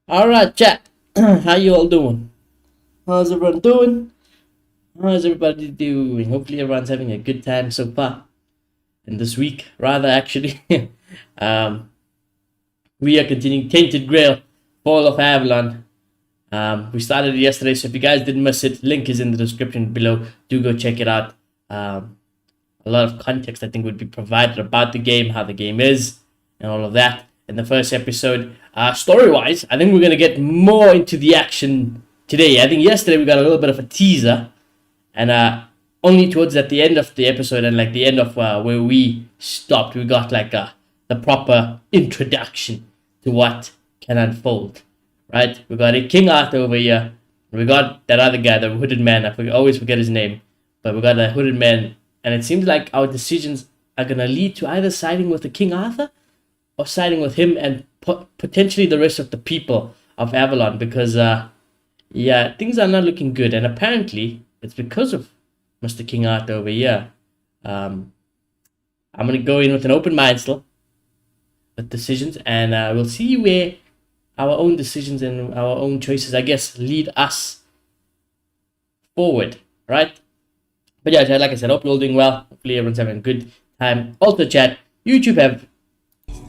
All right, chat. How you all doing? How's everyone doing? How's everybody doing? Hopefully, everyone's having a good time so far. And this week, rather, actually, um, we are continuing Tainted Grail, Fall of Avalon. We started it yesterday, so if you guys didn't miss it, link is in the description below. Do go check it out. A lot of context, I think, would be provided about the game, how the game is, and all of that in the first episode. Story wise, I think we're going to get more into the action today. I think yesterday we got a little bit of a teaser, and only towards at the end of the episode and like the end of where we stopped, we got like the proper introduction to what can unfold. Right? We got a King Arthur over here. We got that other guy, the hooded man. Always forget his name, but we got a hooded man, and it seems like our decisions are gonna lead to either siding with the King Arthur or siding with him and potentially the rest of the people of Avalon, because yeah, things are not looking good, and apparently it's because of Mr. King Arthur over here. I'm gonna go in with an open mind still with decisions, and we'll see where our own decisions and our own choices, I guess, lead us forward, right? But yeah, chat, like I said, hope you're all doing well. Hopefully everyone's having a good time. Also, chat, YouTube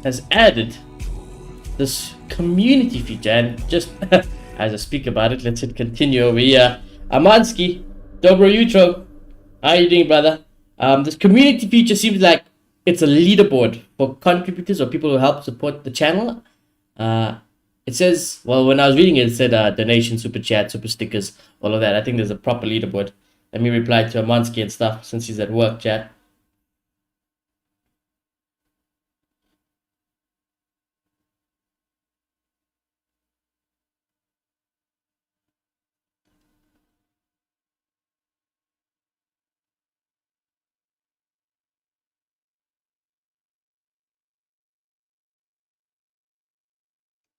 has added this community feature, and just as I speak about it, let's hit continue over here. Amansky, Dobro Utro, how are you doing, brother? This community feature seems like it's a leaderboard for contributors or people who help support the channel. It says, well, when I was reading it, it said donation, super chat, super stickers, all of that. I think there's a proper leaderboard. Let me reply to Amansky and stuff since he's at work, chat.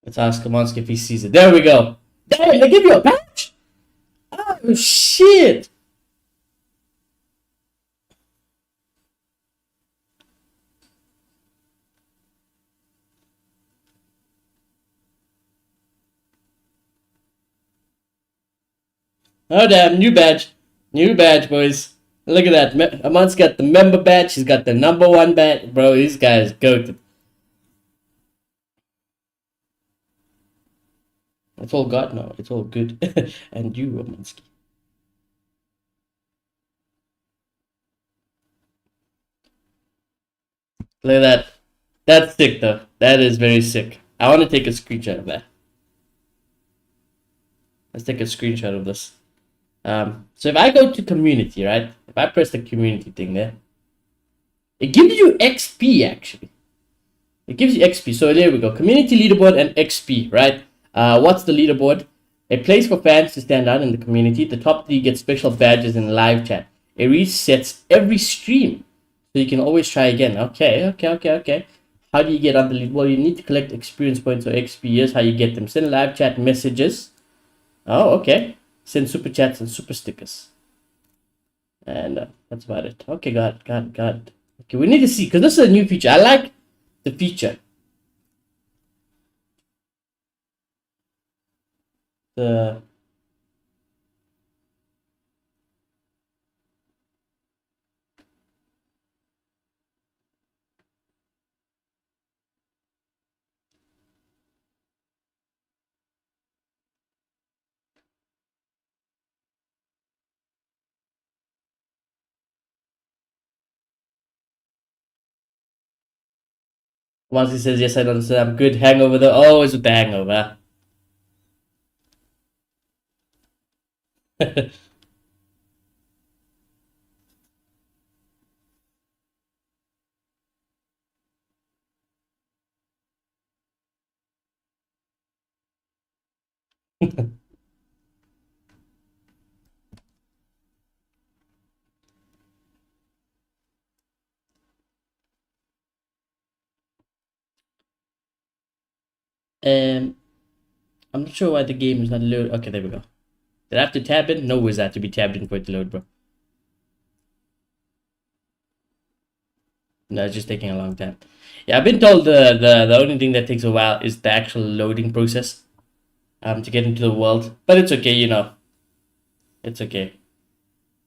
Let's ask Amansky if he sees it. There we go. Damn, they give you a patch? Oh, shit. Oh, damn, new badge. New badge, boys. Look at that. Amon's got the member badge. He's got the #1 badge. Bro, these guys goated. It's all God now. It's all good. And you, Romansky. Look at that. That's sick, though. That is very sick. I want to take a screenshot of that. Let's take a screenshot of this. So if I go to community, right? If I press the community thing there, it gives you XP, actually. It gives you XP. So there we go. Community leaderboard and XP, right? What's the leaderboard? A place for fans to stand out in the community. The top 3 get special badges in live chat. It resets every stream, so you can always try again. Okay. How do you get on the lead? Well, you need to collect experience points or XP. Here's how you get them. Send live chat messages. Oh, okay. Send super chats and super stickers. And that's about it. Okay, got it. Okay, we need to see, because this is a new feature. I like the feature. The once he says yes, I understand. I'm good. Hangover though. Always with the hangover. Um, I'm not sure why the game is not loaded. Okay, there we go. Did I have to tab in? No, was that to be tabbed in for it to load, bro? No, it's just taking a long time. Yeah, I've been told the only thing that takes a while is the actual loading process. to get into the world. But it's okay, you know. It's okay.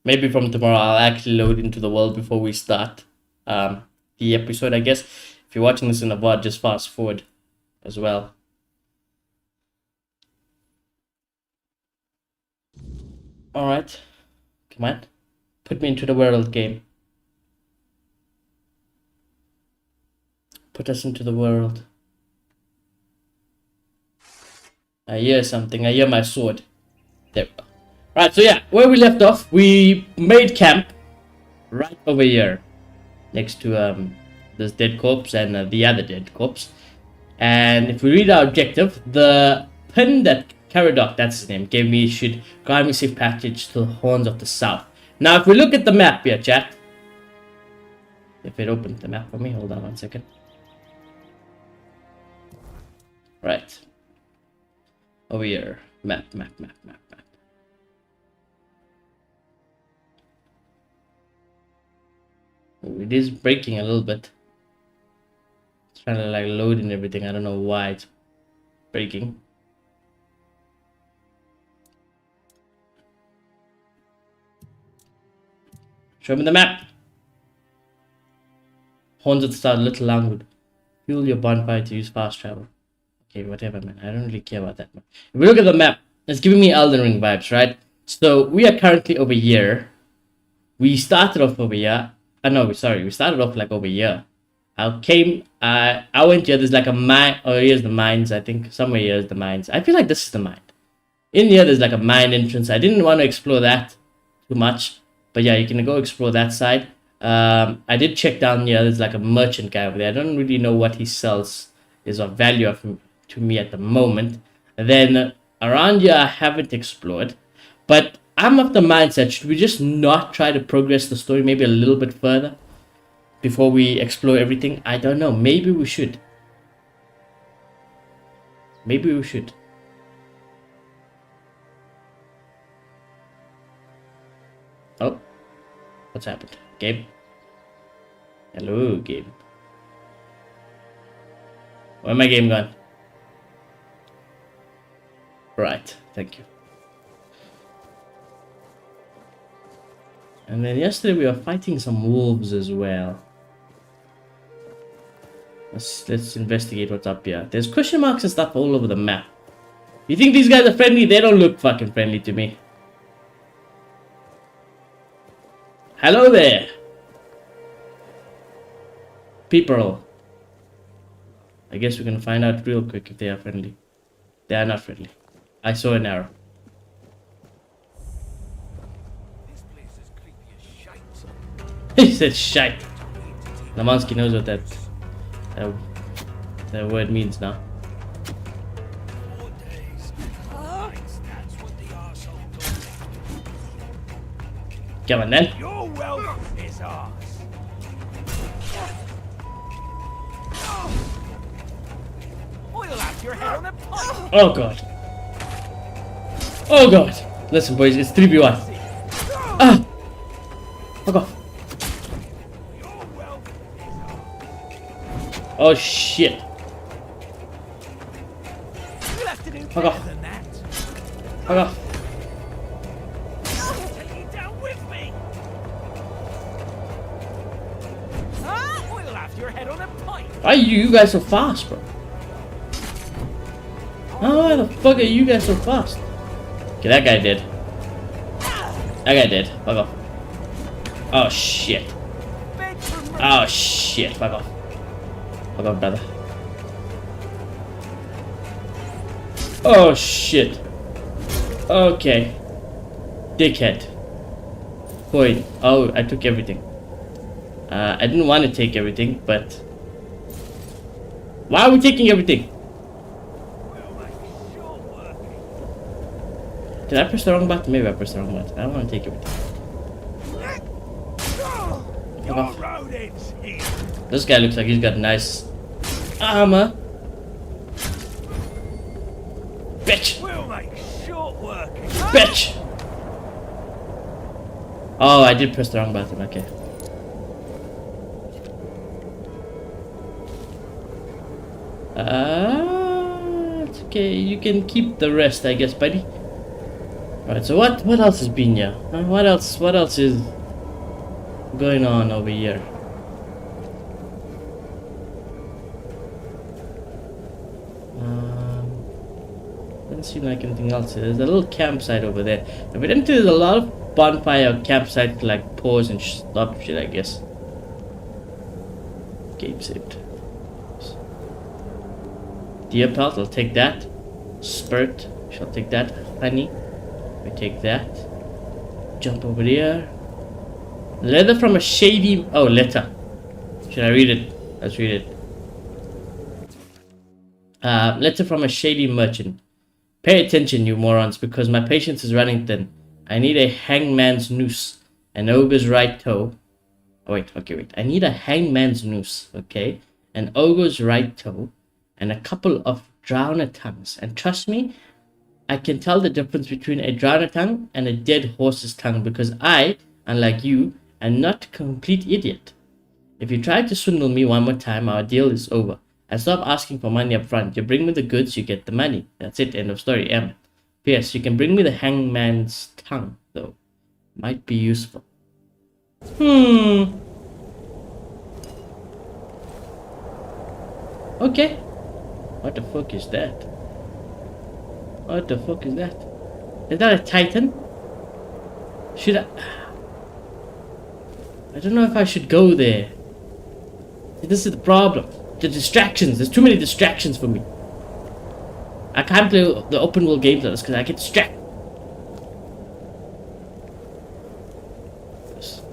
Maybe from tomorrow I'll actually load into the world before we start the episode, I guess. If you're watching this in a VOD, just fast forward as well. Alright. Come on. Put me into the world, game. Put us into the world. I hear something. I hear my sword. There we go. Right, so yeah, where we left off, we made camp right over here. Next to this dead corpse and the other dead corpse. And if we read our objective, the pin that Caradoc, that's his name, gave me should grant me safe passage to the Horns of the South. Now, if we look at the map here, chat. If it opened the map for me, hold on 1 second. Right. Over here. Map. Oh, it is breaking a little bit. It's trying to like load and everything. I don't know why it's breaking. Show me the map. Horns of the South, Little Langwood. Fuel your bonfire to use fast travel. Okay, whatever, man. I don't really care about that, man. If we look at the map, it's giving me Elden Ring vibes, right? So we are currently over here. We started off over here. We started off like over here. I went here. There's like a mine. Oh, here's the mines. I think somewhere here's the mines. I feel like this is the mine. In here, there's like a mine entrance. I didn't want to explore that too much. But yeah, you can go explore that side. I did check down here. There's like a merchant guy over there. I don't really know what he sells is of value to me at the moment. And then around here, I haven't explored. But I'm of the mindset, should we just not try to progress the story maybe a little bit further before we explore everything? I don't know. Maybe we should. Maybe we should. Oh, what's happened? Game? Hello, game. Where my game gone? Right, thank you. And then yesterday we were fighting some wolves as well. Let's investigate what's up here. There's question marks and stuff all over the map. You think these guys are friendly? They don't look fucking friendly to me. Hello there, people. I guess we're gonna find out real quick if they are friendly. They are not friendly. I saw an arrow. This place is creepy as shite. He said shite. Lamansky knows what that word means now. 4 days. That's what the arsehole told me. Come on then. Your wealth is ours. We'll have your head on a pike. Oh god. Oh god. Listen boys, it's 3v1. Ah! Fuck off. Your wealth is ours. Oh shit. You'll have to do Fuck better off. than that. Fuck off. I'll take you down with me. We'll have your head on a pike. Why are you guys so fast, bro? Why the fuck are you guys so fast? Okay, that guy did. That guy did. Fuck off. Oh shit. Beg for mercy. Oh shit. Fuck off. Fuck off, brother. Oh shit. Okay. Dickhead. Boy. Oh, I took everything. I didn't want to take everything, but... Why are we taking everything? We'll make short work. Did I press the wrong button? Maybe I pressed the wrong button. I don't want to take everything. Your off. road ends here. This guy looks like he's got nice armor. Bitch! We'll make short work. Bitch! Oh, I did press the wrong button. Okay. Okay, you can keep the rest, I guess, buddy. Right, so what else has been here? What else is going on over here? Doesn't seem like anything else. There's a little campsite over there. Evidently, there's a lot of bonfire campsites to like pause and stop shit, I guess. Game saved. Deer pelt, I'll take that. Spurt, shall take that. Honey, we take that. Jump over here. Leather from a shady. Oh, letter. Should I read it? Let's read it. Letter from a shady merchant. Pay attention, you morons, because my patience is running thin. I need a hangman's noose, an ogre's right toe. Oh, wait. I need a hangman's noose, okay? An ogre's right toe, and a couple of drowner tongues. And trust me, I can tell the difference between a drowner tongue and a dead horse's tongue because I, unlike you, am not a complete idiot. If you try to swindle me one more time, our deal is over. And stop asking for money up front. You bring me the goods, you get the money. That's it, end of story. P.S. You can bring me the hangman's tongue, though. Might be useful. Okay. What the fuck is that? What the fuck is that? Is that a titan? Should I don't know if I should go there. This is the problem. The distractions. There's too many distractions for me. I can't play the open world games like this because I get distracted.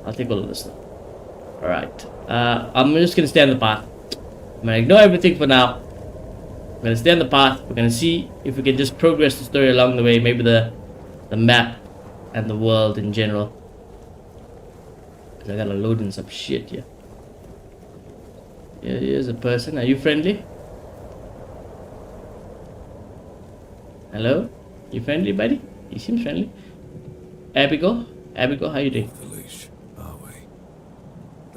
I'll take all of this now. Alright. I'm just gonna stay on the path. I'm gonna ignore everything for now. I'm gonna stay on the path. We're gonna see if we can just progress the story along the way. Maybe the map and the world in general. Because I gotta load in some shit here. Yeah, here's a person. Are you friendly? Hello? You friendly, buddy? You seem friendly. Abigail? Abigail, how you doing? The leash, are we?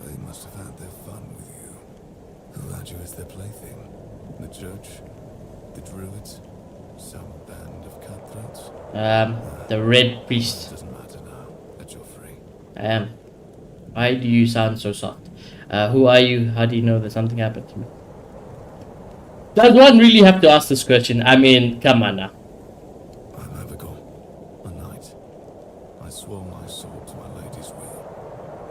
They must have had their fun with you. Who had you as their plaything? The church? The druids? Some band of cutthroats? The red priest. Doesn't matter now that you're free. I am. Why do you sound so soft? Who are you? How do you know that something happened to me? Does one really have to ask this question? I mean, come on now. I'm Abigail, a knight. I swore my sword to my lady's will,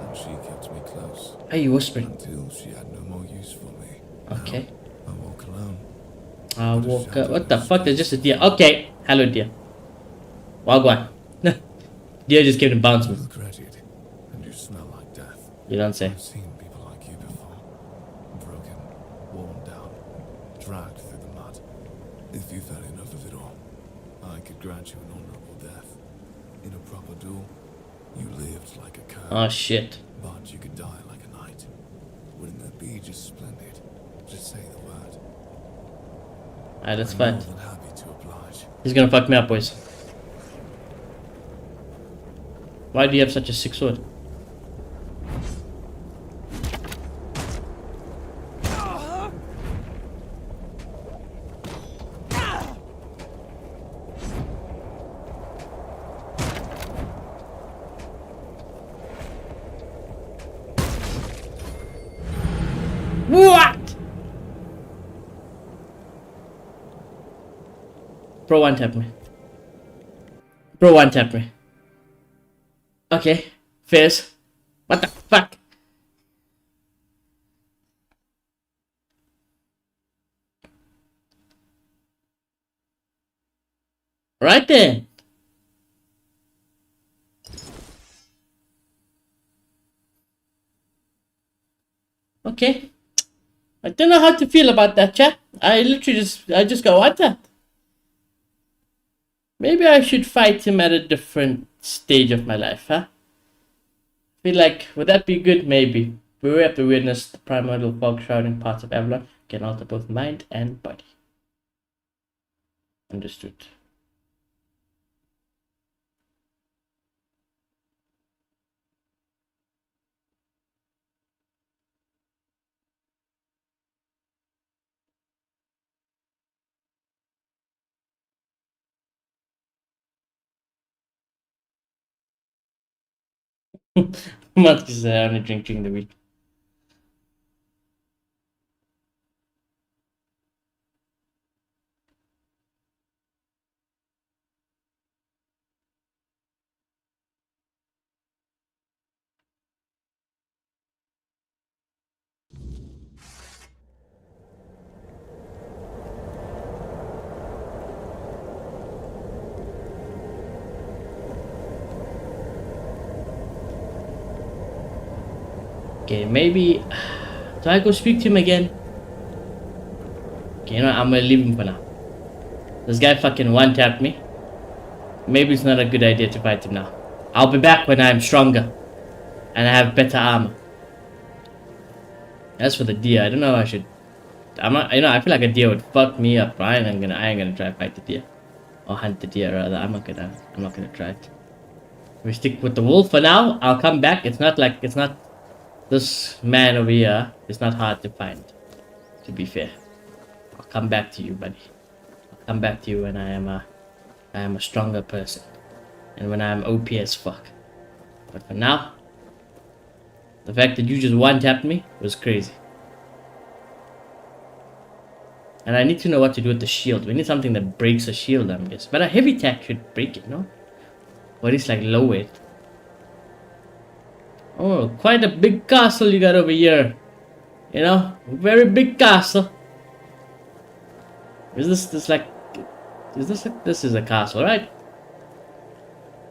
and she kept me close. Are you whispering? Until she had no more use for me. Okay. Now, I walk alone. I'll walk. What the fuck? There's just a deer. Okay. Hello, deer. Wagwan. Deer just came to bounce me. You look wretched, and you smell like death. You don't say. I've seen people like you before. Broken, worn down, dragged through the mud. If you've had enough of it all, I could grant you an honorable death. In a proper duel, you lived like a cur. Oh shit. But you could die like a knight. Wouldn't that be just splendid? Just say the word. Alright, let's I'm fight. more than happy to oblige. He's gonna fuck me up, boys. Why do you have such a sick sword? What? Bro, one tap me. Bro, one tap me. Okay, Fizz. What the fuck? Right then. Okay. I don't know how to feel about that, chat. I just got one tap. Maybe I should fight him at a different stage of my life, huh? Feel like, would that be good? Maybe. We have to witness the primordial fog shrouding parts of Avalon can alter both mind and body. Understood. Much because I only drink during the week. Okay, maybe. Do I go speak to him again? Okay, you know, I'm gonna leave him for now. This guy fucking one-tapped me. Maybe it's not a good idea to fight him now. I'll be back when I'm stronger. And I have better armor. As for the deer, I don't know if I should. I'm not. You know, I feel like a deer would fuck me up. I ain't gonna try to fight the deer, or hunt the deer rather. I'm not gonna try it. We stick with the wolf for now. I'll come back. It's not this man over here. It's not hard to find. To be fair, I'll come back to you, buddy. I'll come back to you when I am a stronger person, and when I am OP as fuck. But for now, the fact that you just one-tapped me was crazy. And I need to know what to do with the shield. We need something that breaks a shield, I guess. But a heavy attack should break it, no? Or it's like low weight. Oh, quite a big castle you got over here. You know, a very big castle. Is this like this is a castle, right?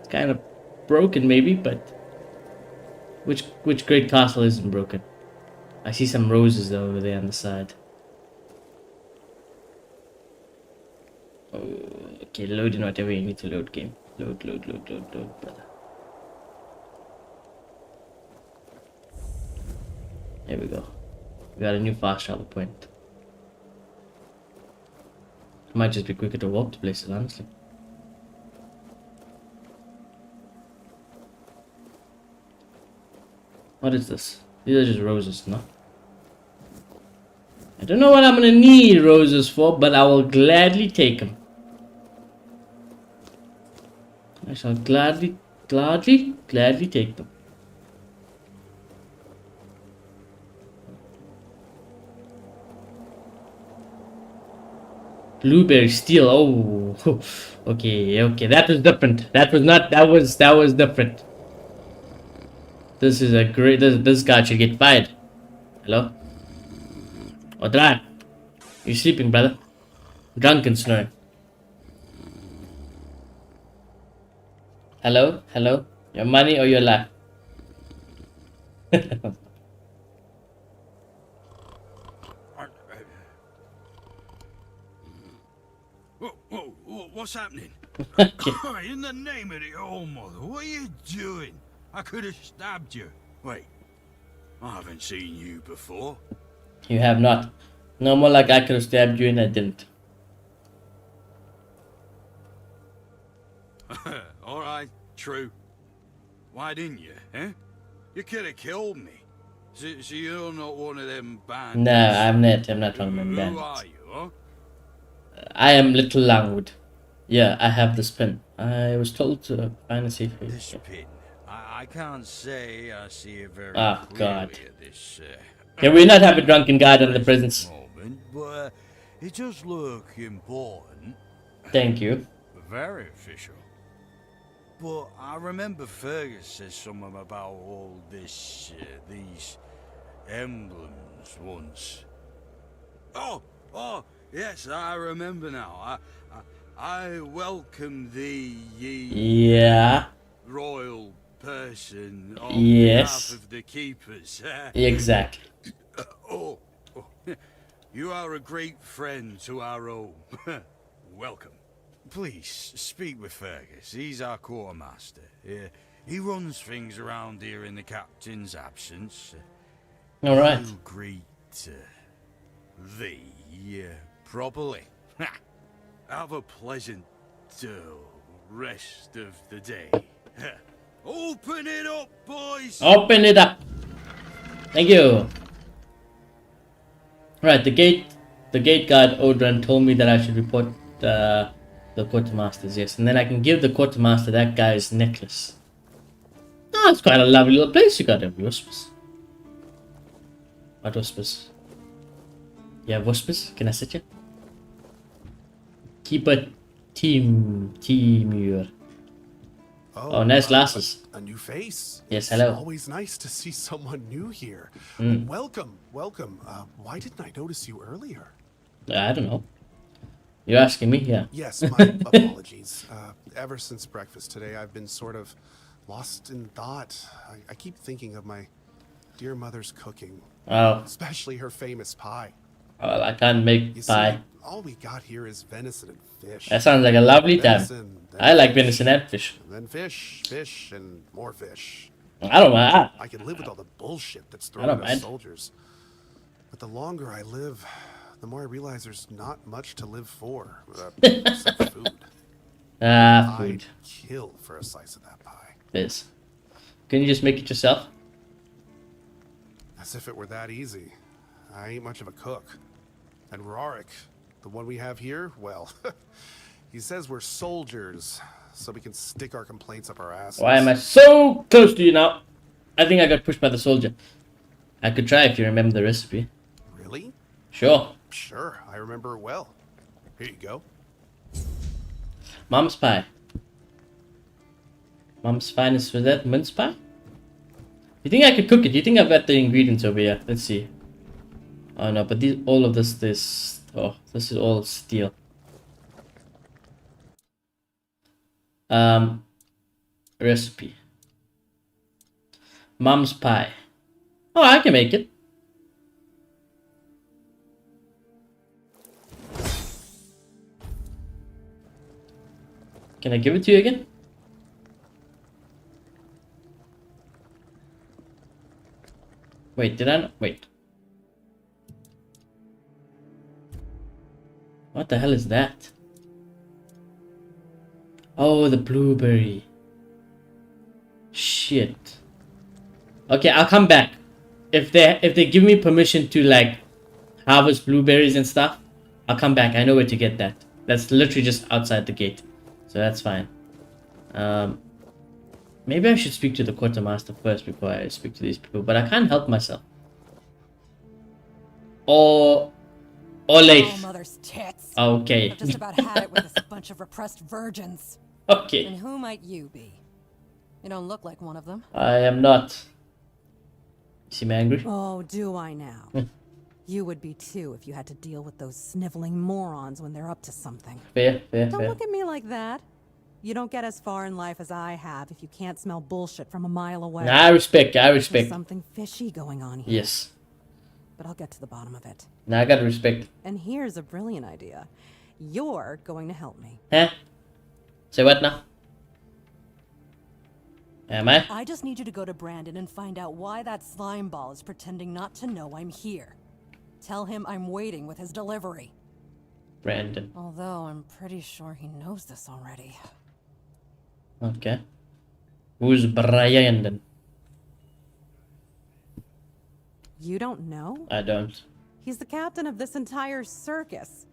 It's kind of broken maybe, but which great castle isn't broken? I see some roses though over there on the side. Oh, okay, loading whatever you need to load, game. Load, brother. There we go. We got a new fast travel point. It might just be quicker to walk to places, honestly. What is this? These are just roses, no? I don't know what I'm gonna need roses for, but I will gladly take them. I shall gladly take them. Blueberry steel. Oh, okay. That was different. That was different. This is a great. This guy should get fired. Hello? Odran, you sleeping, brother? Drunk and snoring. Hello? Your money or your life? Whoa, what's happening? In the name of the old mother, what are you doing? I could have stabbed you. Wait, I haven't seen you before. You have not. No more like I could have stabbed you and I didn't. Alright, true. Why didn't you, eh? You could have killed me. So you're not one of them bandits? No, I'm not one of them bandits. Who are you, huh? I am Little Langwood. Yeah, I have this pin. I was told to find a safe place. This pin. I can't say I see it very Oh, clearly God. at this, Can we not have a drunken guide on the presence? moment, but it does look important. Thank you. Very official. But I remember Fergus said something about all this, these emblems once. Oh, yes, I remember now. I welcome thee, ye Yeah. royal person on Yes. behalf of the keepers. Exactly. Oh, you are a great friend to our own. Welcome. Please, speak with Fergus. He's our quartermaster. He runs things around here in the captain's absence. Alright. He'll greet thee properly. Have a pleasant rest of the day. Open it up, boys! Open it up. Thank you. Right, the gate guard Odran told me that I should report the quartermasters, yes, and then I can give the quartermaster that guy's necklace. Oh, it's quite a lovely little place you got there, Whispers. What Whispers? Yeah, Whispers? Can I sit you? Keep a team. Oh, nice glasses. A new face. Yes, It's hello. always nice to see someone new here. Welcome. Why didn't I notice you earlier? I don't know. You're asking me? Yeah. Yes, my apologies. Ever since breakfast today, I've been sort of lost in thought. I keep thinking of my dear mother's cooking, Oh, especially her famous pie. well, I can't make You pie. see, all we got here is venison and fish. That sounds like a lovely time. Venison, then I like fish, venison and fish. and then fish, and more fish. I don't mind. I can live with all the bullshit that's I thrown don't at us mind. soldiers. But the longer I live, the more I realize there's not much to live for, except food. Ah, I'd food. kill for a slice of that pie. This. Can you just make it yourself? As if it were that easy. I ain't much of a cook. And Rorik, the one we have here, well, he says we're soldiers, so we can stick our complaints up our asses. Why am I so close to you now? I think I got pushed by the soldier. I could try if you remember the recipe. Really? Sure. Sure, I remember it well. Here you go. Mom's pie. Mom's finest for that mince pie? You think I could cook it? You think I've got the ingredients over here? Let's see. Oh no, but these, all of this is all steel. Recipe. Mom's pie. Oh, I can make it. Can I give it to you again? Wait, did I not? Wait. What the hell is that? Oh, the blueberry. Shit. Okay, I'll come back. If they give me permission to like harvest blueberries and stuff, I'll come back. I know where to get that. That's literally just outside the gate. So that's fine. Maybe I should speak to the quartermaster first before I speak to these people, but I can't help myself. Or Oh, Leif. mother's tits. Okay. I've just about had it with this bunch of repressed virgins. Okay. And who might you be? You don't look like one of them. I am not. You see me angry? Oh, do I now? You would be too if you had to deal with those sniveling morons when they're up to something. Fair. Don't look at me like that. You don't get as far in life as I have if you can't smell bullshit from a mile away. I respect. There's something fishy going on here. Yes. But I'll get to the bottom of it. Now I gotta respect. And here's a brilliant idea. You're going to help me. Huh? Say what now? Am I? I just need you to go to Brandon and find out why that slime ball is pretending not to know I'm here. Tell him I'm waiting with his delivery. Brandon. Although I'm pretty sure he knows this already. Okay. Who's Brandon? You don't know? I don't. He's the captain of this entire circus.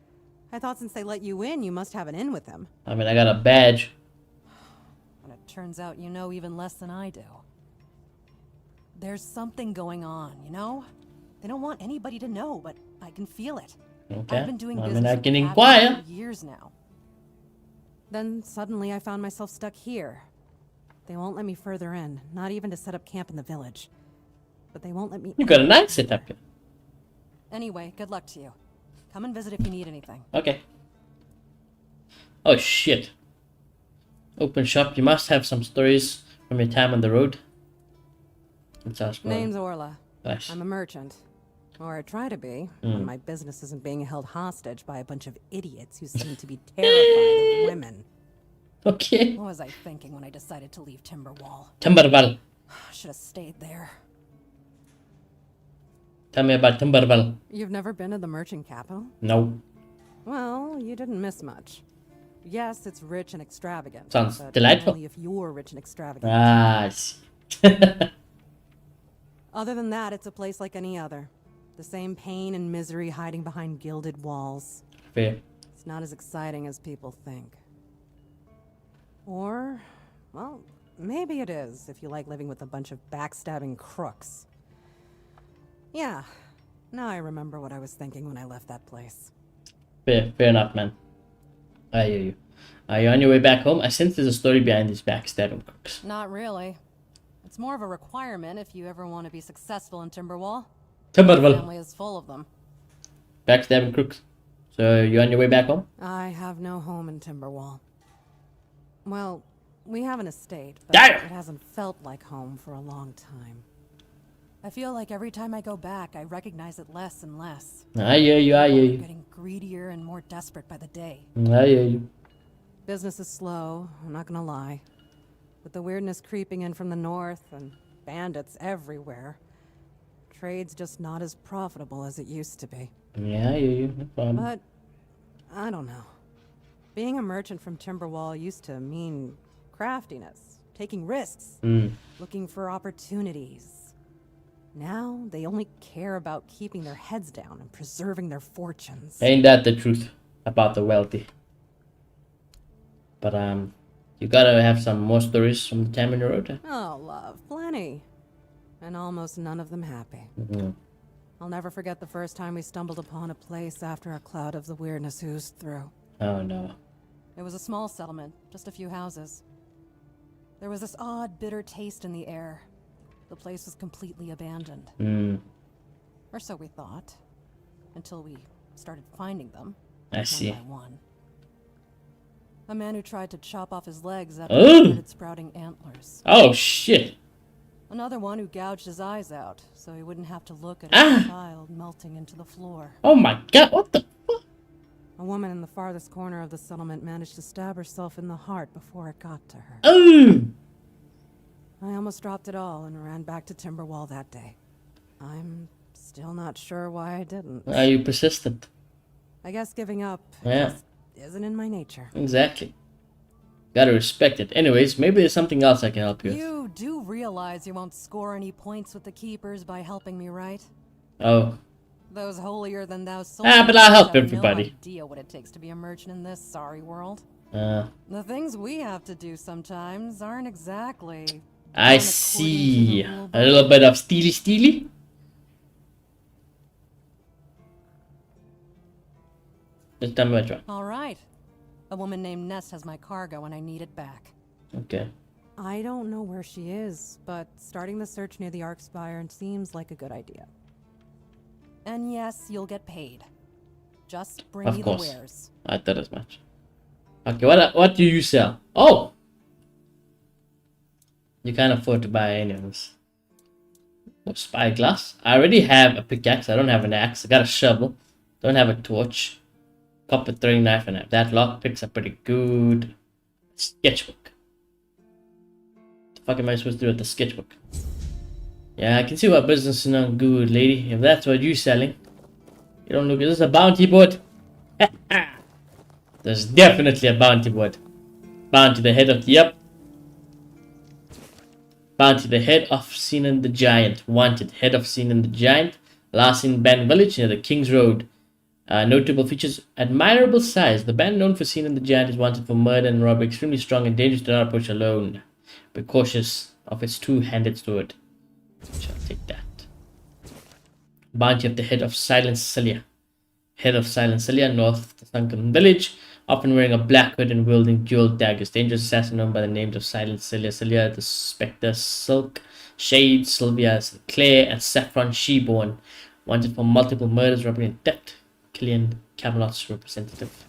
I thought since they let you in, you must have an in with him. I mean, I got a badge. And it turns out you know even less than I do. There's something going on, you know? They don't want anybody to know, but I can feel it. Okay. I've been doing I business mean, I with can the inquire. captain for years now. Then suddenly I found myself stuck here. They won't let me further in, not even to set up camp in the village. But they won't let me. You got a nice setup here. Anyway, good luck to you. Come and visit if you need anything. Okay. Oh shit. Open shop. You must have some stories from your time on the road. Let's ask one. Name's Orla. Nice. I'm a merchant. Or I try to be, when my business isn't being held hostage by a bunch of idiots who seem to be terrified of women. Okay. What was I thinking when I decided to leave Timberwall? Timberwell. I should have stayed there. Tell me about Timberwell. You've never been to the merchant capital? No. Well, you didn't miss much. Yes, it's rich and extravagant. Sounds but delightful. Only if you're rich and extravagant. Ah, I see. Other than that, it's a place like any other. The same pain and misery hiding behind gilded walls. Fair. It's not as exciting as people think. Or, well, maybe it is if you like living with a bunch of backstabbing crooks. Yeah, now I remember what I was thinking when I left that place. Fair enough, man. I hear you. Are you on your way back home? I sense there's a story behind these backstabbing crooks. Not really. It's more of a requirement if you ever want to be successful in Timberwall. Timberwall. The family is full of them. Backstabbing crooks. So you on your way back home? I have no home in Timberwall. Well, we have an estate, but Damn! it hasn't felt like home for a long time. I feel like every time I go back, I recognize it less and less. I hear you. I hear I'm you. getting greedier and more desperate by the day. I hear you. Business is slow, I'm not gonna lie. With the weirdness creeping in from the north and bandits everywhere, trade's just not as profitable as it used to be. Yeah, I hear you. No problem. But, I don't know. Being a merchant from Timberwall used to mean craftiness, taking risks, looking for opportunities. Now, they only care about keeping their heads down and preserving their fortunes. Ain't that the truth about the wealthy? But, you gotta have some more stories from the time in the road. Oh, love, plenty. And almost none of them happy. I'll never forget the first time we stumbled upon a place after a cloud of the weirdness oozed through. Oh, no. It was a small settlement, just a few houses. There was this odd, bitter taste in the air. The place was completely abandoned. Or so we thought. Until we started finding them. I see. One by one. A man who tried to chop off his legs after Oh! he started sprouting antlers. Oh, shit. Another one who gouged his eyes out, so he wouldn't have to look at Ah! his child melting into the floor. Oh my god, what the fuck? A woman in the farthest corner of the settlement managed to stab herself in the heart before it got to her. Oh! I almost dropped it all and ran back to Timberwall that day. I'm still not sure why I didn't. Are you persistent? I guess giving up Yeah. just isn't in my nature. Exactly. Gotta respect it. Anyways, maybe there's something else I can help you with. You do realize you won't score any points with the keepers by helping me, right? Oh. Those holier-than-thou soldiers But I'll help have everybody. no idea what it takes to be a merchant in this sorry world. Uh, The things we have to do sometimes aren't exactly... I done see. according to the rule A little bit of steely. Just tell me what you want. All right. A woman named Ness has my cargo and I need it back. Okay. I don't know where she is, but starting the search near the Arkspire seems like a good idea. And yes, you'll get paid. Just bring Of me course. the wares. I thought as much. Okay, what do you sell? Oh! You can't afford to buy any of this. Oh, spyglass. I already have a pickaxe. I don't have an axe. I got a shovel. Don't have a torch. Copper throwing knife and I have that. Lockpicks are pretty good. Sketchbook. What the fuck am I supposed to do with the sketchbook? Yeah, I can see what business is not good, lady. If that's what you're selling. You don't look. Is this a bounty board? There's definitely a bounty board. Bounty the head of... Yep. Bounty the head of Sinan the Giant. Wanted. Head of Sinan the Giant. Last seen Band Village near the King's Road. Notable features. Admirable size. The band known for Sinan the Giant is wanted for murder and robbery. Extremely strong and dangerous. Do not approach alone. Be cautious of its two-handed sword. Shall take that. Bounty of the head of Silent Celia. Head of Silent Celia, north of the sunken village. Often wearing a black hood and wielding dual daggers. Dangerous assassin known by the names of Silent Celia. Celia the Spectre, Silk, Shade, Sylvia, Claire, and Saffron Sheborn. Wanted for multiple murders, robbery, and theft. Killian, Camelot's representative.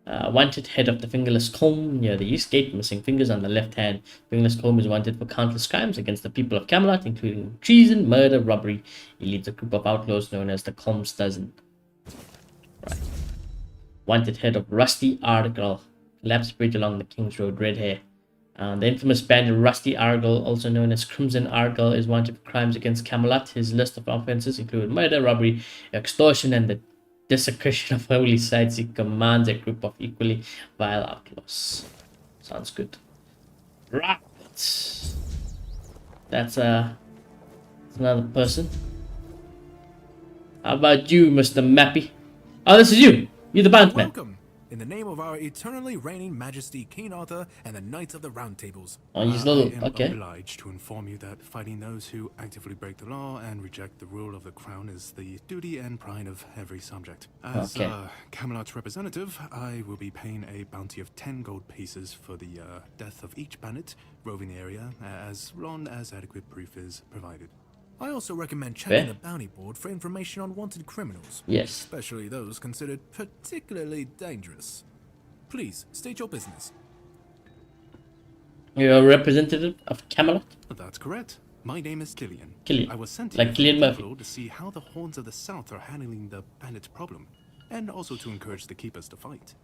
Wanted head of the Fingerless Comb near the east gate, missing fingers on the left hand. Fingerless Comb is wanted for countless crimes against the people of Camelot, including treason, murder, robbery. He leads a group of outlaws known as the Combs Dozen. Right. Wanted head of Rusty Argyle, collapsed bridge along the King's Road, red hair. The infamous bandit Rusty Argyle, also known as Crimson Argyle, is wanted for crimes against Camelot. His list of offenses include murder, robbery, extortion, and the desecration of holy sites. He commands a group of equally vile outlaws. Sounds good. Right. That's another person. How about you, Mr. Mappy? Oh, this is you. You're the bounty man. Welcome. In the name of our eternally reigning Majesty King Arthur and the Knights of the Round Tables, Oh, he's I little. am Okay. obliged to inform you that fighting those who actively break the law and reject the rule of the crown is the duty and pride of every subject. As Okay. Camelot's representative, I will be paying a bounty of 10 gold pieces for the death of each bandit roving the area, as long as adequate proof is provided. I also recommend checking Fair. the bounty board for information on wanted criminals, Yes. especially those considered particularly dangerous. Please, state your business. You're a representative of Camelot? That's correct. My name is Killian. Killian. I was sent Like here Cillian from the Murphy. capital to see how the Horns of the South are handling the bandit problem, and also to encourage the keepers to fight.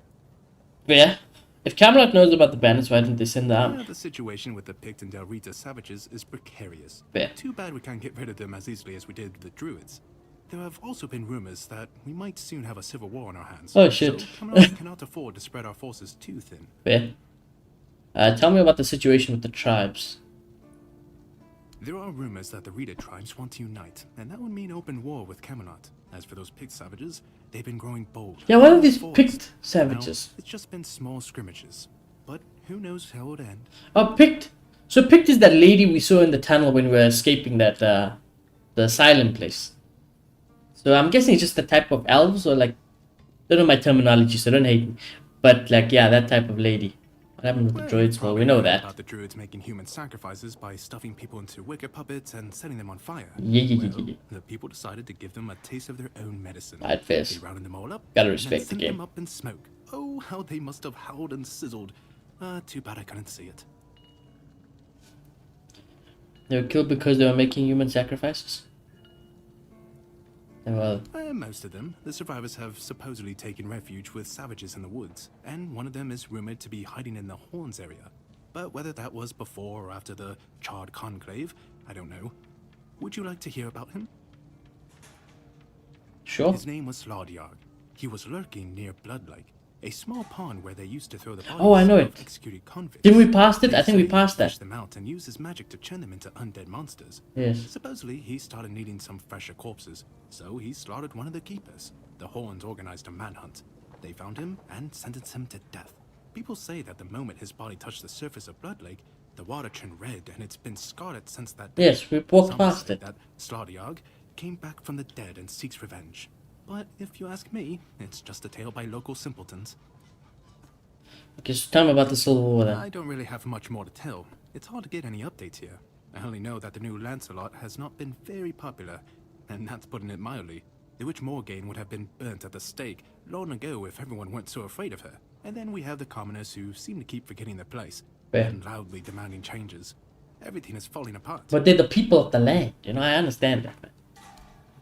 Yeah. If Camelot knows about the bandits, why didn't they send the army? The situation with the Pict and Del Rita savages is precarious. Fair. Too bad we can't get rid of them as easily as we did the Druids. There have also been rumors that we might soon have a civil war on our hands. Oh, shit. So Camelot cannot afford to spread our forces too thin. Fair. Tell me about the situation with the tribes. There are rumors that the Rita tribes want to unite, and that would mean open war with Camelot. As for those Pict savages, they've been growing bold. Yeah, what are these Forced. Pict savages? Now, it's just been small scrimmages, but who knows how it would end. Oh, Pict. So Pict is that lady we saw in the tunnel when we were escaping that the asylum place. So I'm guessing it's just the type of elves, or like, don't know my terminology, so don't hate me. But like, yeah, that type of lady. What happened with the you droids? Well, probably we know heard that. about the Druids making human sacrifices by stuffing people into wicker puppets and setting them on fire. Yeah. The people decided to give them a taste of their own medicine. Right, They fairs. rounded them all up. Gotta and respect the then sent game. them up in smoke. Oh, how they must have howled and sizzled. Too bad I couldn't see it. They were killed because they were making human sacrifices? Well, Most of them, the survivors have supposedly taken refuge with savages in the woods, and one of them is rumored to be hiding in the Horns area. But whether that was before or after the Charred Conclave, I don't know. Would you like to hear about him? sure. His name was Slaudyard. He was lurking near Blood Lake, a small pond where they used to throw the bodies Oh, I know of it. executed convicts. Didn't we pass it? They I think we say he passed that. fished them out and used his magic to turn them into undead monsters. Yes. Supposedly, he started needing some fresher corpses, so he slaughtered one of the keepers. The Horns organized a manhunt. They found him and sentenced him to death. People say that the moment his body touched the surface of Blood Lake, the water turned red, and it's been scarred since that day. Yes, we walked Some past say it. that Slaudyard came back from the dead and seeks revenge. But if you ask me, it's just a tale by local simpletons. Okay, so tell me about the Civil War then. I don't really have much more to tell. It's hard to get any updates here. I only know that the new Lancelot has not been very popular, and that's putting it mildly. The Witch Morgane would have been burnt at the stake long ago if everyone weren't so afraid of her. And then we have the commoners who seem to keep forgetting their place Fair. and loudly demanding changes. Everything is falling apart. But they're the people of the land, you know, I understand that, man.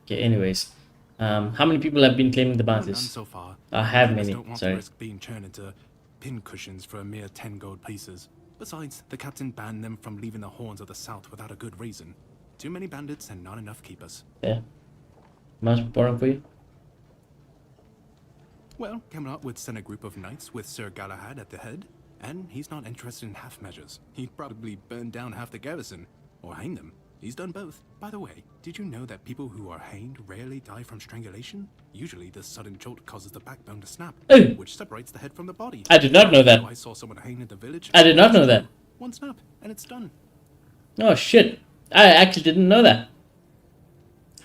Okay, anyways. How many people have been claiming the None bounties? so far. I have Keepers many, don't want sorry. to risk being turned into pin cushions for a mere 10 gold pieces. Besides, the captain banned them from leaving the Horns of the South without a good reason. Too many bandits and not enough keepers. Yeah. Most important for you? Well, Camelot would send a group of knights with Sir Galahad at the head, and he's not interested in half measures. He'd probably burn down half the garrison, or hang them. He's done both. By the way, did you know that people who are hanged rarely die from strangulation? Usually the sudden jolt causes the backbone to snap, Oh. which separates the head from the body. I did not know that. I saw someone hanged in the village. I did not know that. One snap, and it's done. Oh shit. I actually didn't know that.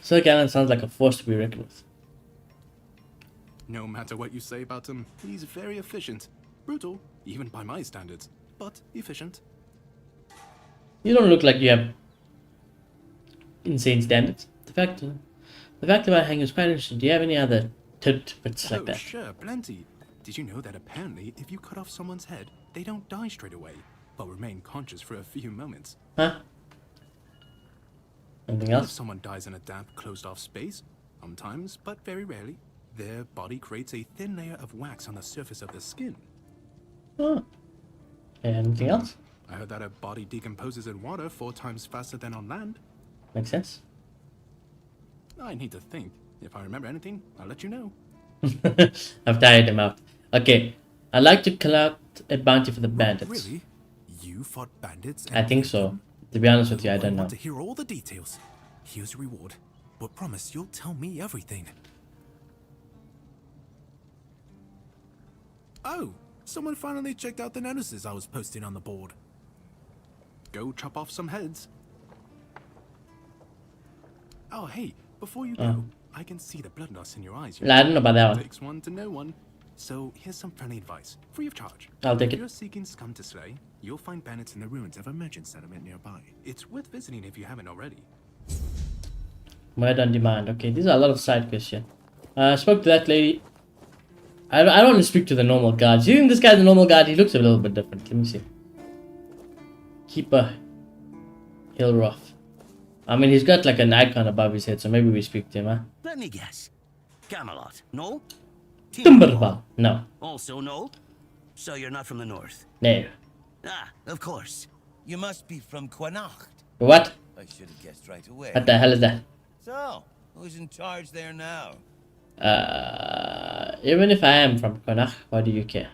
Sir Gallen sounds like a force to be reckoned with. No matter what you say about him, he's very efficient. Brutal, even by my standards, but efficient. You don't look like you have insane standards. The fact about hanging is quite interesting. Do you have any other tidbits like that? Sure, plenty. Did you know that apparently if you cut off someone's head, they don't die straight away, but remain conscious for a few moments? Huh? Anything If else? someone dies in a damp, closed-off space, sometimes, but very rarely, their body creates a thin layer of wax on the surface of the skin. Oh. Anything else? I heard that a body decomposes in water 4 times faster than on land. Makes sense. I need to think. If I remember anything, I'll let you know. I've tired him out. Okay. I'd like to collect a bounty for the bandits. Really? You fought bandits? I think so. To be honest with you, I don't know. want to hear all the details. Here's your reward, but promise you'll tell me everything. Oh, someone finally checked out the notices I was posting on the board. Go chop off some heads. Oh, hey, before you go, I can see the bloodlust in your eyes. I don't know about that one. Takes one to know one. So here's some friendly advice, free of charge. I'll take If it. you're seeking scum to slay, you'll find bandits in the ruins of a merchant settlement nearby. It's worth visiting if you haven't already. Murder on demand. Okay, these are a lot of side quests here. I spoke to that lady. I don't want to speak to the normal guard. Do you think this guy's a normal guard? He looks a little bit different. Let me see. Keeper Hilroth. I mean, he's got like an icon above his head, so maybe we speak to him, huh? Let me guess. Camelot, no? Timberval. No. Also no? So you're not from the north? No. Ah, of course. You must be from Quanacht. What? I should have guessed right away. What the hell is that? So, who's in charge there now? Even if I am from Connacht, why do you care?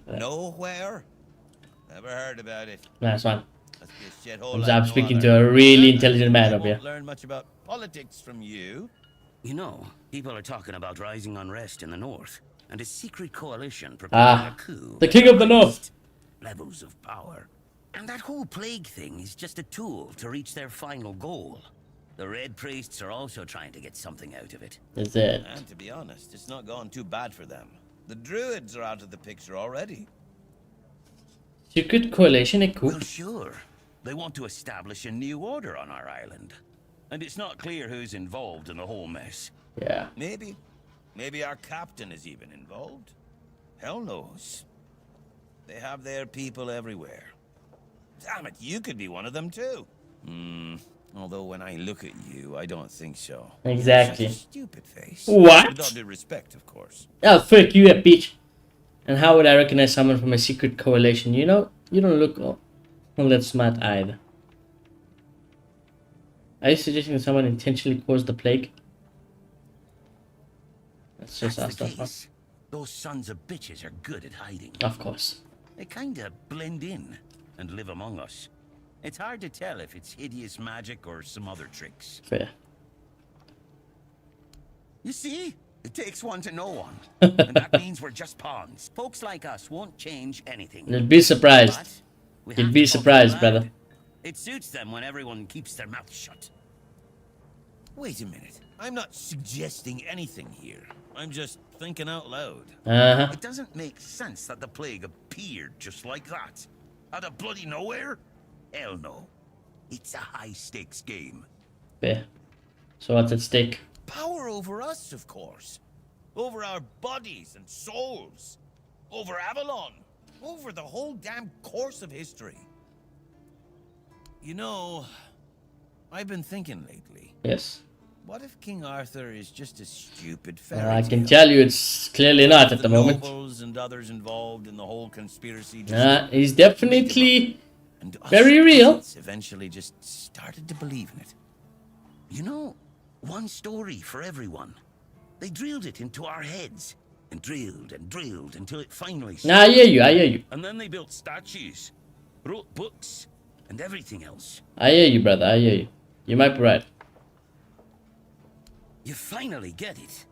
Nowhere? Never heard about it. Nice one. Must be a shithole. I'm speaking to a really intelligent man over here. Learn much about politics from you. You know, people are talking about rising unrest in the north, and a secret coalition preparing a coup. The King of the North. Levels of power. And that whole plague thing is just a tool to reach their final goal. The Red Priests are also trying to get something out of it. Is it? And to be honest, it's not gone too bad for them. The Druids are out of the picture already. Secret coalition, a coup. Well, sure. They want to establish a new order on our island. And it's not clear who's involved in the whole mess. Yeah. Maybe. Maybe our captain is even involved. Hell knows. They have their people everywhere. Damn it, you could be one of them too. Although when I look at you, I don't think so. Exactly. Such a stupid face. What? With all due respect, of course. Oh, fuck you, a bitch. And how would I recognize someone from a secret coalition? You know, you don't look all that smart either. Are you suggesting that someone intentionally caused the plague? Let's just That's ask the that. case. Those sons of bitches are good at hiding. Of course. They kinda blend in and live among us. It's hard to tell if it's hideous magic or some other tricks. Fair. You see? It takes one to know one. And that means we're just pawns. Folks like us won't change anything. You'd be surprised. But we You'd have be to talk surprised, out brother. loud. It suits them when everyone keeps their mouth shut. Wait a minute. I'm not suggesting anything here. I'm just thinking out loud. Uh-huh. It doesn't make sense that the plague appeared just like that. Out of bloody nowhere? Hell no. It's a high-stakes game. Fair. So what's at stake? Power over us, of course. Over our bodies and souls. Over Avalon. Over the whole damn course of history. You know, I've been thinking lately. Yes. What if King Arthur is just a stupid fairy I can tale? tell you it's clearly not at the moment. Nobles and others involved in the whole conspiracy. Just He's definitely and us very real. peasants eventually just started to believe in it. You know, one story for everyone. They drilled it into our heads. And drilled until it finally Nah, I hear you, I hear you. And then they built statues, wrote books, and everything else. I hear you, brother, I hear you. You might be right. You finally get it.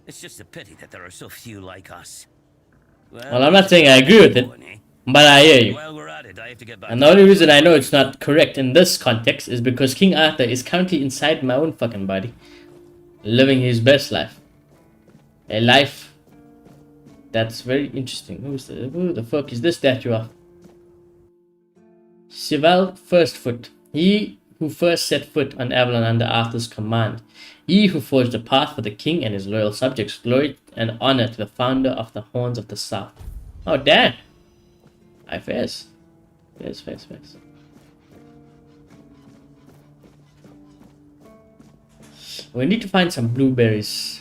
It's just a pity that there are so few like us. Well, I'm not saying I agree with it, but I hear you. Well, we're at it. I have to get back. And the only reason I know it's not correct in this context is because King Arthur is currently inside my own fucking body, living his best life. A life that's very interesting. Who the fuck is this statue of? Sival Firstfoot. He who first set foot on Avalon under Arthur's command. He who forged a path for the king and his loyal subjects. Glory and honor to the founder of the Horns of the South. Oh, damn. I face. Face. We need to find some blueberries.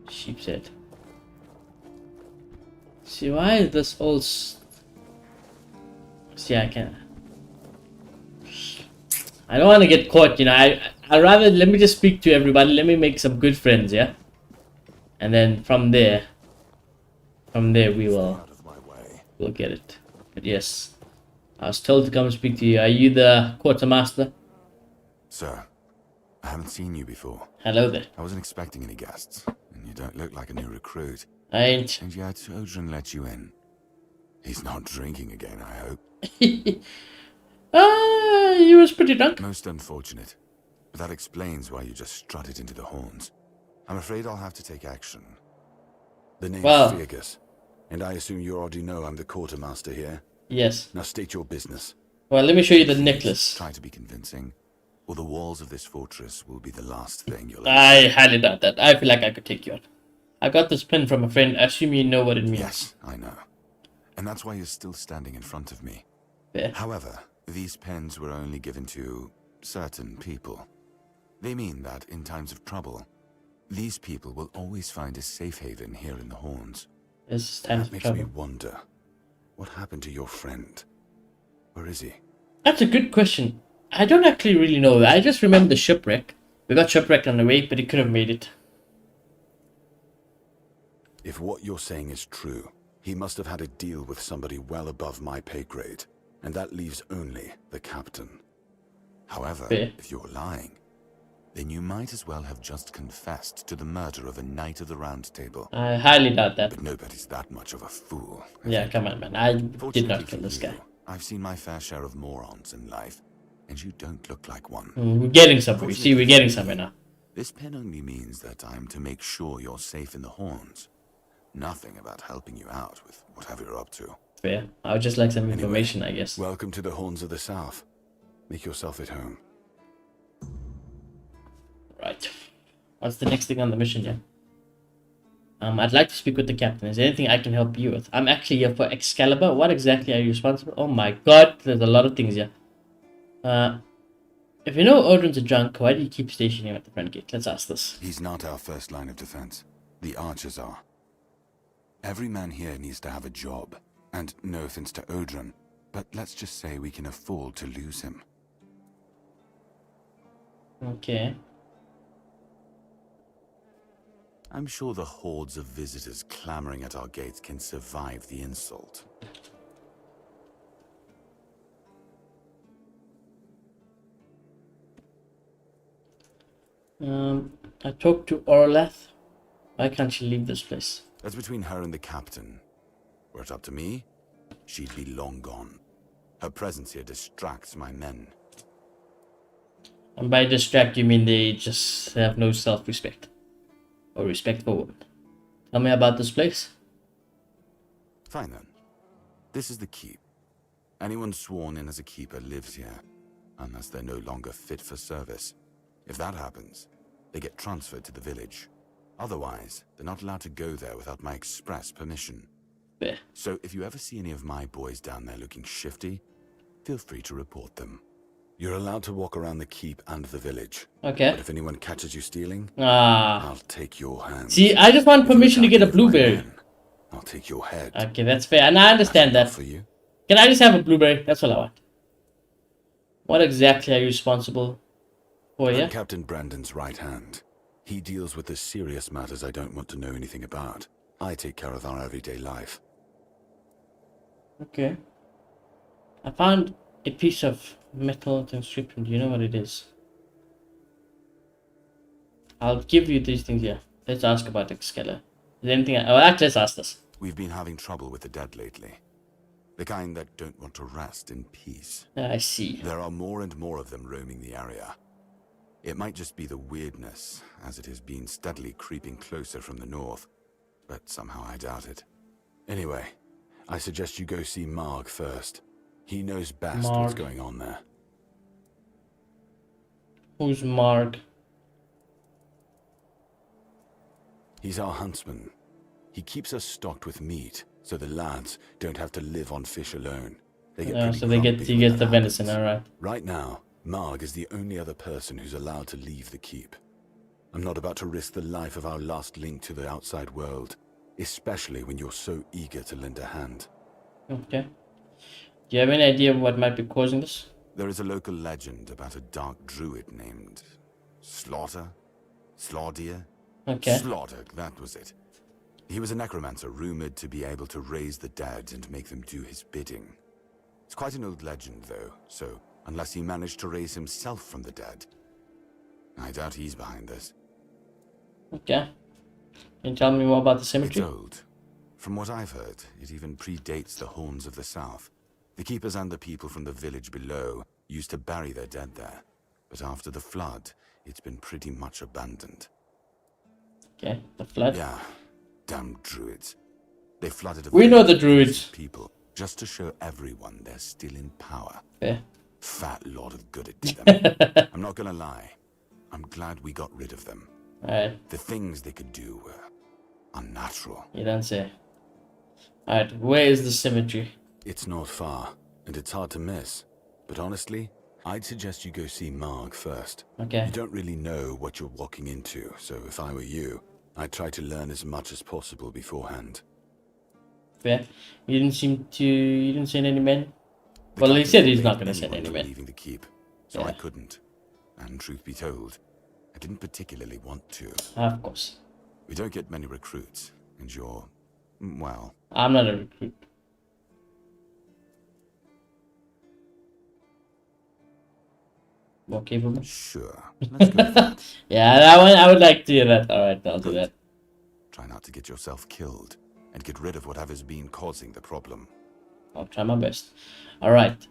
Sheep's head. See, why is this all... See, I can't... I don't want to get caught, you know. I'd rather... Let me just speak to everybody. Let me make some good friends, yeah? And then from there... we will... We'll get it. But yes. I was told to come speak to you. Are you the quartermaster? Sir, I haven't seen you before. Hello there. I wasn't expecting any guests, and you don't look like a new recruit. I ain't. And yet, Odrin let you in. He's not drinking again, I hope. He was pretty drunk. Most unfortunate. But that explains why you just strutted into the horns. I'm afraid I'll have to take action. The name's Fergus, and I assume you already know I'm the quartermaster here. Yes. Now state your business. Well, let me show you the necklace. Try to be convincing, or the walls of this fortress will be the last thing you'll I highly doubt that. I feel like I could take you on. I got this pin from a friend. I assume you know what it means. Yes, I know. And that's why you're still standing in front of me. Fair. However, these pens were only given to certain people. They mean that in times of trouble, these people will always find a safe haven here in the Horns. This times That makes trouble. me wonder, what happened to your friend? Where is he? That's a good question. I don't actually really know. I just remember the shipwreck. We got shipwrecked on the way, but he could have made it. If what you're saying is true, he must have had a deal with somebody well above my pay grade, and that leaves only the captain. However, Fair. if you're lying, then you might as well have just confessed to the murder of a Knight of the Round Table. I highly doubt that. But nobody's that much of a fool. Yeah, come on, man. I did Fortunately not kill for this you, guy. I've seen my fair share of morons in life, and you don't look like one. We're getting somewhere. You see, we're getting somewhere now. This pen only means that I'm to make sure you're safe in the Horns. Nothing about helping you out with whatever you're up to. Fair. I would just like some information, I guess. Welcome to the Horns of the South. Make yourself at home. Right. What's the next thing on the mission, yeah? I'd like to speak with the captain. Is there anything I can help you with? I'm actually here for Excalibur. What exactly are you responsible? Oh my god, there's a lot of things here. If you know Odrin's a drunk, why do you keep stationing him at the front gate? Let's ask this. He's not our first line of defense. The archers are. Every man here needs to have a job. And no offense to Odrin, but let's just say we can afford to lose him. Okay. I'm sure the hordes of visitors clamoring at our gates can survive the insult. I talked to Orlath. Why can't she leave this place? That's between her and the captain. Were it up to me, she'd be long gone. Her presence here distracts my men. And by distract, you mean they just have no self-respect. Or respect for women. Tell me about this place. Fine then. This is the keep. Anyone sworn in as a keeper lives here, unless they're no longer fit for service. If that happens, they get transferred to the village. Otherwise, they're not allowed to go there without my express permission. Fair. So if you ever see any of my boys down there looking shifty, feel free to report them. You're allowed to walk around the keep and the village. Okay. But if anyone catches you stealing, Ah. I'll take your hand. See, I just want permission to get a blueberry. I'll take your head. Okay, that's fair. And I understand that. For you? Can I just have a blueberry? That's all I want. What exactly are you responsible for I'm here? Captain Brandon's right hand. He deals with the serious matters I don't want to know anything about. I take care of our everyday life. Okay. I found a piece of metal inscription. Do you know what it is? I'll give you these things here. Let's ask about Excalibur. Is there anything? Actually, let's ask this. We've been having trouble with the dead lately. The kind that don't want to rest in peace. I see. There are more and more of them roaming the area. It might just be the weirdness, as it has been steadily creeping closer from the north, but somehow I doubt it. Anyway, I suggest you go see Marg first. He knows best what's Marg. going on there. Who's Marg? He's our huntsman. He keeps us stocked with meat, so the lads don't have to live on fish alone. They get pretty So they get grumpy he when gets that the venison, happens. alright. Right now, Marg is the only other person who's allowed to leave the keep. I'm not about to risk the life of our last link to the outside world, especially when you're so eager to lend a hand. Okay. Do you have any idea what might be causing this? There is a local legend about a dark druid named Slaughter? Slaughter? Okay. Slaughter, that was it. He was a necromancer rumored to be able to raise the dead and make them do his bidding. It's quite an old legend, though, so unless he managed to raise himself from the dead, I doubt he's behind this. Okay. Can you tell me more about the It's cemetery? old. From what I've heard, it even predates the Horns of the South. The keepers and the people from the village below used to bury their dead there. But after the flood, it's been pretty much abandoned. Okay, the flood. Yeah, damn druids. They flooded a We know the village with druids. innocent people just to show everyone they're still in power. Yeah. Fat lot of good it did them. I'm not gonna lie. I'm glad we got rid of them. Alright, The things they could do were unnatural. you don't say. Alright, where is the cemetery? It's not far, and it's hard to miss. But honestly, I'd suggest you go see Marg first. Okay. You don't really know what you're walking into, so if I were you, I'd try to learn as much as possible beforehand. Fair. You didn't send any men? The Well, he captain said he's forbade not gonna send anyone any from men. leaving the keep, so Yeah. I couldn't. And truth be told, I didn't particularly want to. Of course. We don't get many recruits, and you're, well, I'm not a recruit. More capable? sure. Let's go with that. Yeah, that one, I would like to hear that. Alright, I'll do Good. that. Try not to get yourself killed, and get rid of whatever's been causing the problem. I'll try my best. Alright.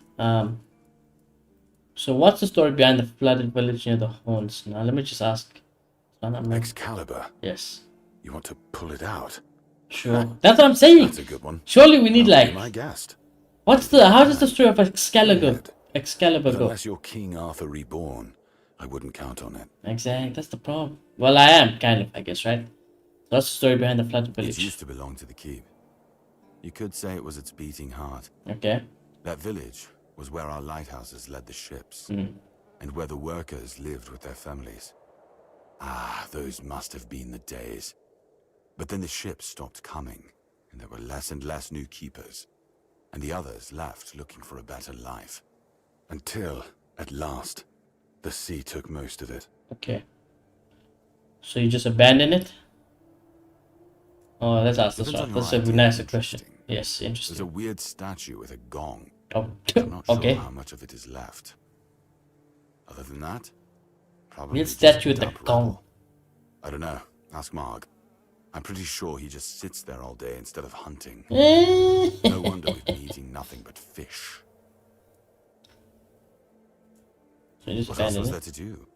So what's the story behind the flooded village near the Horns? Now let me just ask. Excalibur, Yes. you want to pull it out? Sure. That's what I'm saying. That's a good one. Surely we need I'll be like my guest. how does the story of Excalibur But go? unless you're King Arthur reborn, I wouldn't count on it. Exactly, that's the problem. Well, I am kind of, I guess, right? That's the story behind the flooded It village. used to belong to the keep. You could say it was its beating heart. Okay. That village was where our lighthouses led the ships, Mm. and where the workers lived with their families. Ah, those must have been the days. But then the ships stopped coming, and there were less and less new keepers, and the others left looking for a better life. Until, at last, the sea took most of it. Okay. So you just abandon it? Oh, let's ask this Depends one. on That's your a idea nice of question. interesting. Yes, There's a interesting. weird statue with a gong. Oh, I'm not sure okay. how much of it is left. Other than that, probably Weird just statue with picked a up gong. rubble. I don't know. Ask Marg. I'm pretty sure he just sits there all day instead of hunting. No wonder we've been eating nothing but fish. So you just What else abandon was it. there to do?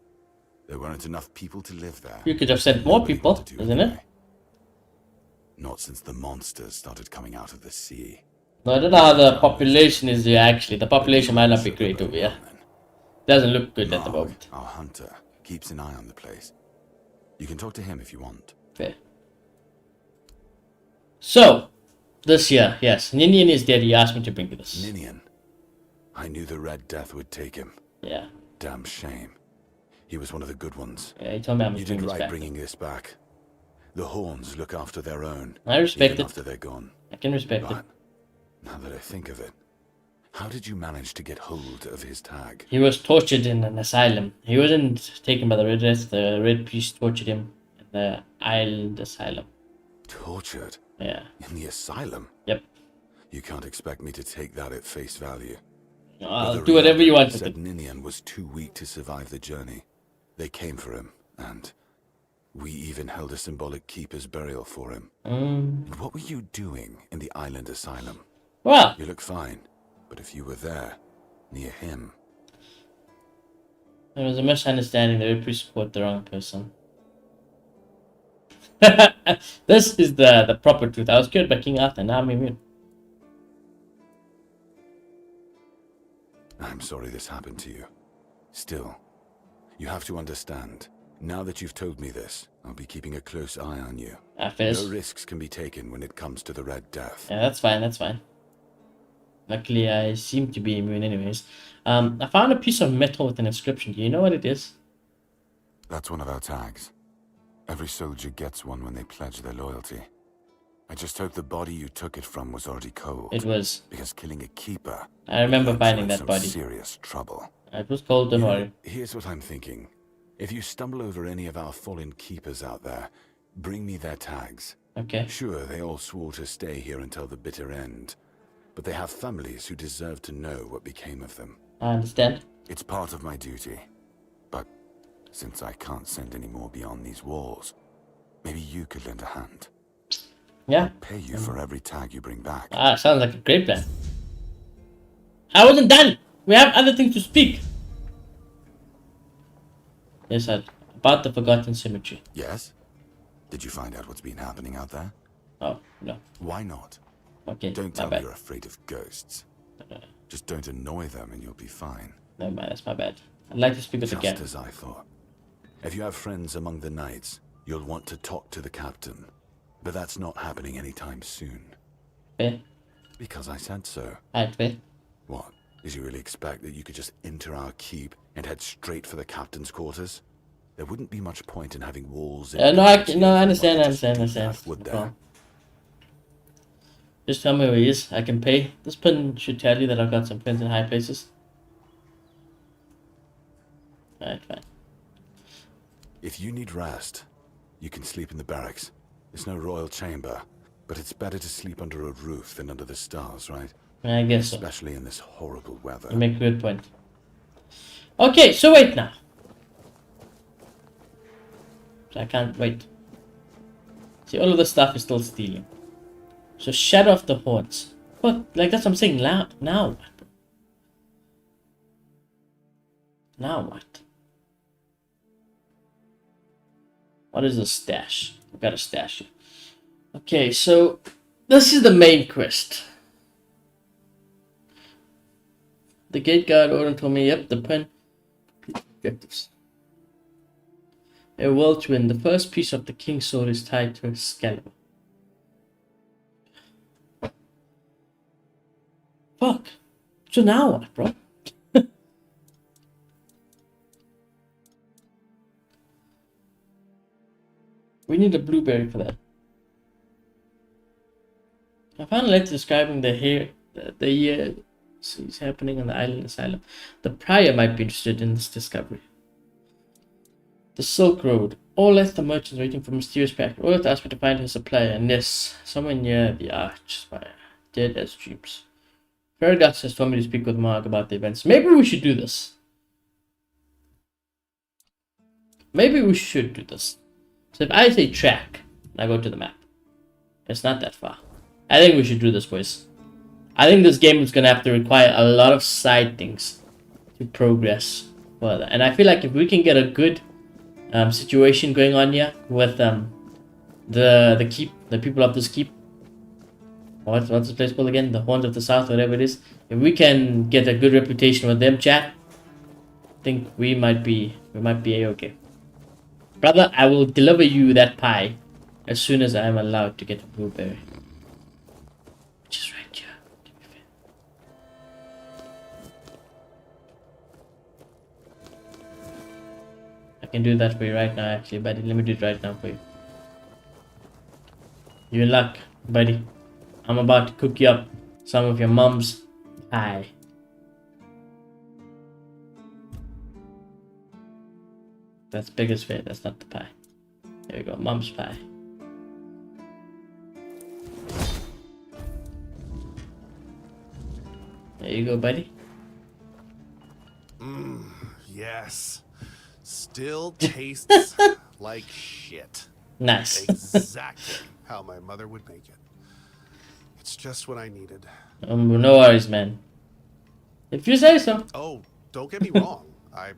There weren't enough people to live there. You could have sent more Nobody people, wanted to isn't it? anyway. Not since the monsters started coming out of the sea. No, I don't know how the population is here actually. The population might not be great over here. Doesn't look good at the Marg, moment. our hunter, keeps an eye on the place. You can talk to him if you want. Fair. So, this year, yes, Ninian is dead. He asked me to bring you this. Ninian. I knew the Red Death would take him. Yeah. Damn shame. He was one of the good ones. Yeah, he told me I must You bring did this right back. bringing this back. The Horns look after their own. I respect even it. after they're gone. I can respect it. But, now that I think of it, how did you manage to get hold of his tag? He was tortured in an asylum. He wasn't taken by the Red Death. The Red Priest tortured him in the island asylum. Tortured? Yeah. In the asylum? Yep. You can't expect me to take that at face value. I'll Brother do whatever you Rihanna want with said it. Ninian was too weak to survive the journey. They came for him, and we even held a symbolic keeper's burial for him. And what were you doing in the island asylum? Well, You look fine, but if you were there, near him, there was a misunderstanding. The Red Priest support the wrong person. This is the proper truth. I was cured by King Arthur. Now I'm immune. I'm sorry this happened to you. Still, you have to understand, now that you've told me this, I'll be keeping a close eye on you. Affairs. No risks can be taken when it comes to the Red Death. Yeah, that's fine. That's fine. Luckily, I seem to be immune anyways. I found a piece of metal with an inscription. Do you know what it is? That's one of our tags. Every soldier gets one when they pledge their loyalty. I just hope the body you took it from was already cold. It was. Because killing a keeper... I remember would land you finding in that some body. serious trouble. It was cold, don't You know, worry. here's what I'm thinking. If you stumble over any of our fallen keepers out there, bring me their tags. Okay. Sure, they all swore to stay here until the bitter end, but they have families who deserve to know what became of them. I understand. It's part of my duty, but Since I can't send any more beyond these walls, maybe you could lend a hand. Yeah. I'll pay you for every tag you bring back. Ah, sounds like a great plan. I wasn't done! We have other things to speak! Yes, about the Forgotten Cemetery. Yes? Did you find out what's been happening out there? Oh, no. Why not? Okay, Don't my tell me bad. you're afraid of ghosts. Just don't annoy them and you'll be fine. Never mind, that's my bad. I'd like to speak with the Just captain. as I thought. If you have friends among the knights, you'll want to talk to the captain. But that's not happening anytime soon. Fair. Because I said so. Alright, fair. What? Did you really expect that you could just enter our keep and head straight for the captain's quarters? There wouldn't be much point in having walls. No, I understand. Would there? Well, just tell me where he is. I can pay. This pin should tell you that I've got some friends in high places. Alright, fine. If you need rest, you can sleep in the barracks. It's no royal chamber, but it's better to sleep under a roof than under the stars, right? I guess so. Especially in this horrible weather. You make a good point. Okay, so wait now. So I can't wait. See, all of the stuff is still stealing. So Shadow of the Horns. What? Like that's what I'm saying. Now what? Now what? What is a stash? I've got a stash here. Okay, so this is the main quest. The gate guard Odin told me, yep, the pen objectives. A whirlwind, the first piece of the king's sword is tied to Excalibur. Fuck. So now what, bro? We need a blueberry for that. I found a letter describing the year is happening on the island asylum. The prior might be interested in this discovery. The Silk Road. Oleth, the merchant, waiting for mysterious pack. Oleth asked me to find his supplier, and yes, somewhere near the Archspire, dead as dreams. Fergus has told me to speak with Mark about the events. Maybe we should do this. Maybe we should do this. So if I say track, I go to the map. It's not that far. I think we should do this, boys. I think this game is gonna have to require a lot of side things to progress further. And I feel like if we can get a good situation going on here with the keep, the people of this keep. What's this place called again? The Horns of the South, whatever it is. If we can get a good reputation with them, chat, I think we might be a-okay. Brother, I will deliver you that pie as soon as I am allowed to get a blueberry. Which is right here, to be fair. I can do that for you right now, actually, buddy. Let me do it right now for you. You're in luck, buddy. I'm about to cook you up some of your mom's pie. That's big as fair. That's not the pie. There we go. Mom's pie. There you go, buddy. Yes. Still tastes like shit. Nice. Exactly how my mother would make it. It's just what I needed. No worries, man. If you say so. Oh, don't get me wrong. I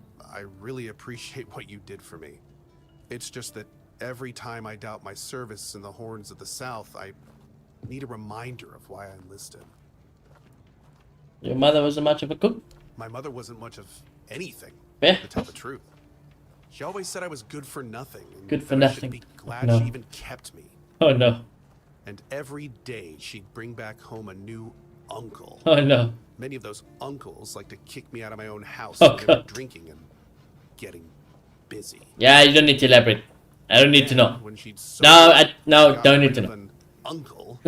really appreciate what you did for me. It's just that every time I doubt my service in the Horns of the South, I need a reminder of why I enlisted. Your mother wasn't much of a cook? My mother wasn't much of anything, Yeah. to tell the truth. She always said I was good for nothing. And Good for that I nothing. should be glad No. she even kept me. Oh no. And every day she'd bring back home a new uncle. Oh no. Many of those uncles like to kick me out of my own house Oh, when they were God. drinking and getting busy. Yeah, you don't need to elaborate. I don't need to know. When she'd Don't need to know. An uncle,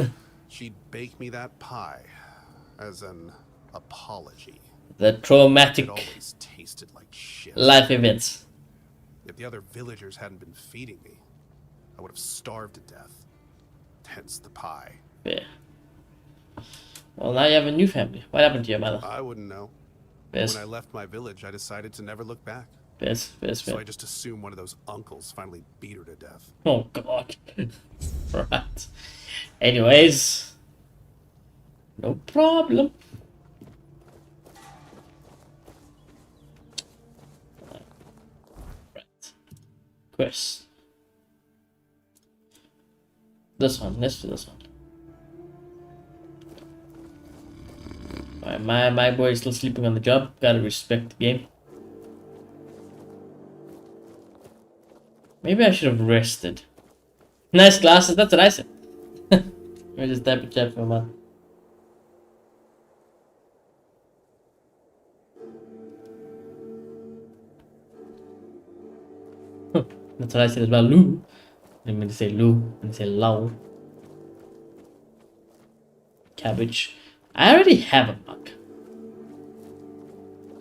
she'd bake me that pie as an apology. The traumatic It always tasted like shit. life events. If the other villagers hadn't been feeding me, I would have starved to death. Hence the pie. Yeah. Well, now you have a new family. What happened to your mother? I wouldn't know. Yes. When I left my village, I decided to never look back. So I just assume one of those uncles finally beat her to death. Oh god. Right. Anyways. No problem. Right. Quest. This one. Let's do this one. My boy is still sleeping on the job. Gotta respect the game. Maybe I should have rested. Nice glasses, that's what I said. Let me just type a chat for a month. That's what I said as well. Lou. I didn't mean to say Lou. I didn't say Lau. Cabbage. I already have a mug.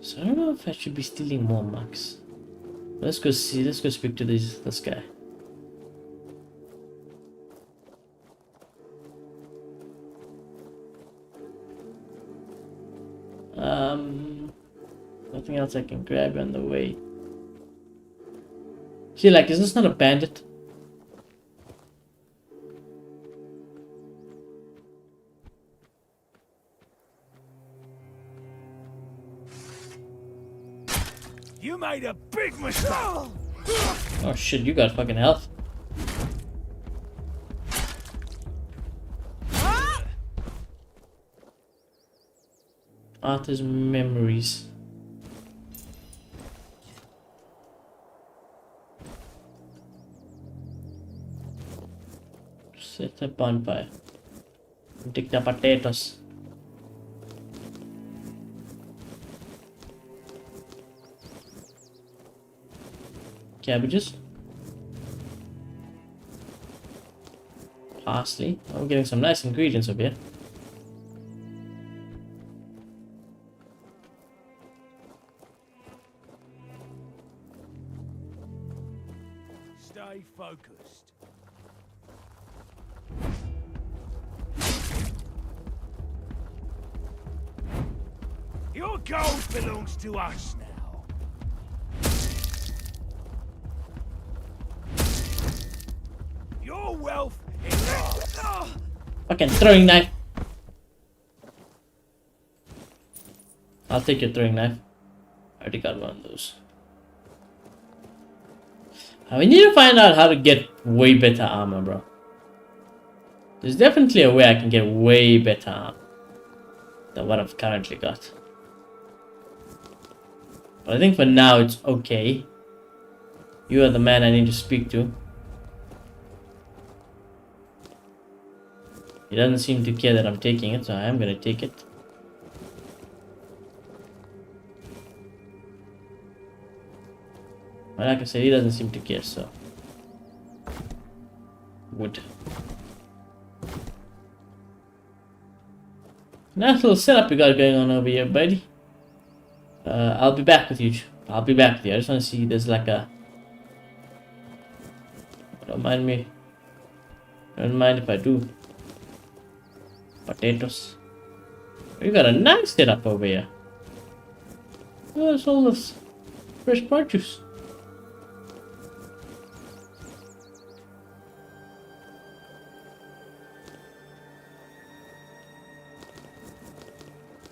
So I don't know if I should be stealing more mugs. Let's go see. Let's go speak to this guy. Nothing else I can grab on the way. See, like, is this not a bandit? You made a big mistake. Oh shit, you got fucking health. Arthur's memories. Set a bonfire. Dig the potatoes. Cabbages. Parsley. I'm getting some nice ingredients over here. Stay focused. Your gold belongs to us now. Your wealth is ours. Fucking throwing knife. I'll take your throwing knife. I already got one of those. We need to find out how to get way better armor, bro. There's definitely a way I can get way better armor than what I've currently got. But I think for now it's okay. You are the man I need to speak to. He doesn't seem to care that I'm taking it, so I am gonna take it. But like I said, he doesn't seem to care, so... Wood. Nice little setup we got going on over here, buddy. I'll be back with you. I just want to see there's like a... Don't mind me. Don't mind if I do. Potatoes. We got a nice setup over here. Where's all this fresh produce?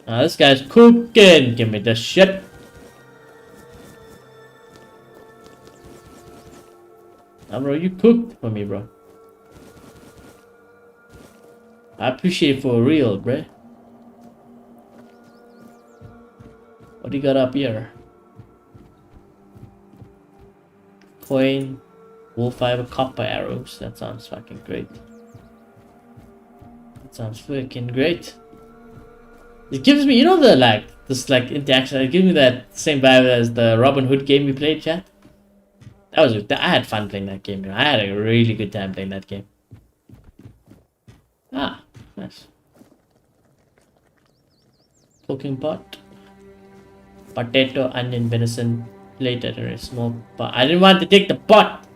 This guy's cooking. Give me this shit. Bro, you cooked for me, bro. I appreciate it for real, bro. What do you got up here? Coin, wool fiber, copper arrows. That sounds fucking great. That sounds freaking great. It gives me, you know, the this interaction. It gives me that same vibe as the Robin Hood game we played, chat. That was I had fun playing that game. I had a really good time playing that game. Ah, nice. Cooking pot. Potato, onion, venison. Later in a small pot. I didn't want to take the pot.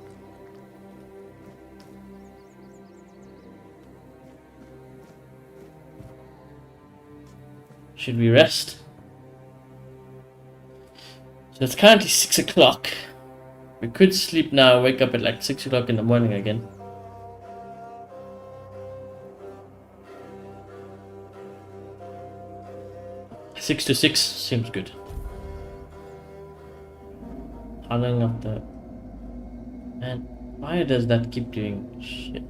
Should we rest? So it's currently 6 o'clock. We could sleep now, wake up at like 6 o'clock in the morning again. Six to 6 seems good. Hunting of the... Man, why does that keep doing shit?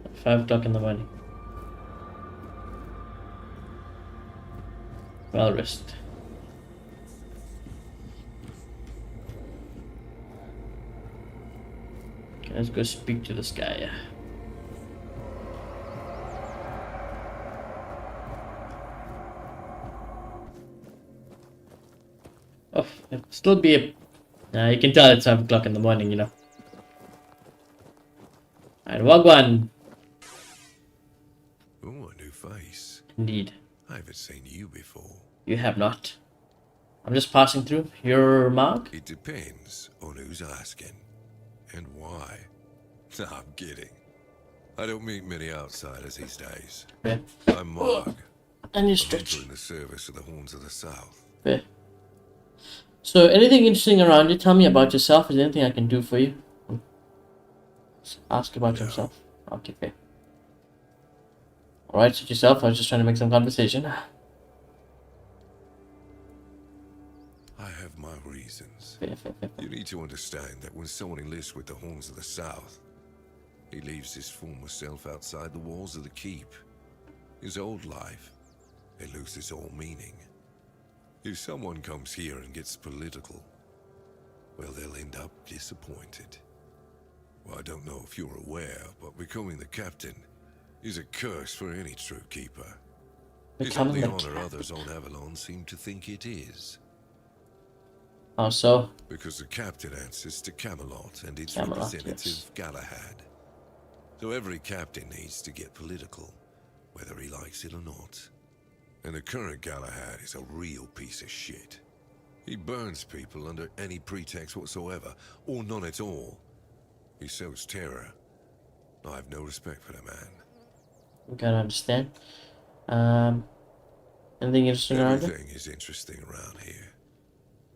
At 5 o'clock in the morning. Well rest. Okay, let's go speak to this guy. Oh, it'll still be a... you can tell it's 5 o'clock in the morning, you know. Alright, Wagwan. Oh, a new face. Indeed. I haven't seen you before. You have not. I'm just passing through. Your mark? It depends on who's asking and why. No, I'm kidding. I don't meet many outsiders these days. Fair. I'm Marg. And you A stretch. hunter in the service of the Horns of the South. Fair. So, anything interesting around you? Tell me about yourself. Is there anything I can do for you? Just ask about No. yourself. Okay, fair. Alright, suit yourself. I was just trying to make some conversation. I have my reasons. Fair, fair, fair. You need to understand that when someone enlists with the Horns of the South, he leaves his former self outside the walls of the keep. His old life, it loses all meaning. If someone comes here and gets political, well, they'll end up disappointed. Well, I don't know if you're aware, but becoming the captain is a curse for any true keeper. It's not Becoming the the honor captain. others on Avalon seem to think it is. How so? Because the captain answers to Camelot and its Camelot, representative, yes. Galahad. So every captain needs to get political, whether he likes it or not. And the current Galahad is a real piece of shit. He burns people under any pretext whatsoever, or none at all. He sows terror. I have no respect for the man. You gotta understand. Anything interesting around you? Everything is interesting around here.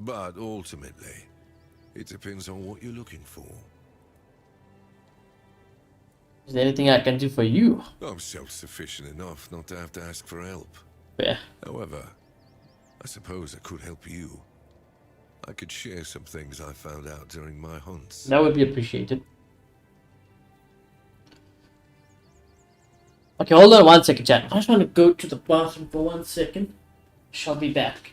But ultimately, it depends on what you're looking for. Is there anything I can do for you? I'm self-sufficient enough not to have to ask for help. Fair. However, I suppose I could help you. I could share some things I found out during my hunts. That would be appreciated. Okay, hold on 1 second, chat. I just want to go to the bathroom for 1 second. Shall be back.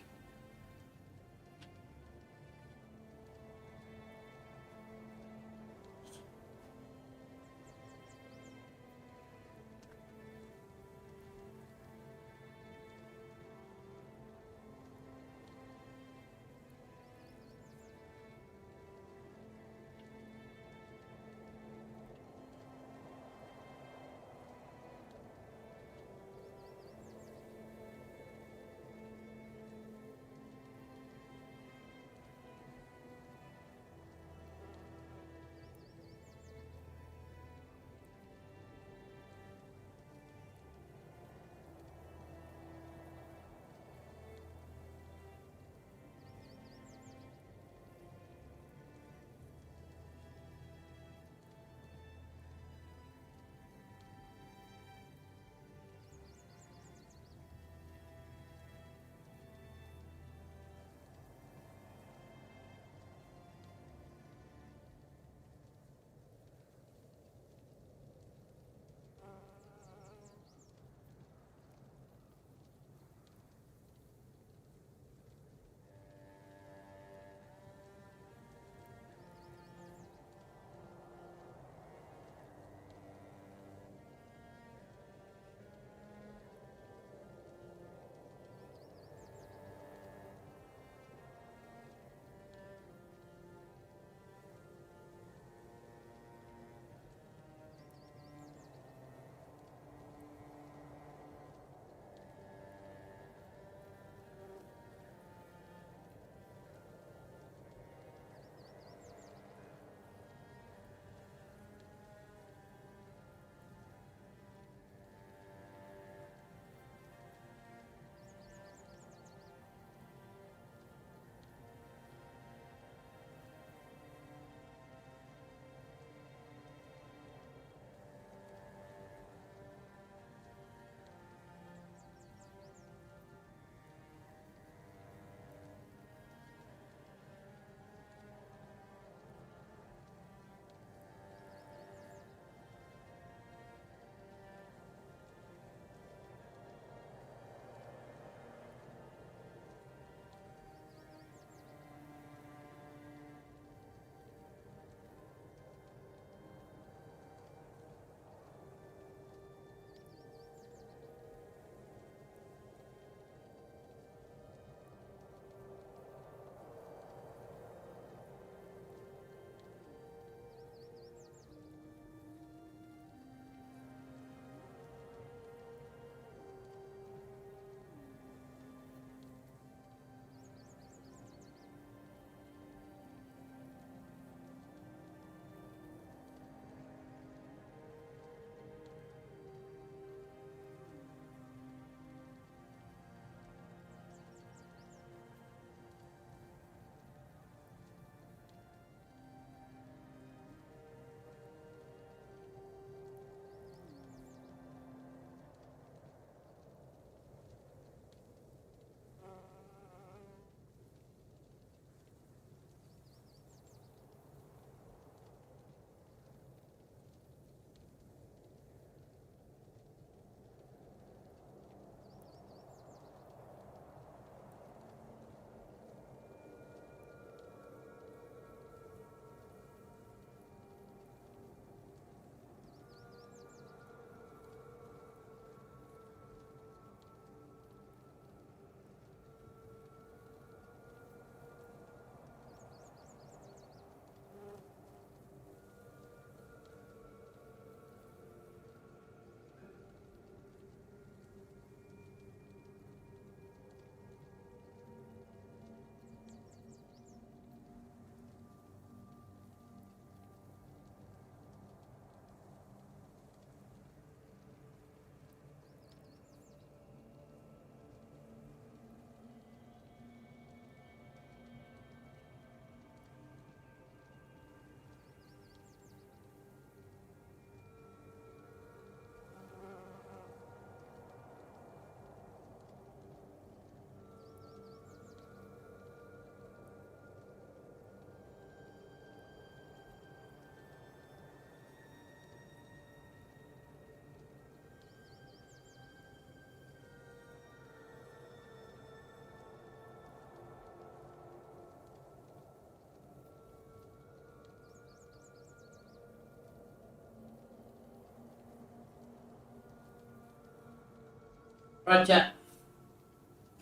Right, chat.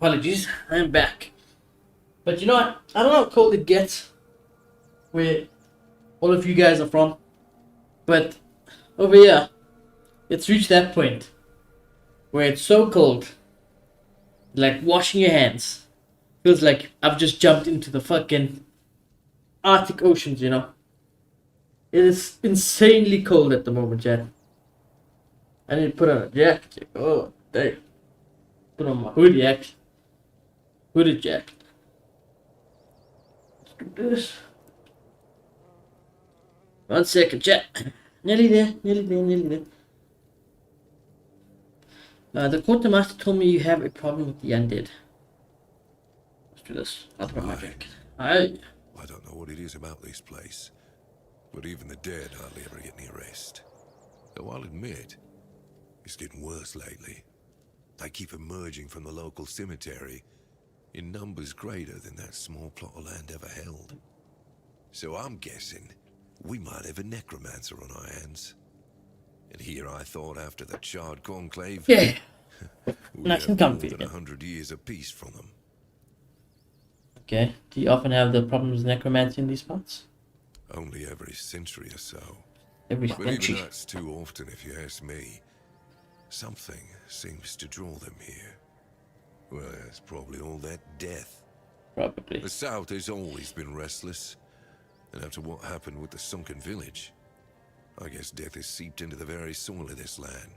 Apologies, I'm back. But you know what? I don't know how cold it gets where all of you guys are from. But over here, it's reached that point where it's so cold, like washing your hands. Feels like I've just jumped into the fucking Arctic oceans, you know? It is insanely cold at the moment, chat. I need to put on a jacket. Oh, damn. Put on my hoodie, actually. Hoodie jacket. Let's do this. 1 second, chat. Nearly there. The quartermaster told me you have a problem with the undead. Let's do this. I'll put on my jacket. Aye. I don't know what it is about this place, but even the dead hardly ever get near rest. Though I'll admit, it's getting worse lately. They keep emerging from the local cemetery in numbers greater than that small plot of land ever held. So I'm guessing we might have a necromancer on our hands. And here I thought after the charred conclave, Yeah. we'd Nice have and more comfy than again. 100 years of peace from them. Okay. Do you often have the problems with necromancy in these parts? Only every century or so. Every But even century. that's too often if you ask me. Something seems to draw them here. Well, it's probably all that death. Probably. The South has always been restless. And after what happened with the sunken village, I guess death has seeped into the very soil of this land.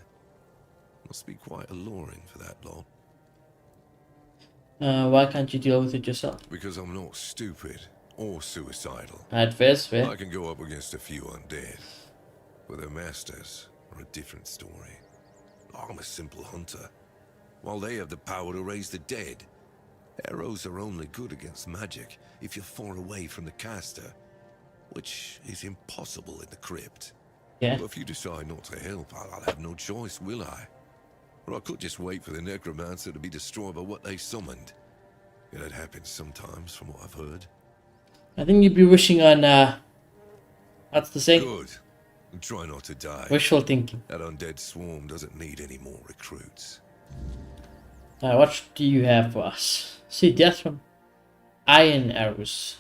Must be quite alluring for that lot. Why can't you deal with it yourself? Because I'm not stupid or suicidal. Alright, fair. I can go up against a few undead. But their masters are a different story. I'm a simple hunter, while they have the power to raise the dead. Arrows are only good against magic if you're far away from the caster, which is impossible in the crypt. Yeah. But if you decide not to help, I'll have no choice, will I? Or I could just wait for the necromancer to be destroyed by what they summoned. It happens sometimes, from what I've heard. I think you'd be wishing on, what's the saying? Good. And try not to die. Wishful thinking. That undead swarm doesn't need any more recruits. What do you have for us? See, death from iron arrows.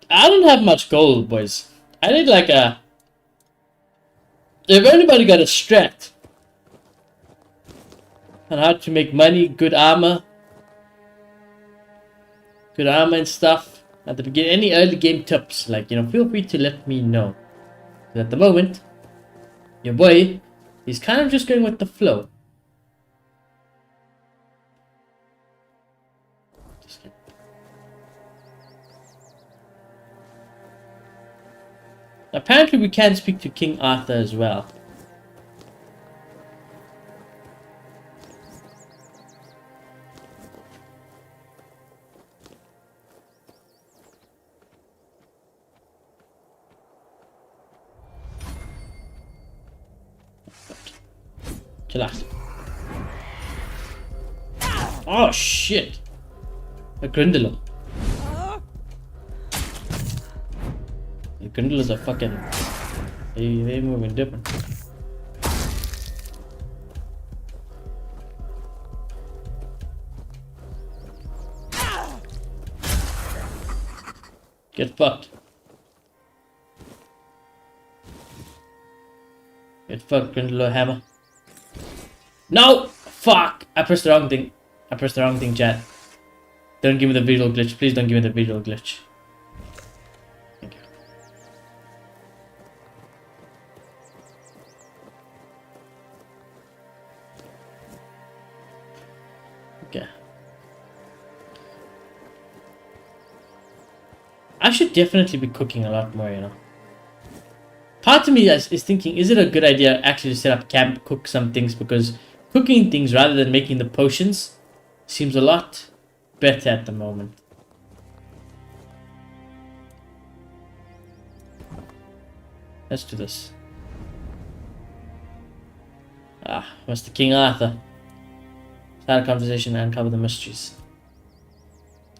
I don't have much gold, boys. I need like a... If anybody got a strat on how to make money, good armor and stuff at the beginning, any early game tips, like, you know, feel free to let me know. But at the moment, your boy, he's kind of just going with the flow. Just kidding. Apparently we can speak to King Arthur as well. Chillax. Oh shit! A Grindylow. The Grindylows are fucking... They moving different. Get fucked. Get fucked, Grindylow hammer. No! Fuck! I pressed the wrong thing. Chat. Don't give me the visual glitch. Please don't give me the visual glitch. Thank you. Okay. I should definitely be cooking a lot more, you know. Part of me is thinking, is it a good idea actually to set up camp, cook some things, because cooking things rather than making the potions seems a lot better at the moment. Let's do this. Mr. King Arthur. Start a conversation and uncover the mysteries.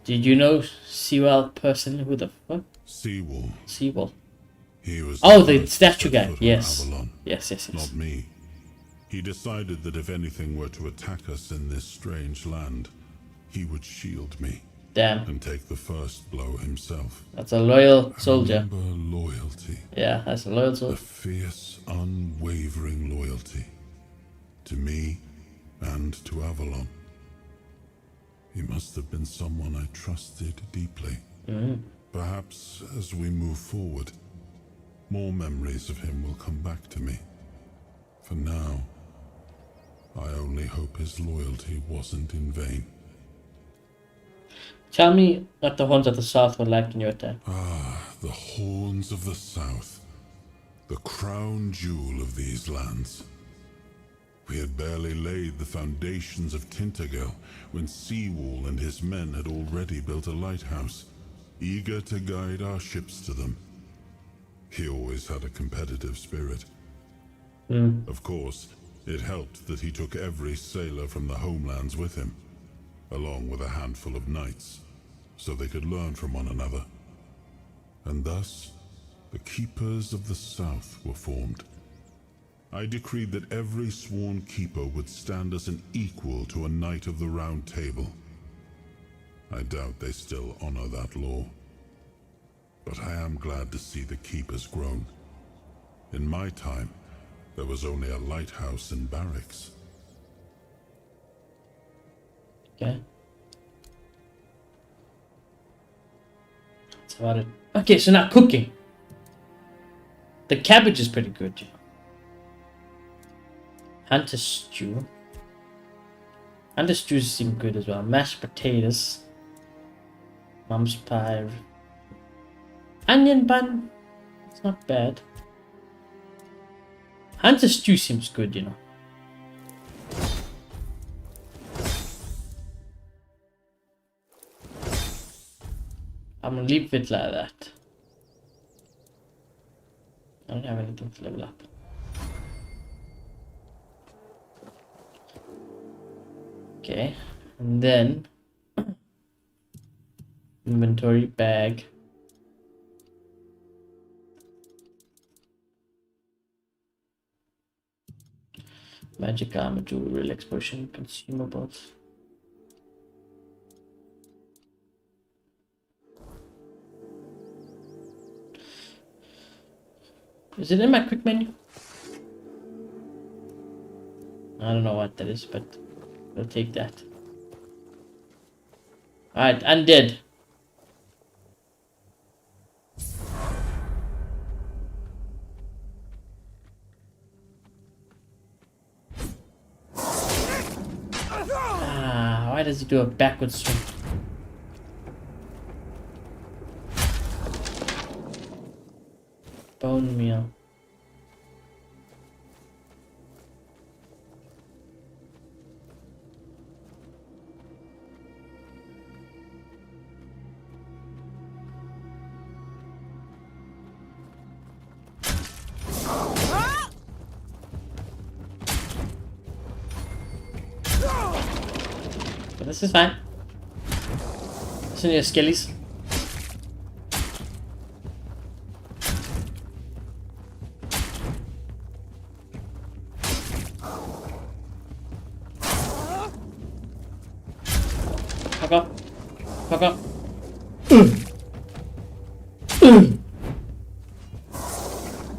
Did you know Sewell person? Who the fuck? Seawall. Sewell. He was Oh, the first statue set guy. foot on Yes. Avalon, Yes. not me. He decided that if anything were to attack us in this strange land, he would shield me. Damn. And take the first blow himself. That's a loyal soldier. Remember loyalty. Yeah, that's a loyal soldier. A fierce, unwavering loyalty. To me and to Avalon. He must have been someone I trusted deeply. Perhaps as we move forward, more memories of him will come back to me. For now, I only hope his loyalty wasn't in vain. Tell me what the Horns of the South were like in your time. Ah, the Horns of the South. The crown jewel of these lands. We had barely laid the foundations of Tainted Grail when Seawall and his men had already built a lighthouse, eager to guide our ships to them. He always had a competitive spirit. Of course, it helped that he took every sailor from the homelands with him, along with a handful of knights, so they could learn from one another. And thus, the Keepers of the South were formed. I decreed that every sworn keeper would stand as an equal to a Knight of the Round Table. I doubt they still honor that law. But I am glad to see the keepers grown. In my time, there was only a lighthouse and barracks. Okay. That's about it. Okay, so now cooking. The cabbage is pretty good. Hunter stew. Hunter stews seem good as well. Mashed potatoes. Mum's pie. Onion bun. It's not bad. Hunter stew seems good, you know. I'm gonna leave it like that. I don't have anything to level up. Okay, and then inventory bag. Magic armor, jewelry, relax potion, consumables. Is it in my quick menu? I don't know what that is, but I'll take that. Alright, undead. Ah, why does he do a backward swing? Bone meal. But this is fine. Listen to your skillies. Fuck up. Fuck up.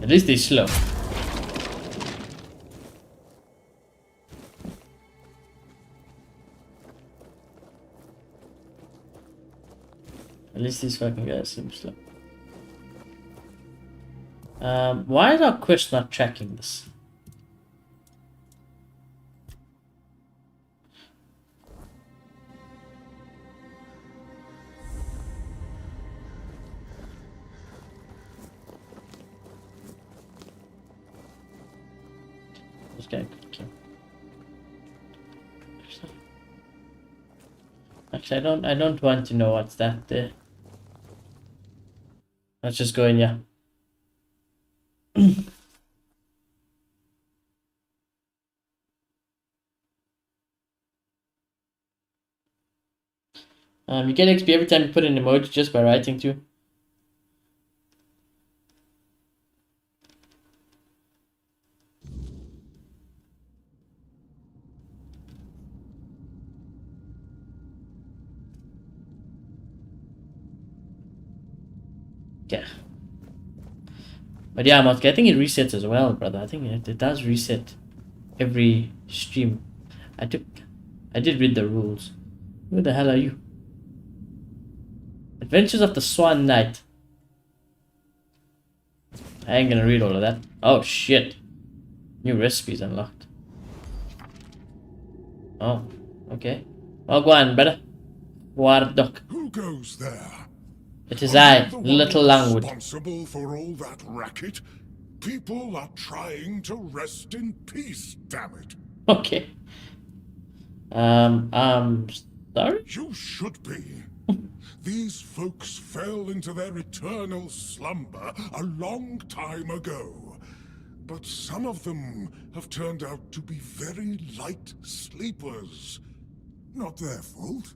At least he's slow. At least these fucking guys seem slow. Why is our quest not tracking this? This guy could kill. Actually, I don't want to know what's that there. Let's just go in, yeah. You get XP every time you put an emoji just by writing too. Yeah. But yeah, Motke, I think it resets as well, brother. I think it does reset every stream. I did read the rules. Who the hell are you? Adventures of the Swan Knight. I ain't gonna read all of that. Oh shit. New recipes unlocked. Oh, okay. Oh, go on, brother. Wardok. Who goes there? It is I, The one Little Langwood. responsible for all that racket? People are trying to rest in peace, damn it. Okay. Sorry? You should be. These folks fell into their eternal slumber a long time ago. But some of them have turned out to be very light sleepers. Not their fault,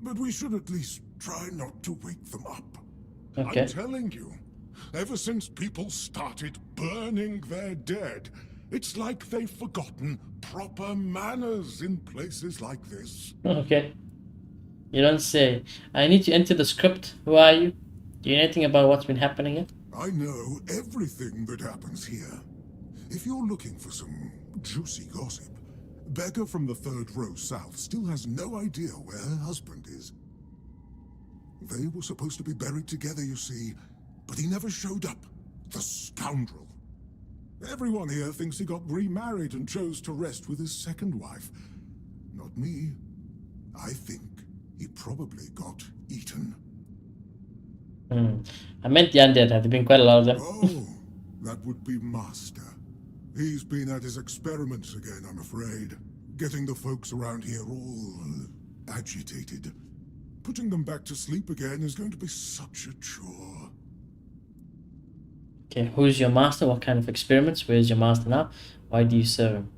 but we should at least try not to wake them up. Okay. I'm telling you, ever since people started burning their dead, it's like they've forgotten proper manners in places like this. Okay. You don't say. I need to enter the script. Who are you? Do you know anything about what's been happening here? I know everything that happens here. If you're looking for some juicy gossip, Becca from the third row south still has no idea where her husband is. They were supposed to be buried together, you see, but he never showed up. The scoundrel. Everyone here thinks he got remarried and chose to rest with his second wife. Not me. I think he probably got eaten. I meant the undead. Have there been quite a lot of them? Oh, that would be Master. He's been at his experiments again, I'm afraid. Getting the folks around here all agitated. Putting them back to sleep again is going to be such a chore. Okay, who's your master? What kind of experiments? Where's your master now? Why do you serve him?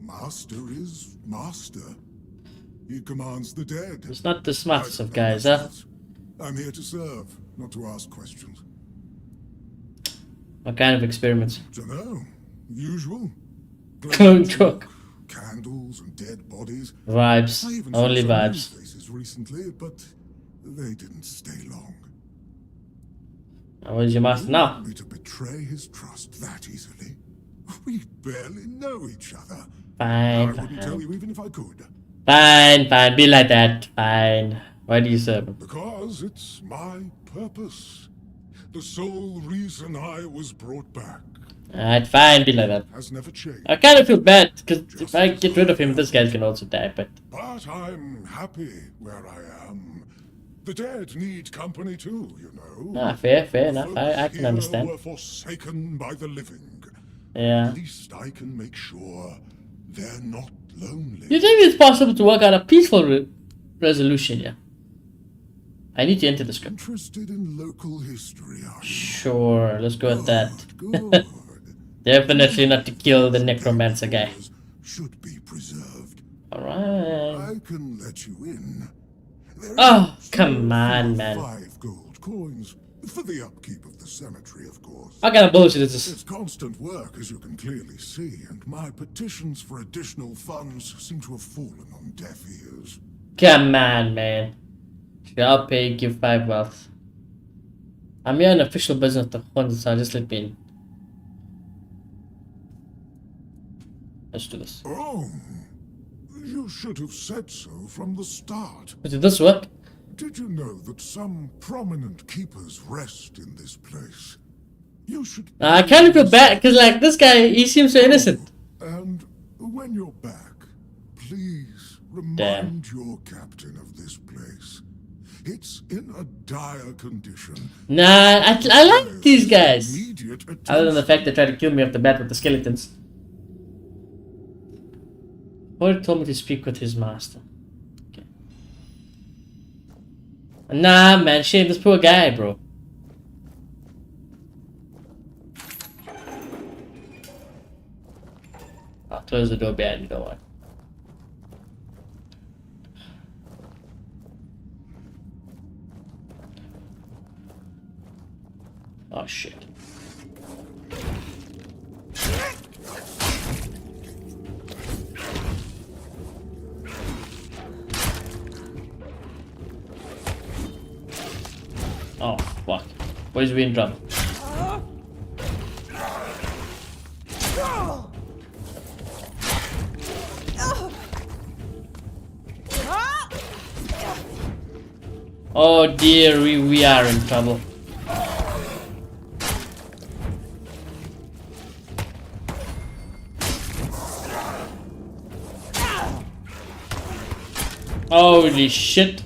Master is Master. He commands the dead. It's not the smartest of guys, huh? I'm here to serve, not to ask questions. What kind of experiments? Dunno. Usual. Clone truck. Candles and dead bodies. Vibes. I even Only saw some new vibes. faces recently, but they didn't stay long. Where's your master now? Want me to betray his trust that easily? We barely know each other. I Fine, wouldn't tell fine. you even if I could. Fine, fine. Be like that. Fine. Why do you serve him? Because it's my purpose. The sole reason I was brought back Alright, fine. Be like that. has never changed. I kind of feel bad because if I get rid of him, this guy can also die. But But I'm happy where I am. The dead need company too, you know. fair enough. Folks I can here understand. were forsaken by the living. Yeah. At least I can make sure they're not lonely. You think it's possible to work out a peaceful resolution? Yeah. I need to enter the script. Interested in local history, are you? Sure. Let's go with that. Good. Definitely not to kill the necromancer guy. Should be preserved. Alright. I can let you in. There Oh, is come still on, man. 5 gold coins for the upkeep of the cemetery, of course. What kind of bullshit is this? It's constant work, as you can clearly see, and my petitions for additional funds seem to have fallen on deaf ears. Come on, man. I'll pay, give 5 wealth. I'm here on official business of the Huns, so just let me in. Let's do this. Oh, you should have said so from the start. Did this work? Did you know that some prominent keepers rest in this place? You should. I kind of feel bad because, like, this guy, he seems so innocent. And when you're back, please remind Damn. your captain of this place. It's in a dire condition. Nah, I like these guys. Immediate Other than the attention. fact they tried to kill me off the bat with the skeletons. Horde told me to speak with his master. Okay. Nah, man, shame this poor guy, bro. I'll close the door behind me, don't worry. Oh shit. Oh, fuck. Boys, we in trouble. Oh dear, we are in trouble. Holy shit.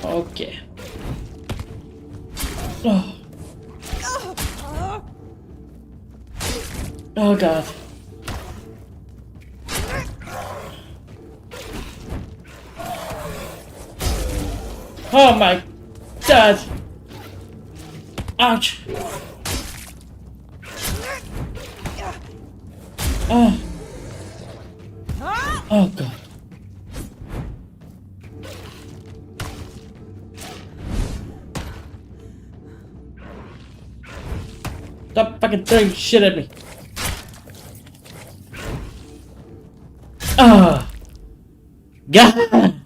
Okay. Oh. Oh god. Oh my god. Ouch. Oh. Oh god. Stop fucking throwing shit at me. Ah. God.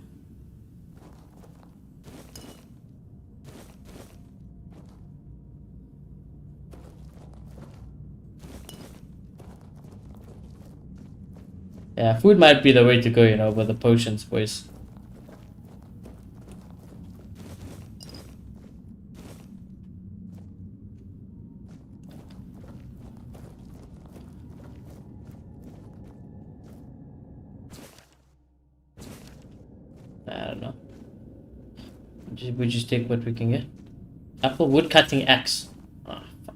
Yeah, food might be the way to go, you know, with the potions, boys. I don't know. We just take what we can get. Apple wood cutting axe. Ah, fuck.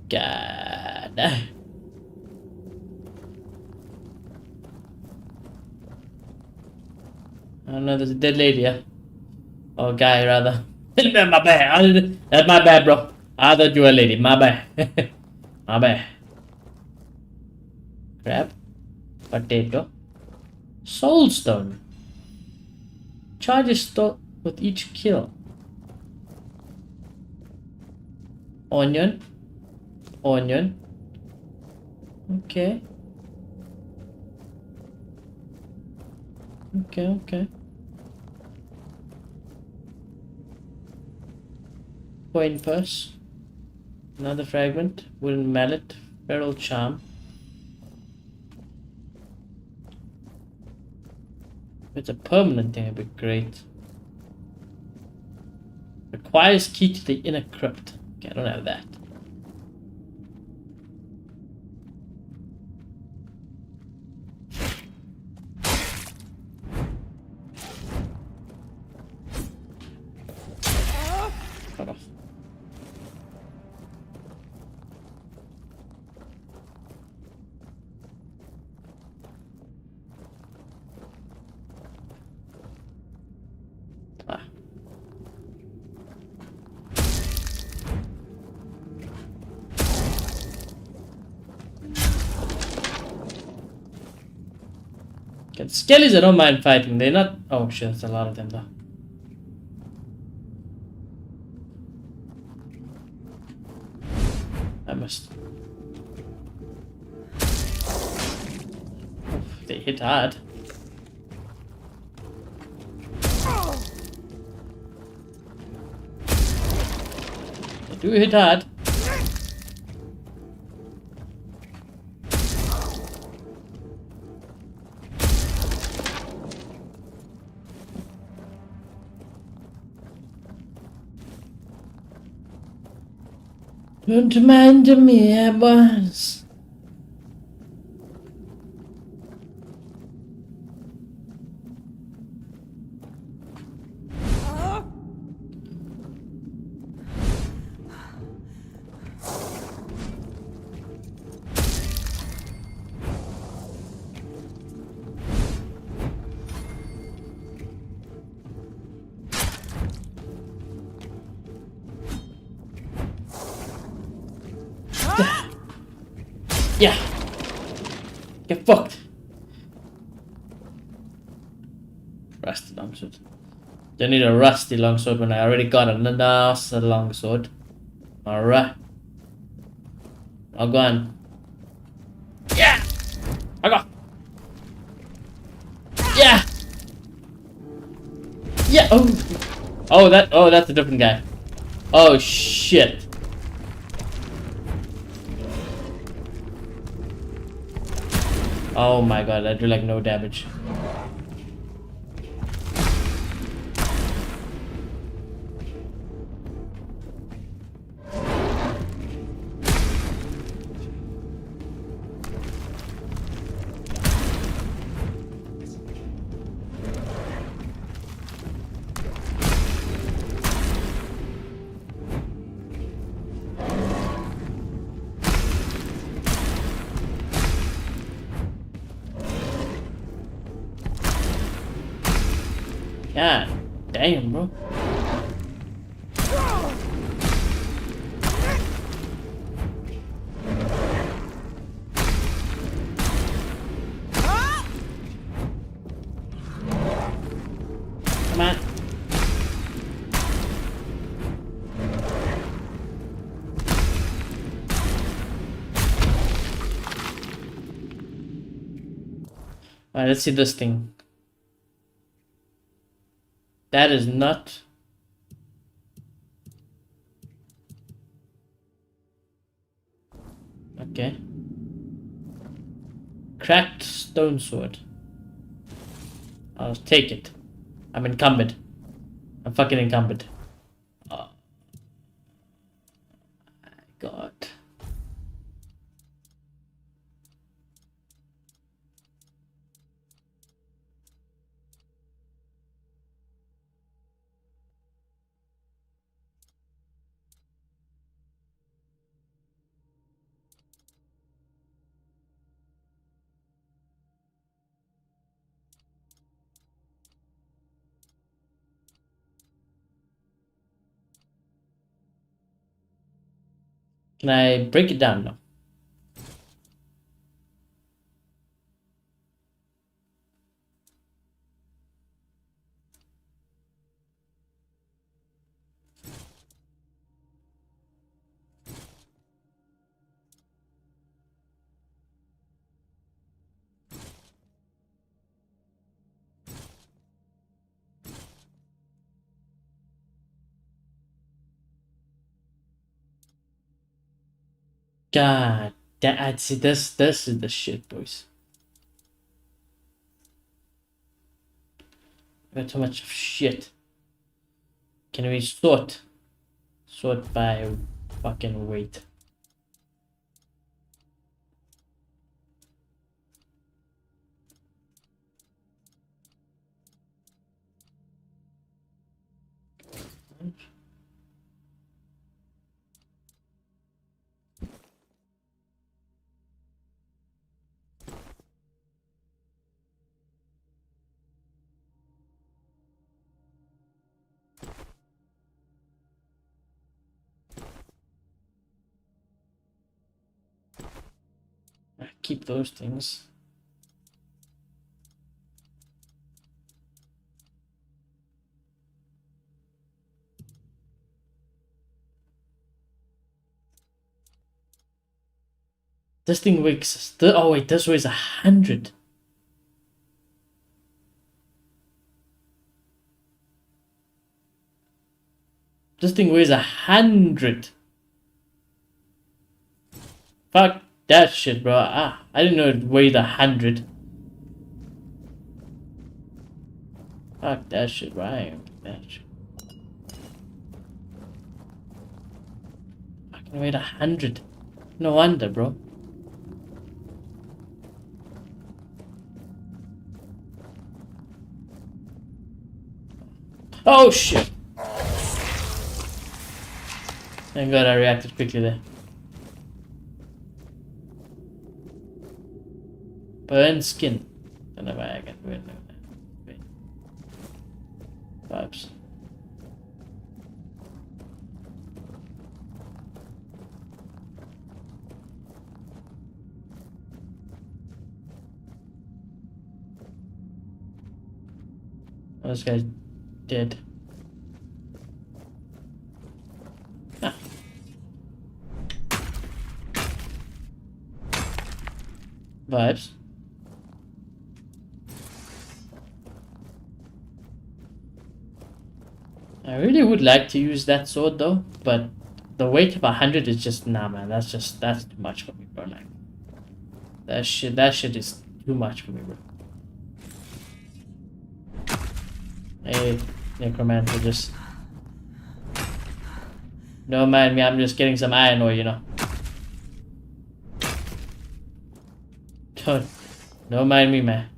God. Oh no, there's a dead lady, yeah? Or guy, rather. My bad. That's my bad, bro. I thought you were a lady. My bad. My bad. Crab. Potato. Soulstone. Charges stone with each kill. Onion. Onion. Okay. Okay. Coin purse. Another fragment. Wooden mallet. Feral charm. If it's a permanent thing, it'd be great. Requires key to the inner crypt. Okay, I don't have that. Cut off. Ah. Okay, the skellies I don't mind fighting. They're not. Oh shit, that's a lot of them though. I must. Oof, they hit hard. They do hit hard. Don't mind me, boss. Yeah! Get fucked! Rusty longsword. Don't need a rusty longsword when I already got a nice longsword. Alright. I'll go on. Yeah! I got. Yeah! Yeah! Oh! Oh, that's a different guy. Oh, shit. Oh my god, I do like no damage. God damn, bro. Come on. Alright, let's see this thing. That is not. Okay. Cracked stone sword. I'll take it. I'm encumbered. I'm fucking encumbered. Oh my god. Can I break it down now? God, that see this is the shit, boys. I got too much shit. Can we sort by fucking weight? Keep those things. This thing weighs. Oh wait, this weighs 100. This thing weighs 100. Fuck that shit, bro. I didn't know it weighed 100. Fuck that shit, bro. I ain't that shit. Fucking weighed 100. No wonder, bro. Oh shit! Thank god I reacted quickly there. Burn skin. Don't know why I can wait. Vibes. Oh, this guy's dead. Ah. Vibes. I really would like to use that sword though, but the weight of 100 is just nah, man. That's too much for me, bro. Like that shit is too much for me, bro. Hey, necromancer, just don't mind me. I'm just getting some iron ore, you know. Don't mind me, man.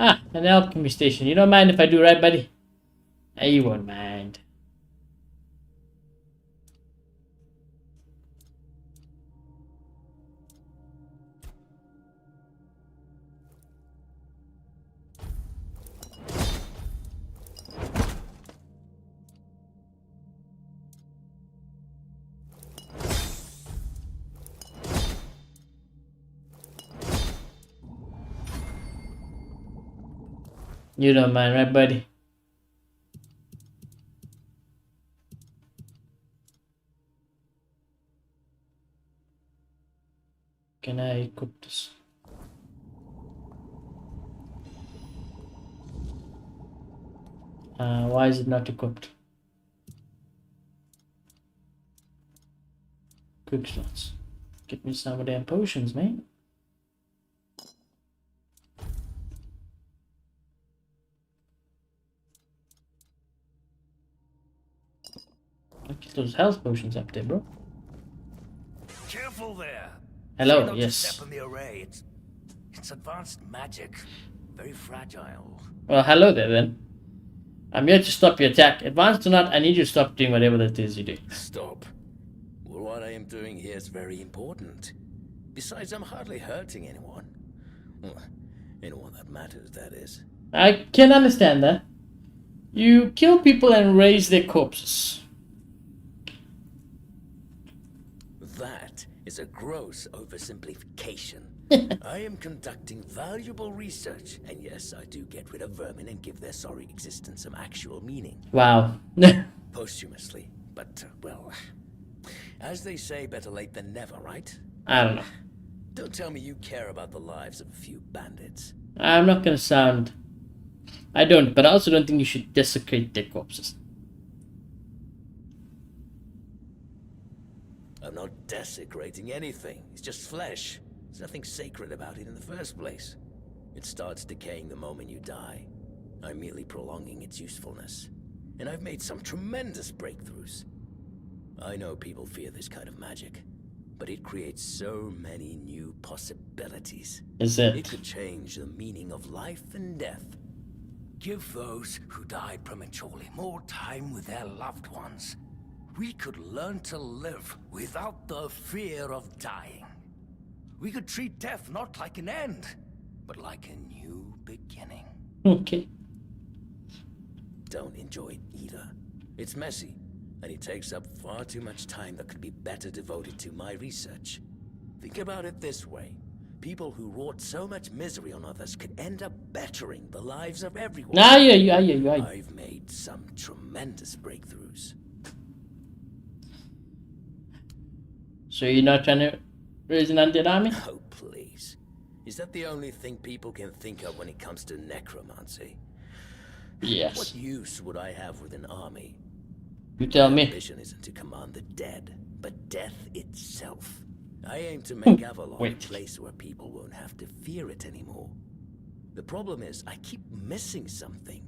Ah, an alchemy station. You don't mind if I do, right, buddy? You won't mind. You don't mind, right, buddy? Can I equip this? Why is it not equipped? Quick slots. Get me some of damn potions, man. Get those health potions up there, bro. Careful there. Hello, Try not yes. to step on the array. It's advanced magic. Very fragile. Well, hello there then. I'm here to stop your attack. Advanced or not, I need you to stop doing whatever that is you do. Stop. Well, what I am doing here is very important. Besides, I'm hardly hurting anyone. Well, anyone that matters, that is. I can understand that. You kill people and raise their corpses. That is a gross oversimplification. I am conducting valuable research, and yes, I do get rid of vermin and give their sorry existence some actual meaning. Wow. Posthumously, but, well, as they say, better late than never, right? I don't know. Don't tell me you care about the lives of a few bandits. I'm not gonna sound... I don't, but I also don't think you should desecrate their corpses. I'm not desecrating anything. It's just flesh. There's nothing sacred about it in the first place. It starts decaying the moment you die. I'm merely prolonging its usefulness. And I've made some tremendous breakthroughs. I know people fear this kind of magic, but it creates so many new possibilities. Is it? It could change the meaning of life and death. Give those who died prematurely more time with their loved ones. We could learn to live without the fear of dying. We could treat death not like an end, but like a new beginning. Okay. Don't enjoy it either. It's messy, and it takes up far too much time that could be better devoted to my research. Think about it this way. People who wrought so much misery on others could end up bettering the lives of everyone. I've made some tremendous breakthroughs. So you're not trying to raise an undead army? Oh, please. Is that the only thing people can think of when it comes to necromancy? Yes. What use would I have with an army? You tell me. My ambition isn't to command the dead, but death itself. I aim to make Avalon a place where people won't have to fear it anymore. The problem is, I keep missing something.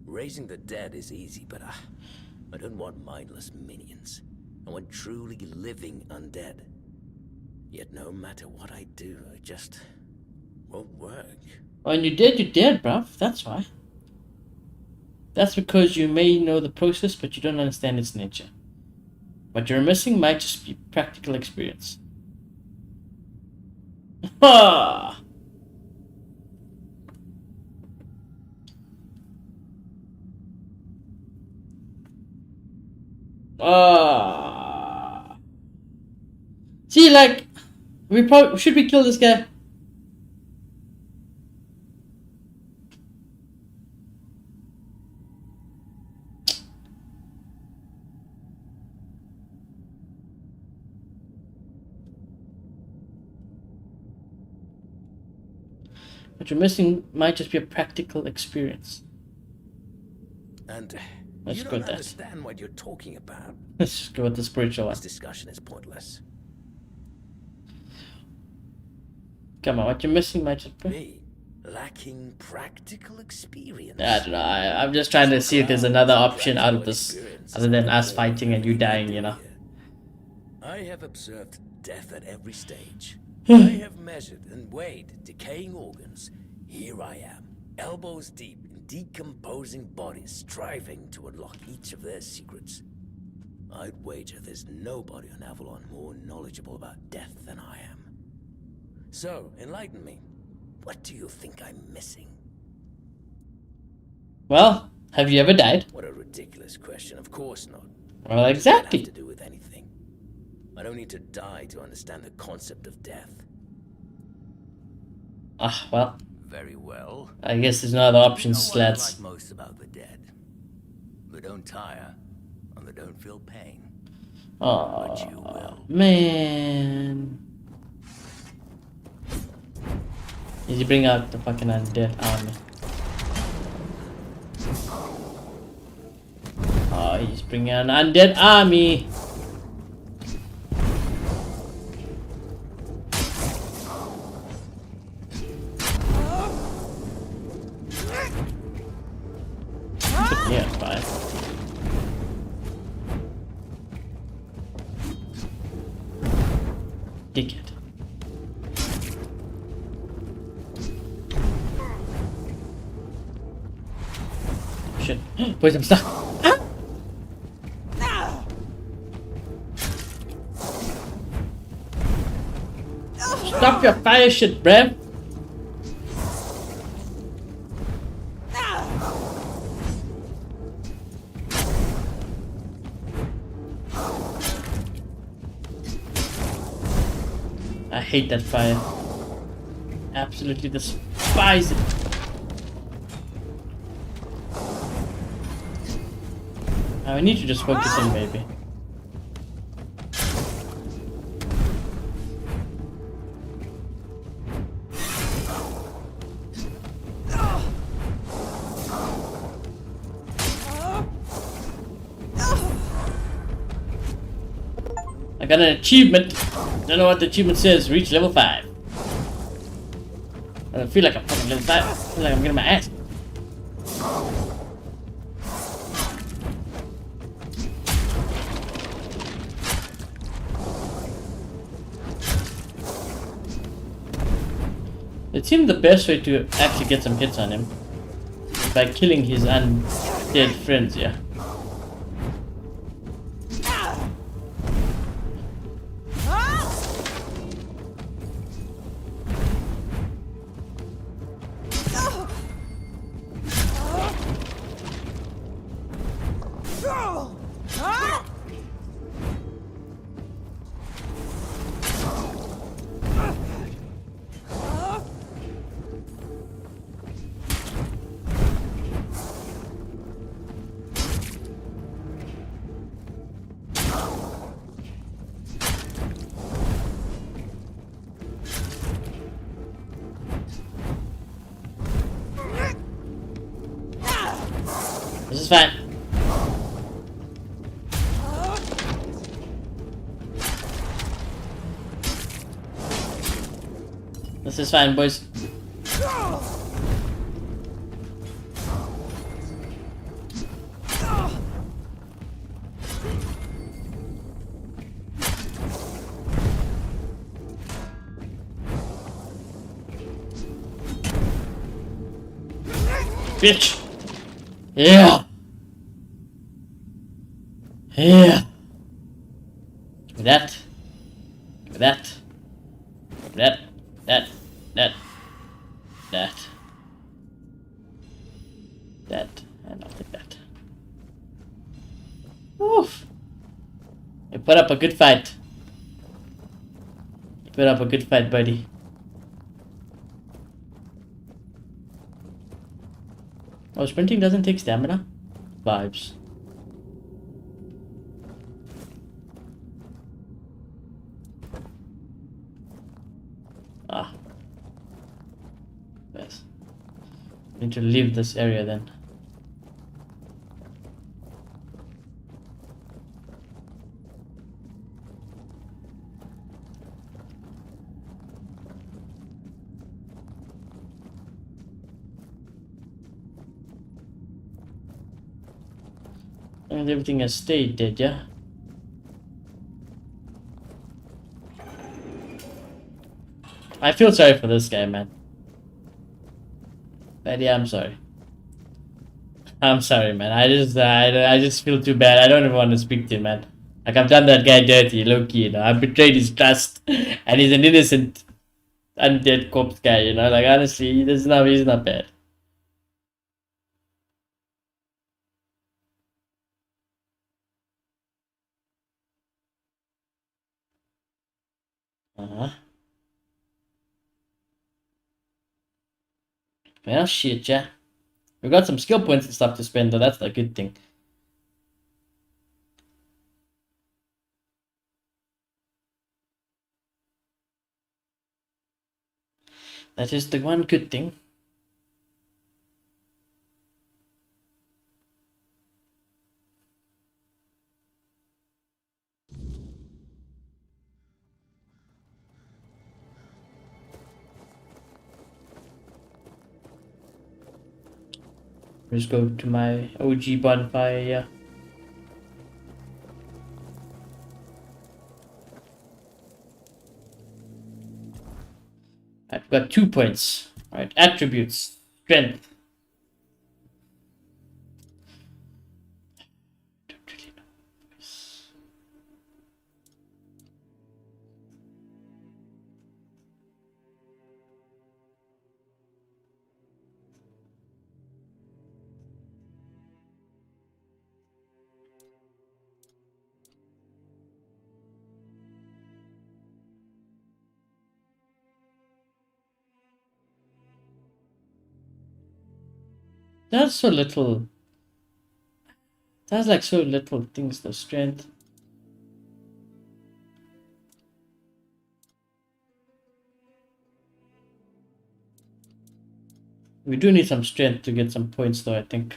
Raising the dead is easy, but I don't want mindless minions. I want truly living undead. Yet no matter what I do, it just won't work. When you're dead, bruv. That's why. That's because you may know the process, but you don't understand its nature. What you're missing might just be practical experience. Ha! See, like, should we kill this guy? What you're missing might just be a practical experience. And Let's you go don't with that. understand what you're talking about. Let's just go with the spiritual one. This discussion is pointless. Come on, what you're missing might just be... Me, lacking practical experience. I don't know, I'm just trying to see if there's another option out of this, other than us fighting and you dying, you know. I have observed death at every stage. I have measured and weighed decaying organs. Here I am, elbows deep in decomposing bodies, striving to unlock each of their secrets. I'd wager there's nobody on Avalon more knowledgeable about death than I am. So, enlighten me. What do you think I'm missing? Well, have you ever died? What a ridiculous question. Of course not. Well, exactly. It doesn't have to do with anything. I don't need to die to understand the concept of death. Ah, well. Very well. I guess there's no other options, You know what I lads. like most about the dead? They don't tire, and they don't feel pain. But you Oh, will. man. Did you bring out the fucking undead army? Oh, he's bringing out an undead army. Yeah, fine. Dickhead. Shit. Boys, I'm stuck. Stop your fire shit, bruh. I hate that fire. Absolutely despise it. I need to just focus in, maybe. I got an achievement. Don't know what the achievement says. Reach level 5. I don't feel like I'm fucking level 5. I feel like I'm getting my ass. It seemed the best way to actually get some hits on him by killing his undead friends, yeah. This is fine. This is fine, boys. Bitch. Yeah. Yeah. Give me that. Give me that. Give me that. That. That. And I'll take that. Oof. You put up a good fight. You put up a good fight, buddy. Oh, sprinting doesn't take stamina? Vibes. Ah. Yes. Need to leave this area then. And everything has stayed dead, yeah? I feel sorry for this guy, man. But yeah, I'm sorry. I'm sorry, man. I just feel too bad. I don't even want to speak to him, man. Like, I've done that guy dirty, low-key, you know. I've betrayed his trust. And he's an innocent, undead corpse guy, you know. Like, honestly, he's not bad. Well, shit, yeah. We got some skill points and stuff to spend, though. That's the good thing. That is the one good thing. Just go to my OG bonfire, yeah. I've got 2 points. Alright, attributes. Strength. Don't really know. That's so little. That's like so little things, the strength. We do need some strength to get some points though, I think.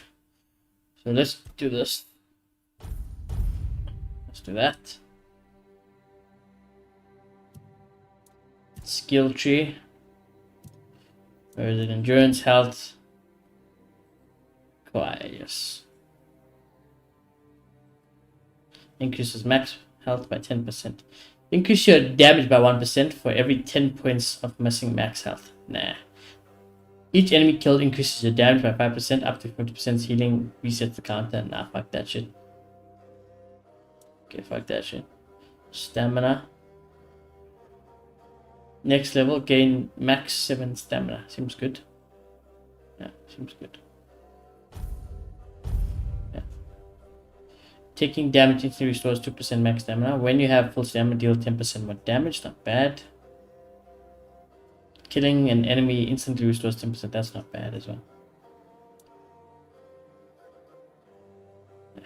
So let's do this. Let's do that. Skill tree. Where is it? Endurance, health. Quiet, yes. Increases max health by 10%. Increase your damage by 1% for every 10 points of missing max health. Nah. Each enemy killed increases your damage by 5%, up to 50% healing, resets the counter. Nah, fuck that shit. Okay, fuck that shit. Stamina. Next level, gain max 7 stamina. Seems good. Yeah, seems good. Yeah. Taking damage instantly restores 2% max stamina. When you have full stamina, deal 10% more damage. Not bad. Killing an enemy instantly restores 10%. That's not bad as well. Yeah.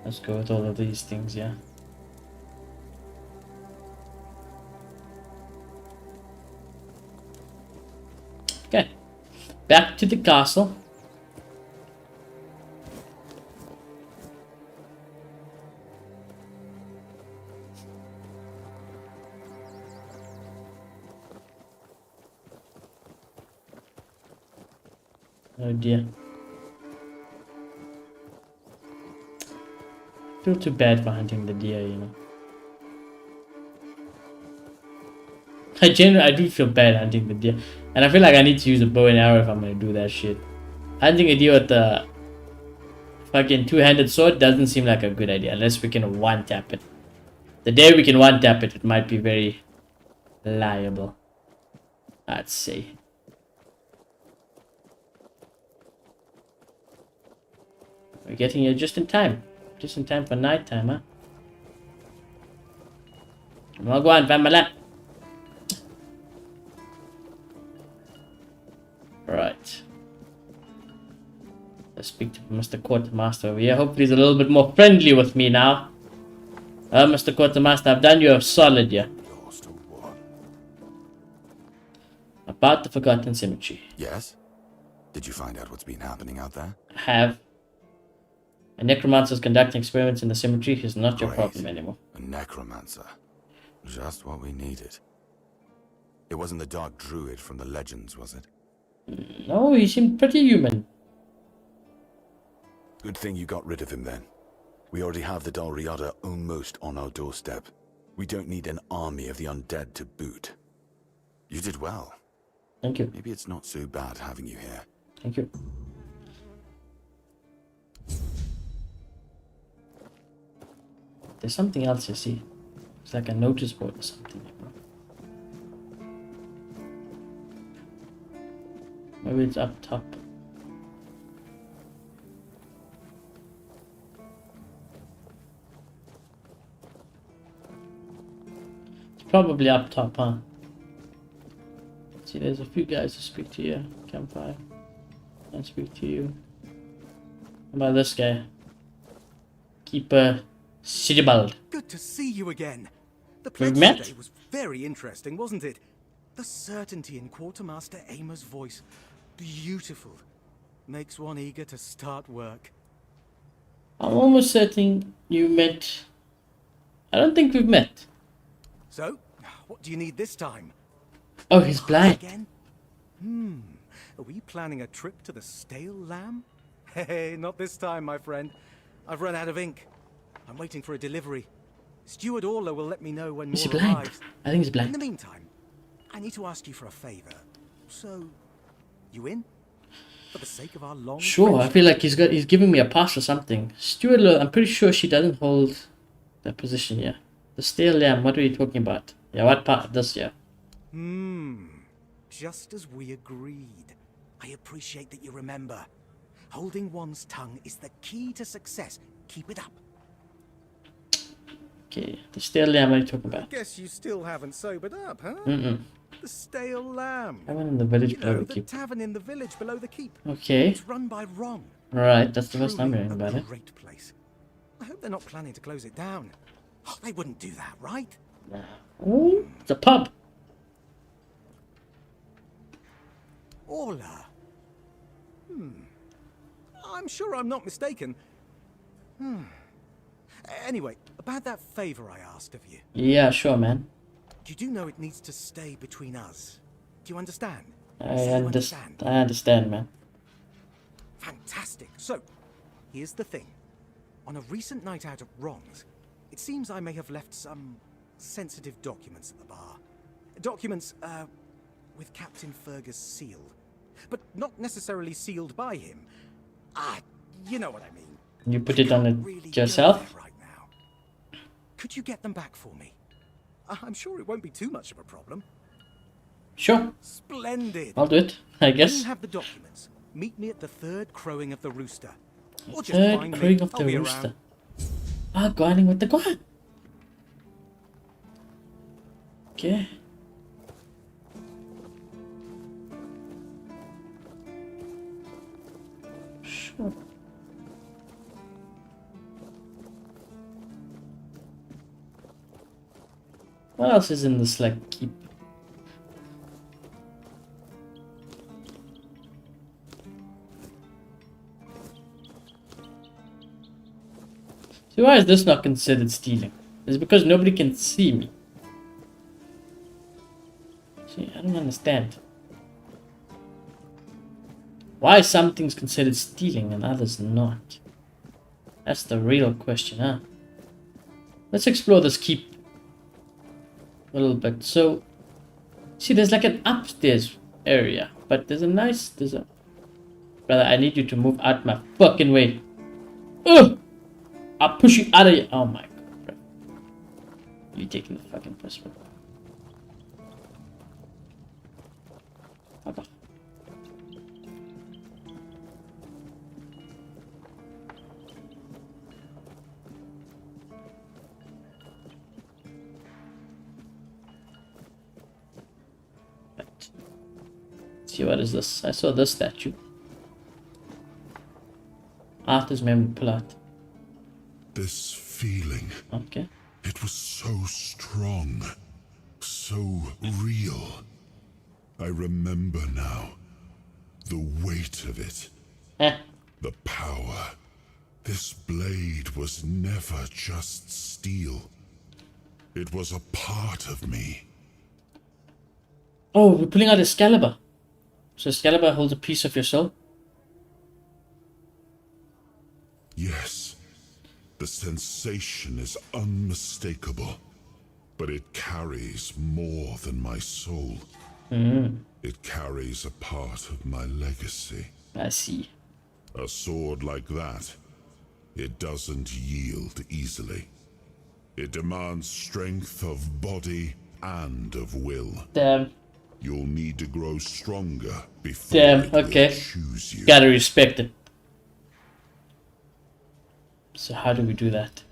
Let's go with all of these things, yeah. Okay. Back to the castle. Oh dear. I feel too bad for hunting the deer, you know. I do feel bad hunting the deer. And I feel like I need to use a bow and arrow if I'm gonna do that shit. Hunting a deer with the fucking two-handed sword doesn't seem like a good idea unless we can one-tap it. The day we can one-tap it, it might be very liable. I'd say. We're getting here just in time. Just in time for night time, huh? Well, go on, family. Right. Let's speak to Mr. Quartermaster over here. Hopefully he's a little bit more friendly with me now. Mr. Quartermaster, I've done you a solid here. Lost or what? About the Forgotten Cemetery. Yes? Did you find out what's been happening out there? I have. A necromancer is conducting experiments in the cemetery. Is not your Great. problem anymore. A necromancer. Just what we needed. It wasn't the dark druid from the legends, was it? No, he seemed pretty human. Good thing you got rid of him then. We already have the Dalriada almost on our doorstep. We don't need an army of the undead to boot. You did well. Thank you. Maybe it's not so bad having you here. Thank you. There's something else you see. It's like a notice board or something. Maybe it's up top. It's probably up top, huh? See, there's a few guys to speak to you. Campfire. Can't speak to you. How about this guy? Keeper Sidibald. Good to see you again. The We've pledge met? today was very interesting, wasn't it? The certainty in Quartermaster Aimer's voice. Beautiful. Makes one eager to start work. I'm almost certain you met. I don't think we've met. So, what do you need this time? Oh, he's blind. Again? Are we planning a trip to the Stale Lamb? Hey, not this time, my friend. I've run out of ink. I'm waiting for a delivery. Steward Orla will let me know when Is he more blind? arrives. I think he's In blind. the meantime, I need to ask you for a favor. So, you in? For the sake of our long Sure, I friendship? feel like he's giving me a pass or something. Stuart, I'm pretty sure she doesn't hold that position here. The stale lamb, what are you talking about? Yeah, what part of this, yeah? Just as we agreed. I appreciate that you remember. Holding one's tongue is the key to success. Keep it up. Okay, the stale lamb, what are you talking about? Guess you still haven't sobered up, huh? Mm-mm. The Stale Lamb. I went in the village You below know, the the keep. tavern in the village below the keep. Okay, It's run by Ron. right, that's the first time Truly hearing about a it. great place. I hope they're not planning to close it down. Oh, they wouldn't do that, right? Ooh, it's a pub. Orla. I'm sure I'm not mistaken. Anyway, about that favor I asked of you. Yeah, sure, man. You do know it needs to stay between us. Do you understand? I Say you understand, man. Fantastic. So, here's the thing. On a recent night out at Ron's, it seems I may have left some sensitive documents at the bar. Documents, with Captain Fergus' seal. But not necessarily sealed by him. You know what I mean. You put it on Really it go yourself? there right now. Could you get them back for me? I'm sure it won't be too much of a problem. Sure, Splendid. I'll do it, I When you guess. have the documents, meet me at the third crowing of the rooster. Or just Third find crowing me. of I'll the be rooster. around. Guarding with the guard. Okay. Sure. What else is in this like keep? See, why is this not considered stealing? It's because nobody can see me. See, I don't understand. Why some things considered stealing and others not? That's the real question, huh? Let's explore this keep a little bit. So, see, there's like an upstairs area, but there's a... Brother, I need you to move out my fucking way. Ugh! I'll push you out of here. Oh my god, bro. You taking the fucking piss, bro. Fuck off. Right. See, what is this? I saw this statue. Arthur's memory plot. This feeling. Okay. It was so strong. So real. I remember now. The weight of it. The power. This blade was never just steel. It was a part of me. Oh, we're pulling out Excalibur. So Excalibur holds a piece of your soul? Yes. The sensation is unmistakable. But it carries more than my soul. It carries a part of my legacy. I see. A sword like that, it doesn't yield easily. It demands strength of body and of will. Damn. You'll need to grow stronger before Damn, it will okay. choose you. Gotta respect it. So how do we do that?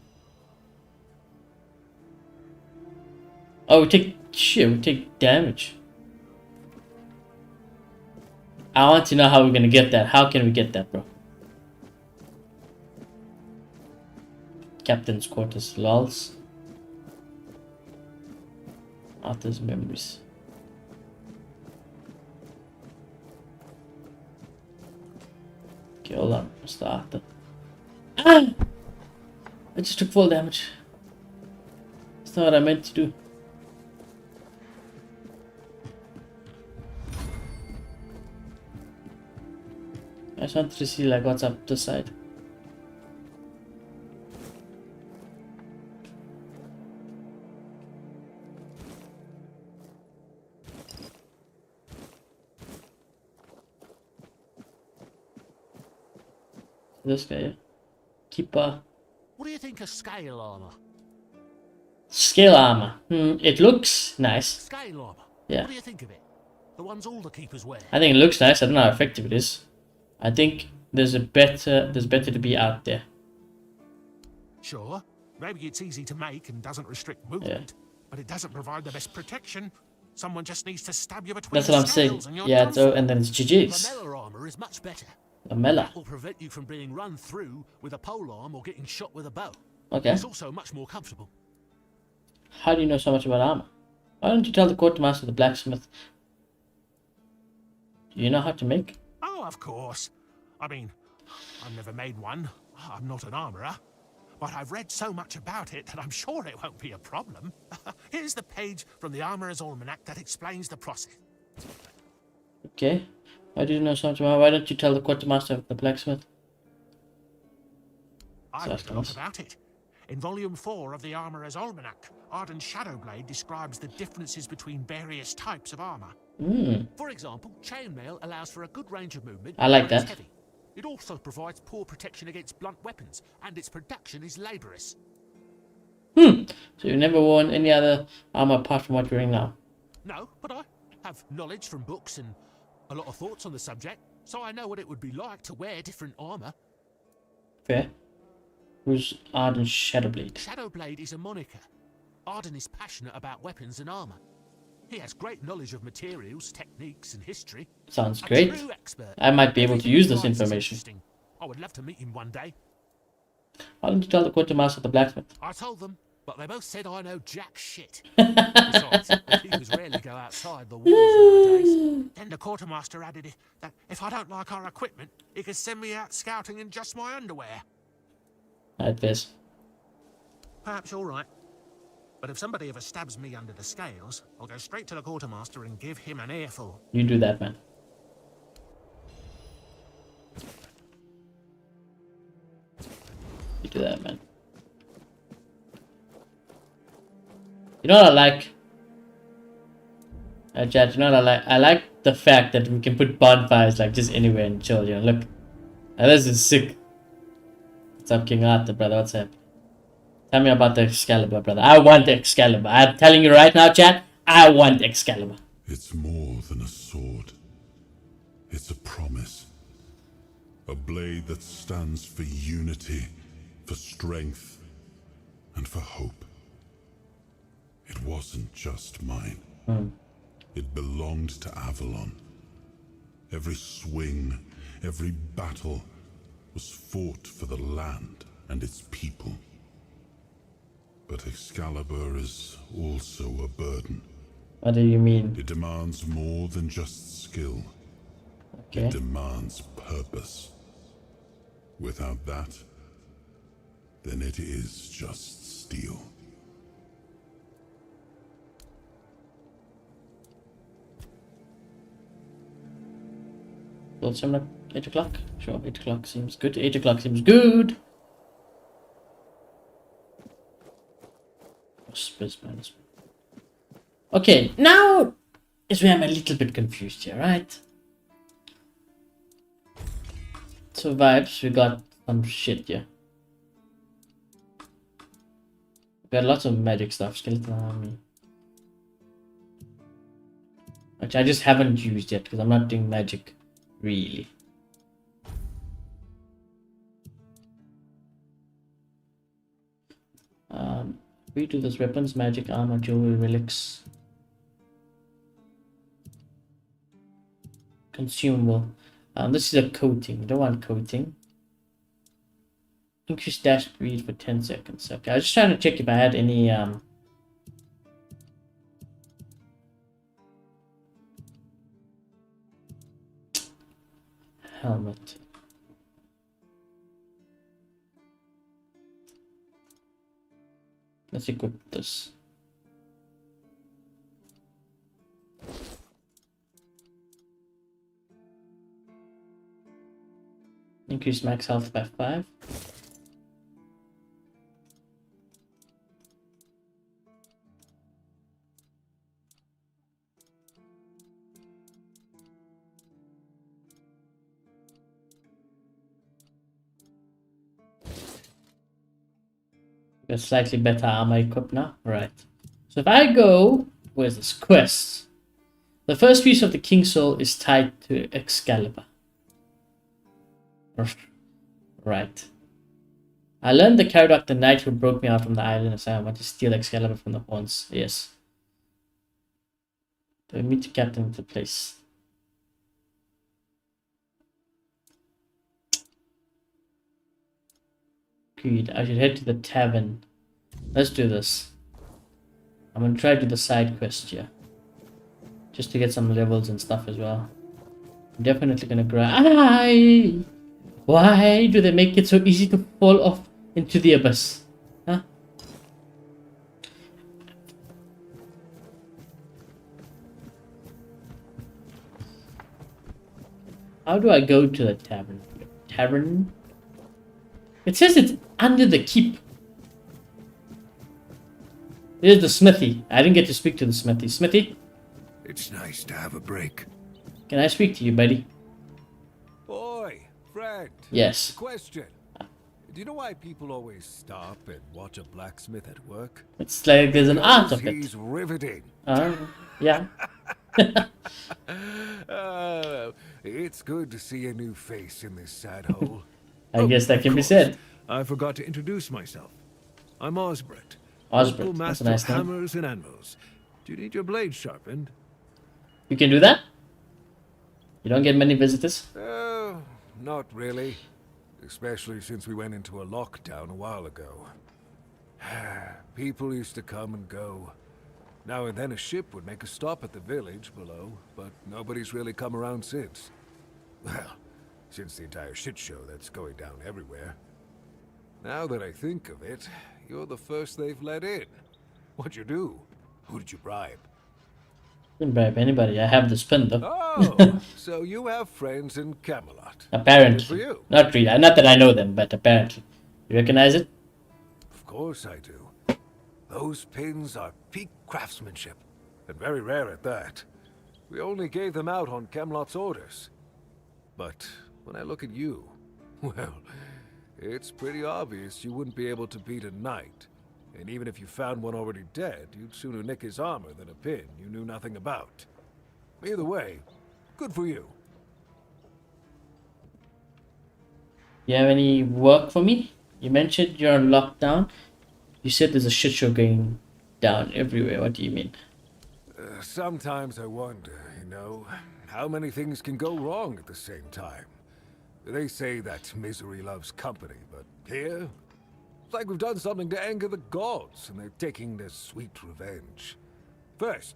Oh, we take damage. I want to know how we're gonna get that. How can we get that, bro? Captain's quarters, lols. Arthur's memories. Okay, hold on, Mr. Arthur. Ah! I just took full damage. That's not what I meant to do. I just wanted to see like what's up this side. This guy, yeah. Keeper. What do you think of scale armor? Scale armor. It looks nice. Scale armor. Yeah. What do you think of it? The ones all the keepers wear. I think it looks nice. I don't know how effective it is. I think there's better to be out there. Sure. Maybe it's easy to make and doesn't restrict movement, but it doesn't provide the best protection. Someone just needs to stab you between That's the what I'm saying. scales and you're Yeah, done so for. and then it's GG's. Lamella armor is much better. Lamella. That will prevent you from being run through with a polearm or getting shot with a bow. Okay. It's also much more comfortable. How do you know so much about armor? Why don't you tell the quartermaster, the blacksmith? Do you know how to make? Oh, of course. I mean, I've never made one. I'm not an armorer. But I've read so much about it that I'm sure it won't be a problem. Here's the page from the Armorer's Almanac that explains the process. Okay. Why do you know so much about? Why don't you tell the quartermaster, the blacksmith? I read a lot about it. In Volume 4 of the Armorer's Almanac, Arden Shadowblade describes the differences between various types of armor. For example, chainmail allows for a good range of movement. I like but it's that. heavy. It also provides poor protection against blunt weapons, and its production is laborious. So you've never worn any other armor apart from what you're wearing now? No, but I have knowledge from books and a lot of thoughts on the subject, so I know what it would be like to wear different armor. Fair. Who's Arden Shadowblade? Shadowblade is a moniker. Arden is passionate about weapons and armor. He has great knowledge of materials, techniques, and history. Sounds A great. true expert. I might be able to Everything use he this writes is information. interesting. I would love to meet him one day. Why don't you tell the quartermaster, the blacksmith? I told them, but they both said I know jack shit. Besides, the keepers rarely go outside the walls nowadays. Then the quartermaster added that if I don't like our equipment, he could send me out scouting in just my underwear. Like this. Perhaps you're right. But if somebody ever stabs me under the scales, I'll go straight to the quartermaster and give him an earful. You do that, man. You do that, man. You know what I like? Chat, you know what I like? I like the fact that we can put bonfires like just anywhere and chill, you know. Look. Now, this is sick. What's up, King Arthur, brother? What's up? Tell me about the Excalibur, brother. I want the Excalibur. I'm telling you right now, chat. I want Excalibur. It's more than a sword. It's a promise. A blade that stands for unity, for strength, and for hope. It wasn't just mine. It belonged to Avalon. Every swing, every battle was fought for the land and its people. But Excalibur is also a burden. What do you mean? It demands more than just skill. Okay. It demands purpose. Without that, then it is just steel. Well, 8 o'clock? Sure, 8 o'clock seems good. 8 o'clock seems good. Okay, now is where I'm a little bit confused here, right? So vibes, we got some shit here. We got lots of magic stuff, skeleton army. Which I just haven't used yet because I'm not doing magic, really. We do this: weapons, magic, armor, jewelry, relics, consumable. This is a coating. We don't want coating. Increase dash speed for 10 seconds. Okay, I was just trying to check if I had any helmet. Let's equip this. Increase max health by 5. Got slightly better armor equipped now. Right. So if I go, where's this quest? The first piece of the King's Soul is tied to Excalibur. Right. I learned the Caradoc, the knight who broke me out from the island, as I want to steal Excalibur from the horns. Yes. Do I meet the captain of the place? Agreed. I should head to the tavern. Let's do this. I'm gonna try to do the side quest here. Just to get some levels and stuff as well. I'm definitely gonna grind. Why do they make it so easy to fall off into the abyss? Huh? How do I go to the tavern? Tavern? It says it's under the keep. Here's the smithy. I didn't get to speak to the smithy. Smithy? It's nice to have a break. Can I speak to you, buddy? Boy, friend. Yes. Question. Do you know why people always stop and watch a blacksmith at work? It's like there's an art of it. He's riveting. Yeah. It's good to see a new face in this sad hole. I guess that can be said. I forgot to introduce myself. I'm Osbert. Osbert, local that's a master nice of name. hammers and anvils. Do you need your blade sharpened? You can do that? You don't get many visitors? Not really. Especially since we went into a lockdown a while ago. People used to come and go. Now and then a ship would make a stop at the village below, but nobody's really come around since. Well, since the entire shit show that's going down everywhere. Now that I think of it, you're the first they've let in. What'd you do? Who did you bribe? Didn't bribe anybody. I have the spin though. Oh, so you have friends in Camelot. Apparently. Good for you. Not really. Not that I know them, but apparently. You recognize it? Of course I do. Those pins are peak craftsmanship, and very rare at that. We only gave them out on Camelot's orders. But when I look at you, well, it's pretty obvious you wouldn't be able to beat a knight. And even if you found one already dead, you'd sooner nick his armor than a pin you knew nothing about. Either way, good for you. You have any work for me? You mentioned you're on lockdown. You said there's a shit show going down everywhere. What do you mean? Sometimes I wonder, you know, how many things can go wrong at the same time. They say that misery loves company, but here, it's like we've done something to anger the gods, and they're taking their sweet revenge. First,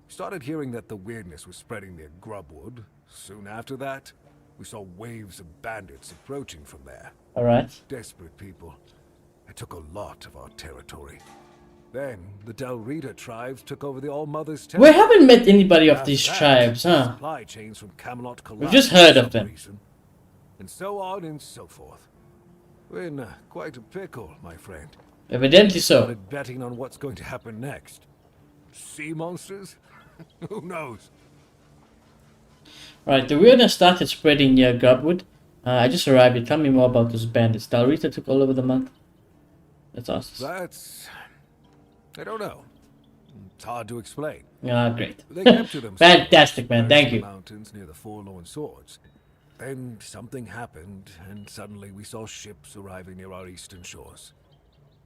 we started hearing that the weirdness was spreading near Grubwood. Soon after that, we saw waves of bandits approaching from there. Alright. Desperate people. It took a lot of our territory. Then, the Del Rita tribes took over the All-Mother's temple. We haven't met anybody of these tribes, huh? Supply chains from Camelot We've just heard of them. And so on and so forth. We're in quite a pickle, my friend. Evidently so. Started betting on what's going to happen next. Sea monsters? Who knows? Right, the weirdness started spreading near Grubwood. I just arrived here. Tell me more about those bandits. Del Rita took all over the month. That's awesome. I don't know. It's hard to explain. Ah, great. They kept to themselves. Fantastic, man. Thank you. Mountains near the Forlorn Swords. Then something happened, and suddenly we saw ships arriving near our eastern shores.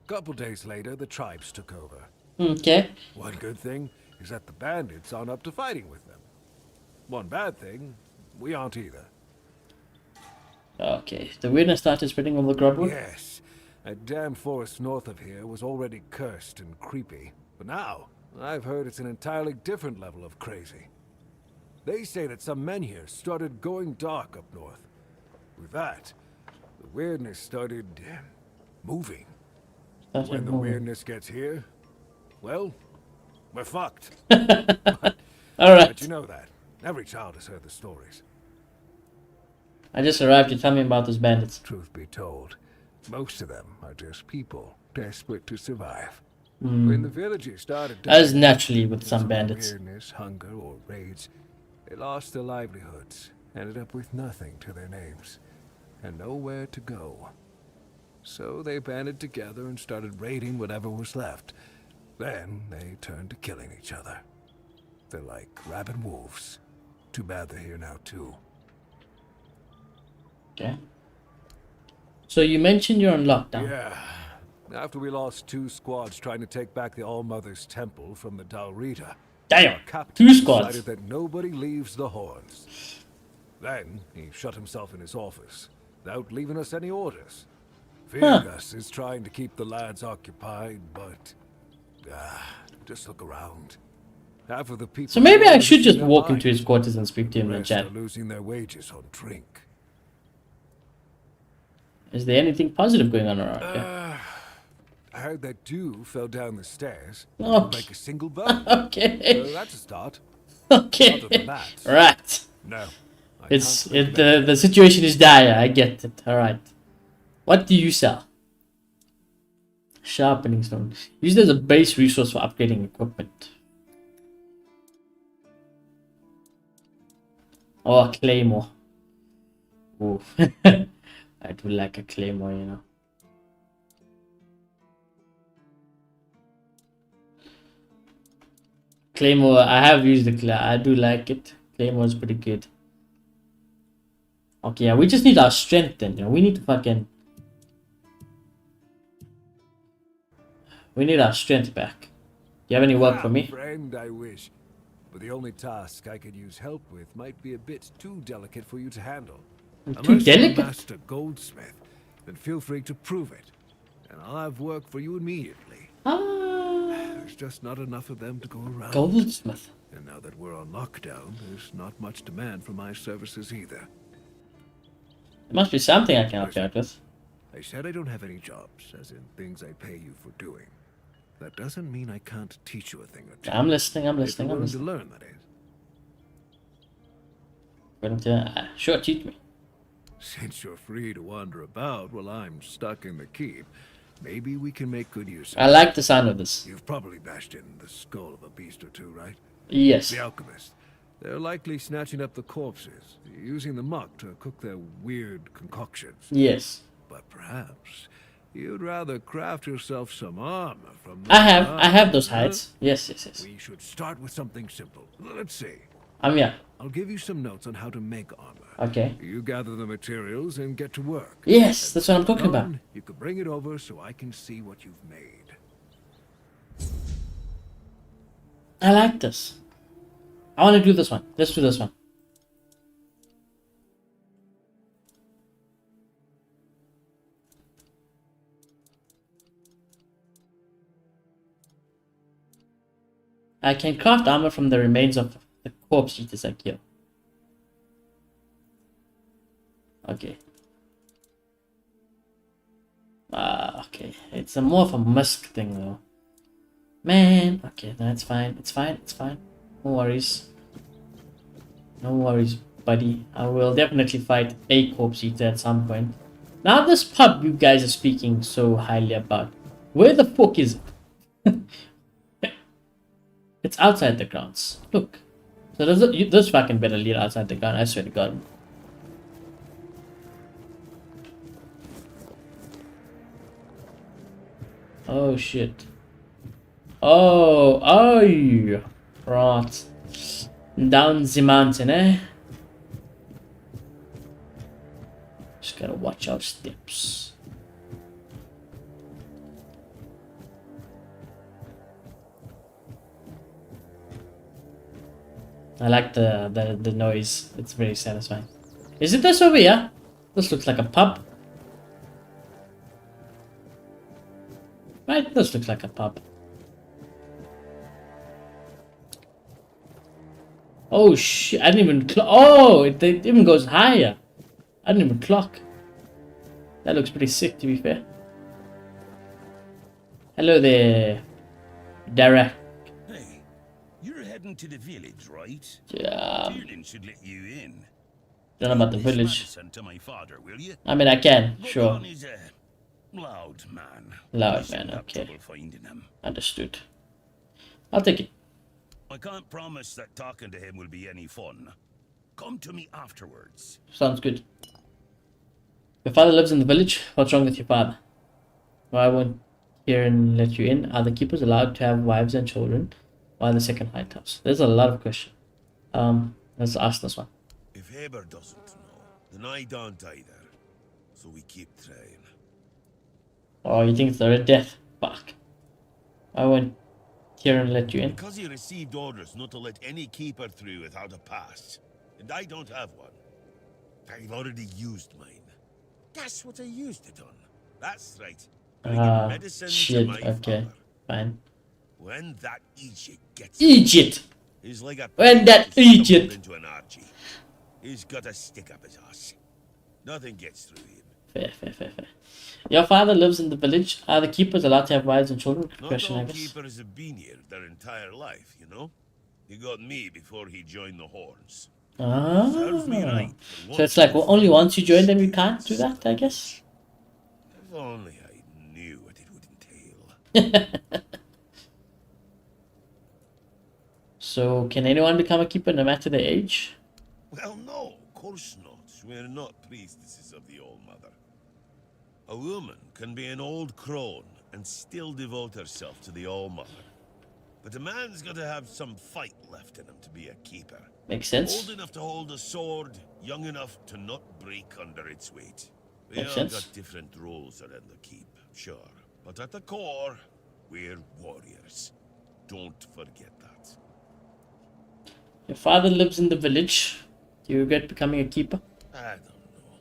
Couple days later, the tribes took over. Okay. One good thing is that the bandits aren't up to fighting with them. One bad thing, we aren't either. Okay, the weirdness started spreading over Grubwood? Yes. That damn forest north of here was already cursed and creepy. But now, I've heard it's an entirely different level of crazy. They say that some men here started going dark up north. With that, the weirdness started moving. When the weirdness gets here, well, we're fucked. Alright. But you know that. Every child has heard the stories. I just arrived to tell me about those bandits. Truth be told, most of them are just people desperate to survive. Mm. When the villagers started as naturally with some bandits. Weirdness, hunger, or raids, they lost their livelihoods, ended up with nothing to their names, and nowhere to go. So they banded together and started raiding whatever was left. Then they turned to killing each other. They're like rabid wolves. Too bad they're here now too. Okay. So you mentioned you're on lockdown. Yeah. After we lost 2 squads trying to take back the All-Mother's temple from the Del Rita. Damn! Our 2 squads. Decided that nobody leaves the horns. Then he shut himself in his office without leaving us any orders. Fergus is trying to keep the lads occupied, but just look around. Half of the people. So maybe I should just walk into his quarters and speak to him in chat. Are losing their wages on drink. Is there anything positive going on around here? I heard that dew fell down the stairs. Okay. Like a single bug. Okay. So that's a start. Okay. Other than that, right. No. The situation is dire. I get it. All right. What do you sell? Sharpening stone. Used as a base resource for upgrading equipment. Oh, a claymore. Ooh. I do like a claymore, you know. Claymore, I have used the I do like it. Claymore is pretty good. Okay, yeah, we just need our strength then, you know. We need to fucking... We need our strength back. Do you have any work for me? Friend, I wish. But the only task I could use help with might be a bit too delicate for you to handle. Too delicate? You're a master goldsmith, then feel free to prove it. And I'll have work for you immediately. There's just not enough of them to go around. Goldsmith. And now that we're on lockdown, there's not much demand for my services either. There must be something I can help you out with. I said I don't have any jobs, as in things I pay you for doing. That doesn't mean I can't teach you a thing or two. I'm listening, I'm If listening, you're I'm willing to listening. learn, that is. Going to... sure, teach me. Since you're free to wander about while I'm stuck in the keep, maybe we can make good use of I like the sound of this. You've probably bashed in the skull of a beast or two, right? Yes. The alchemist. They're likely snatching up the corpses, using the muck to cook their weird concoctions. Yes. But perhaps you'd rather craft yourself some armor from I have those hides. Yes, yes, yes. We should start with something simple. Let's see. Yeah. I'll give you some notes on how to make armor. Okay. You gather the materials and get to work. Yes, that's what I'm talking about. You could bring it over so I can see what you've made. I like this. I want to do this one. Let's do this one. I can craft armor from the remains of the corpse eaters I kill. Okay. Okay. It's more of a musk thing though. Man, okay, that's fine. It's fine. It's fine. No worries. No worries, buddy. I will definitely fight a corpse eater at some point. Now this pub you guys are speaking so highly about. Where the fuck is it? It's outside the grounds. Look. So this fucking better lead outside the ground, I swear to God. Oh shit. Oh, right. Down the mountain, eh? Just gotta watch our steps. I like the noise. It's very satisfying. Is it this over here? This looks like a pub. Right, this looks like a pub. Oh shit, I didn't even clock. Oh, it even goes higher. I didn't even clock. That looks pretty sick, to be fair. Hello there, Derek. Hey, you're heading to the village, right? Yeah. Tiernan should let you in. Don't know about the village. To my father, will you? I mean, I can, sure. He's a loud man. Loud man, okay. Understood. I'll take it. I can't promise that talking to him will be any fun. Come to me afterwards. Sounds good. Your father lives in the village. What's wrong with your father? Why won't Kieran let you in? Are the keepers allowed to have wives and children? Why the second lighthouse? There's a lot of questions. Let's ask this one. If Haber doesn't know, then I don't either. So we keep trying. Oh, you think it's the Red Death? Fuck. Why won't Kieran let you in? Because he received orders not to let any keeper through without a pass. And I don't have one. I've already used mine. Guess what I used it on? That's right. Shit, okay. Fine. When that Egypt gets Egypt! He's like a when that Egypt into an RG. He's got a stick up his ass. Nothing gets through him. Fair. Your father lives in the village. Are the keepers allowed to have wives and children? Good question, I guess. Keepers have been here their entire life, you know? He got me before he joined the Horns. Ah. Serves me right. So it's like, well, only once you join them you can't do that, I guess? If only I knew what it would entail. So, can anyone become a keeper no matter their age? Well, no, of course not. We're not priestesses of the All Mother. A woman can be an old crone and still devote herself to the All Mother. But a man's got to have some fight left in him to be a keeper. Makes sense. Old enough to hold a sword, young enough to not break under its weight. We Makes all sense. got different roles around the keep, sure. But at the core, we're warriors. Don't forget that. Your father lives in the village. Do you regret becoming a keeper? I don't know.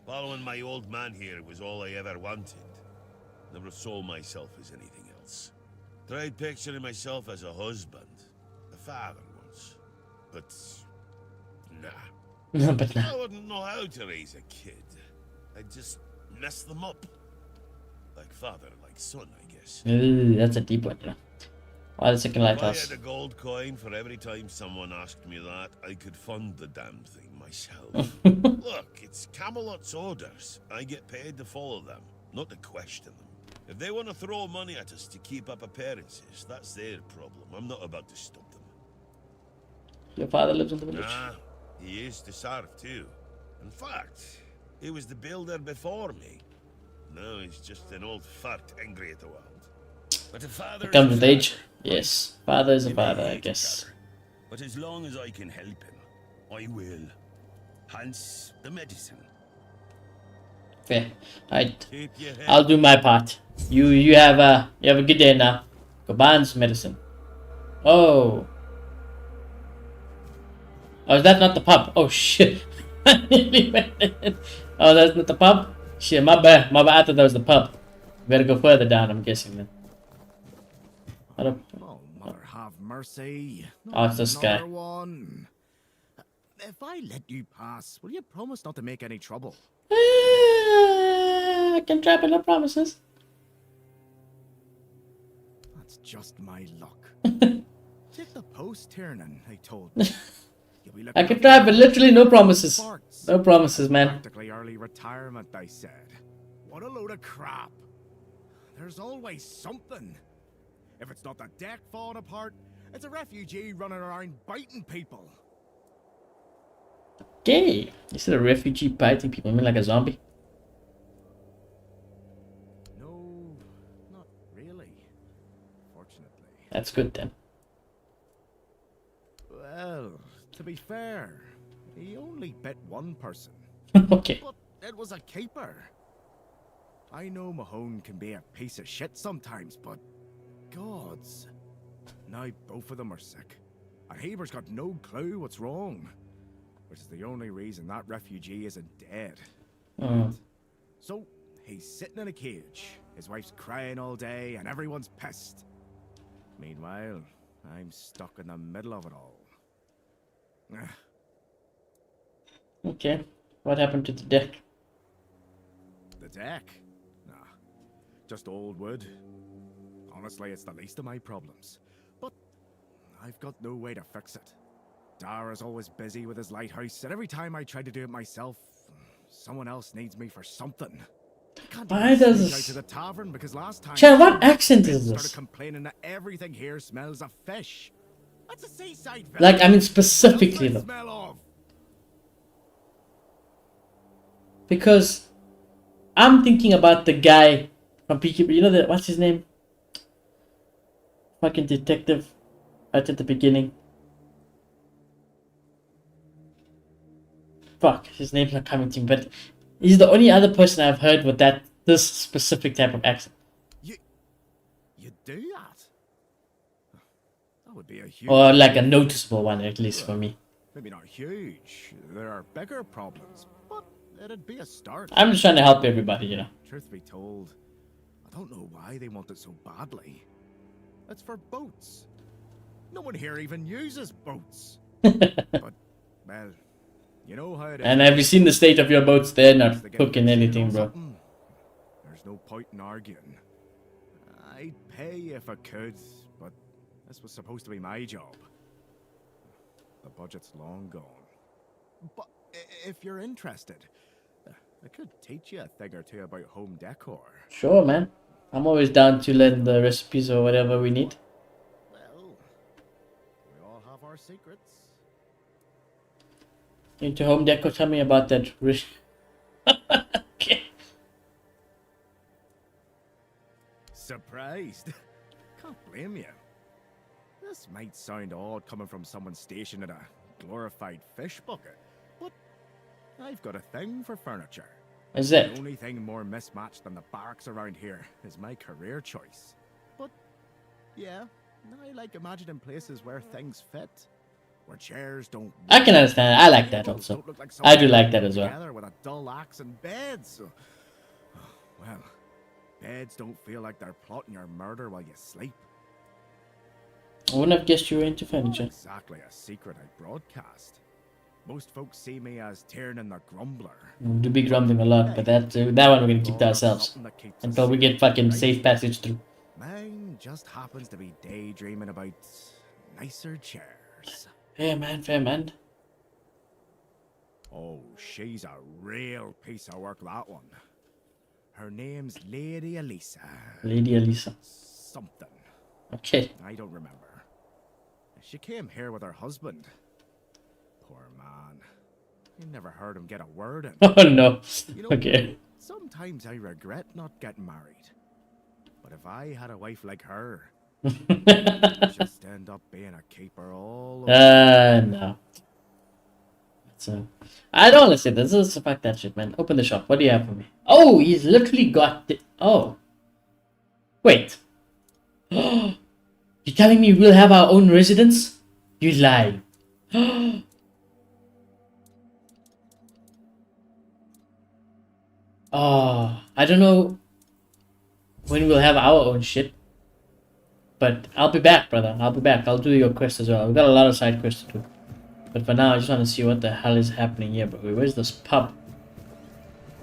Following my old man here was all I ever wanted. Never saw myself as anything else. Tried picturing myself as a husband, a father once. But nah. But nah. I wouldn't know how to raise a kid. I'd just mess them up. Like father, like son, I guess. Ooh, that's a deep one, yeah. Why the second If I lighthouse? had a gold coin for every time someone asked me that, I could fund the damn thing myself. Look, it's Camelot's orders. I get paid to follow them, not to question them. If they want to throw money at us to keep up appearances, that's their problem. I'm not about to stop them. Your father lives in the village. Nah, he used to serve too. In fact, he was the builder before me. Now he's just an old fart angry at the world. But a father Comes is with a age. father. Yes, father is a He may father, I hate guess. each other, but as long as I can help him, I will. hence the medicine. Fair. Alright. Keep your head. I'll do my part. You have a good day now. Goban's medicine. Oh. Oh, is that not the pub? Oh shit. I nearly went in. Oh, that's not the pub? Shit, my bad. My bad. I thought that was the pub. We gotta go further down, I'm guessing then. Oh, mother have mercy. Oh, it's this guy. Another one. If I let you pass, will you promise not to make any trouble? I can trap no promises. That's just my luck. Take the post, Tiernan, I told me. I can trap literally no promises. No promises, man. Practically early retirement, I said. What a load of crap. There's always something. If it's not the deck falling apart, it's a refugee running around biting people. Okay. You said a refugee biting people. I mean like a zombie? No, not really. Fortunately. That's good then. Well, to be fair, he only bit one person. Okay. But it was a keeper. I know Mahone can be a piece of shit sometimes, but gods. Now both of them are sick. And Haber's got no clue what's wrong. Which is the only reason that refugee isn't dead. So, he's sitting in a cage. His wife's crying all day and everyone's pissed. Meanwhile, I'm stuck in the middle of it all. Okay. What happened to the deck? The deck? Nah. Just old wood. Honestly, it's the least of my problems. But I've got no way to fix it. Dara's always busy with his lighthouse, and every time I try to do it myself, someone else needs me for something. Why does Out to the tavern because last time Chad, what accent is started this? complaining that everything here smells of fish. That's a seaside village. Like, I mean specifically What's though. that smell of? Because I'm thinking about the guy from Peaky, you know the, what's his name? Fucking detective right at the beginning. Fuck, his name's not coming to me, but he's the only other person I've heard with this specific type of accent. You do that? That would be a huge... Or like a noticeable one, at least for me. Maybe not huge. There are bigger problems, but it'd be a start. I'm just trying to help everybody, you know. Truth be told, I don't know why they want it so badly. It's for boats. No one here even uses boats. But, well, you know how it is. And have you seen the state of your boats? They're not cooking anything, bro. There's no point in arguing. I'd pay if I could, but this was supposed to be my job. The budget's long gone. But if you're interested, I could teach you a thing or two about home decor. Sure, man. I'm always down to learn the recipes or whatever we need. Well, we all have our secrets. Into home decor, tell me about that. Okay. Surprised? Can't blame you. This might sound odd coming from someone stationed in a glorified fish bucket, but I've got a thing for furniture. Is it? The only thing more mismatched than the barracks around here is my career choice. But, yeah, I like imagining places where things fit. Where chairs don't... I can understand. I like that also. I do like that as well. Together with a dull axe and beds. Well, beds don't feel like they're plotting your murder while you sleep. I wouldn't have guessed you were into furniture. Not exactly a secret I broadcast. Most folks see me as Tiernan the Grumbler. We'll do be grumbling a lot, but that one we're gonna keep to ourselves until we get fucking safe passage through. Mine just happens to be daydreaming about nicer chairs. Hey man, fair man. Oh, she's a real piece of work, that one. Her name's Lady Elisa. Lady Elisa. Something. Okay. I don't remember. She came here with her husband. Poor man. I never heard him get a word in. Oh no. You know, Okay. sometimes I regret not getting married. But if I had a wife like her, Just end up being a keeper all over. No. So I don't want to say this. This is fuck that shit, man. Open the shop. What do you have for me? Oh, he's literally got the. Oh, wait. You telling me we'll have our own residence? You lie. Oh, I don't know when we'll have our own shit. But I'll be back, brother. I'll be back. I'll do your quest as well. We've got a lot of side quests to do. But for now, I just want to see what the hell is happening here, bro. Where's this pub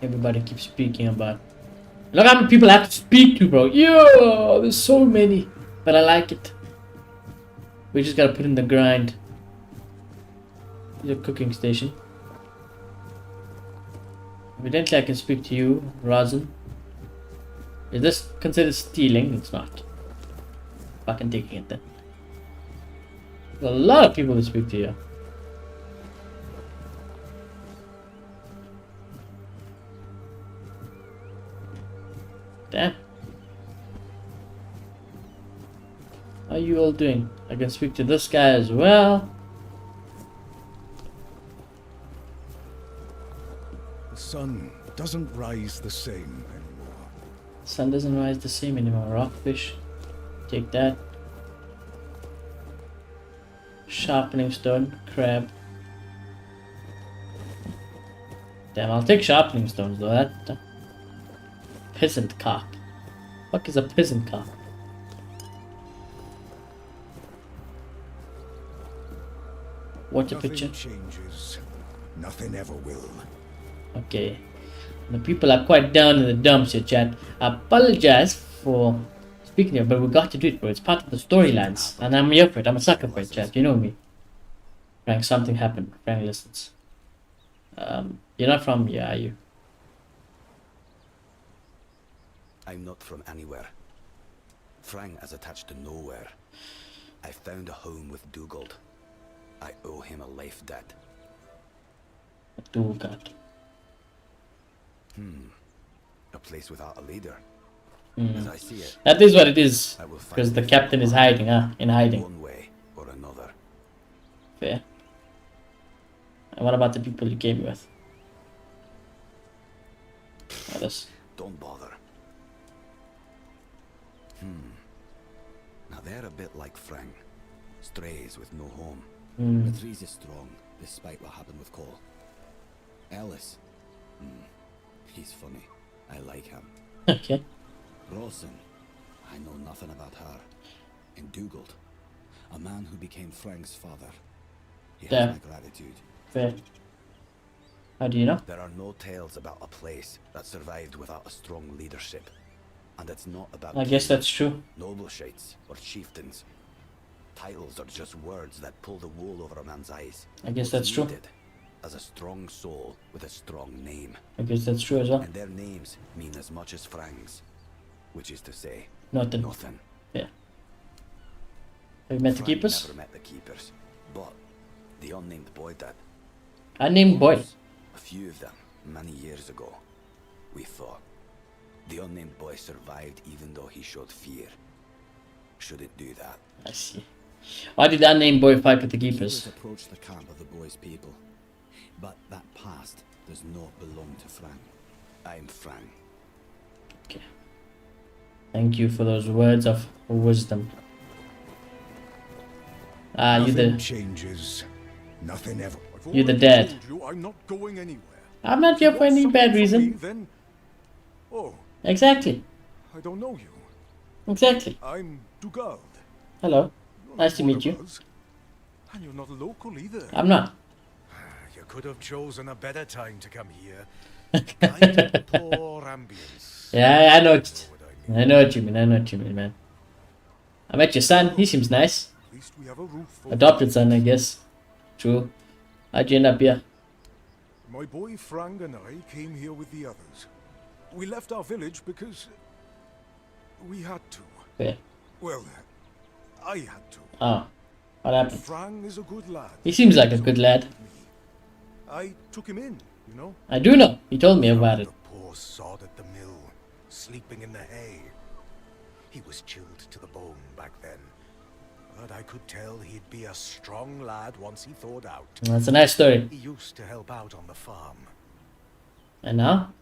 everybody keeps speaking about? Look how many people I have to speak to, bro. Yeah, there's so many. But I like it. We just gotta put in the grind. The cooking station. Evidently, I can speak to you, Razan. Is this considered stealing? It's not. Fucking taking it then. There's a lot of people to speak to you. Damn. How are you all doing? I can speak to this guy as well. The sun doesn't rise the same anymore. Sun doesn't rise the same anymore. Rockfish. Take that. Sharpening stone. Crab. Damn, I'll take sharpening stones though. That peasant cock. Fuck is a peasant cock? Watch a picture. Nothing changes. Nothing ever will. Okay. The people are quite down in the dumps here, chat. I apologize for speaking here, but we got to do it, bro. It's part of the storylines. And I'm here for it. I'm a sucker for it, chat. You know me. Frank, something happened. Frank listens. You're not from here, are you? I'm not from anywhere. Frang is attached to nowhere. I found a home with Dugald. I owe him a life debt. Dugald. A place without a leader. Mm. As I see it, that is what it is. Because the captain is hiding, in hiding. One way or another. Fair. And what about the people you came with? Others. Don't bother. Now they're a bit like Frang. Strays with no home. Patrice is strong, despite what happened with Cole. Ellis. He's funny. I like him. Okay. Rawson. I know nothing about her. And Dugald. A man who became Frank's father. He has my gratitude. Fair. How do you know? There are no tales about a place that survived without a strong leadership. And it's not about I guess that's true. nobleshites or chieftains. Titles are just words that pull the wool over a man's eyes. I guess that's true. Needed as a strong soul with a strong name. I guess that's true as well. And their names mean as much as Frang's, which is to say, Nothing. nothing. Yeah. Have you met the Frang keepers? never met the keepers, but the unnamed boy did. Unnamed boy. A few of them, many years ago. We thought. The unnamed boy survived even though he showed fear. Shouldn't do that. I see. Why did the unnamed boy fight with the keepers? Keepers approached the camp of the boy's people. But that past does not belong to Frang. I'm Frang. Okay. Thank you for those words of wisdom. Nothing You the changes. Nothing ever. you the dad. I'm not going anywhere. I'm not here for any bad reason. Then, oh, Exactly. I don't know you. Exactly. I'm Dugald. Hello. Nice to meet you. And you're not a local either. I'm not. You could have chosen a better time to come here. Kind of poor ambience. Yeah, I know it. I know what you mean. I know what you mean, man. I met your son. He seems nice. At least we have a roof over Adopted son, I guess. True. How'd you end up here? My boy Frang and I came here with the others. We left our village because we had to. Where? Well, I had to. Oh. What happened? Frang is a good lad. He seems like a good lad. I took him in, you know. I do know. He told me about it. The poor sod at the mill, sleeping in the hay. He was chilled to the bone back then. but I could tell he'd be a strong lad once he thawed out. That's a nice story. He used to help out on the farm. And now?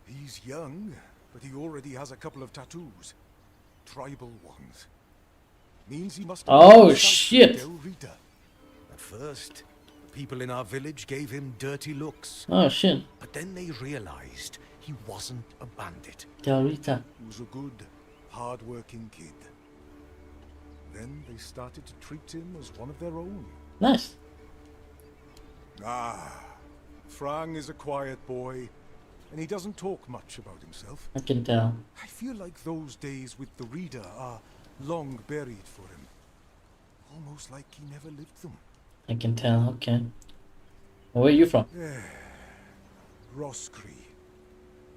He's young, but he already has a couple of tattoos. Tribal ones. Means he must have Oh been south of shit! Del Rita. At first, people in our village gave him dirty looks. Oh shit! But then they realized he wasn't a bandit. Del Rita. He was a good, hard-working kid. Then they started to treat him as one of their own. Nice. Ah, Frang is a quiet boy, and he doesn't talk much about himself. I can tell. I feel like those days with the reader are long buried for him. Almost like he never lived them. I can tell. Okay. Where are you from? Roscree.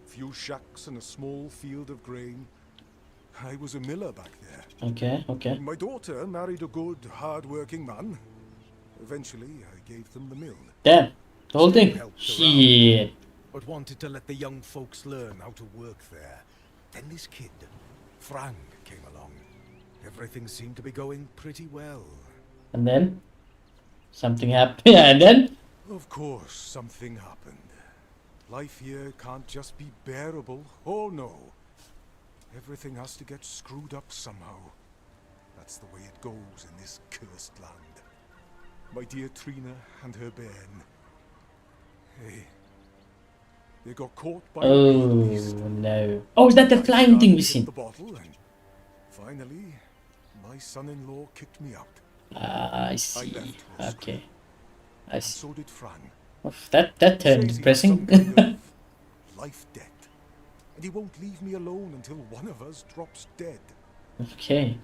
Few shacks and a small field of grain. I was a miller back there. Okay. Okay. My daughter married a good, hard-working man. Eventually, I gave them the mill. Damn. The whole thing. Shit. But wanted to let the young folks learn how to work there. Then this kid, Frang, came along. Everything seemed to be going pretty well. And then? Something happened. Yeah, and then? Of course, something happened. Life here can't just be bearable. Oh no. Everything has to get screwed up somehow. That's the way it goes in this cursed land. My dear Trina and her bairn. Hey. They got caught by Oh no. Oh, is that the flying thing we seen? the bottle and finally, my son-in-law kicked me out. Ah, I see. Okay. I see. So did Fran. Oh, that turned depressing. Life debt. And he won't leave me alone until one of us drops dead. Okay.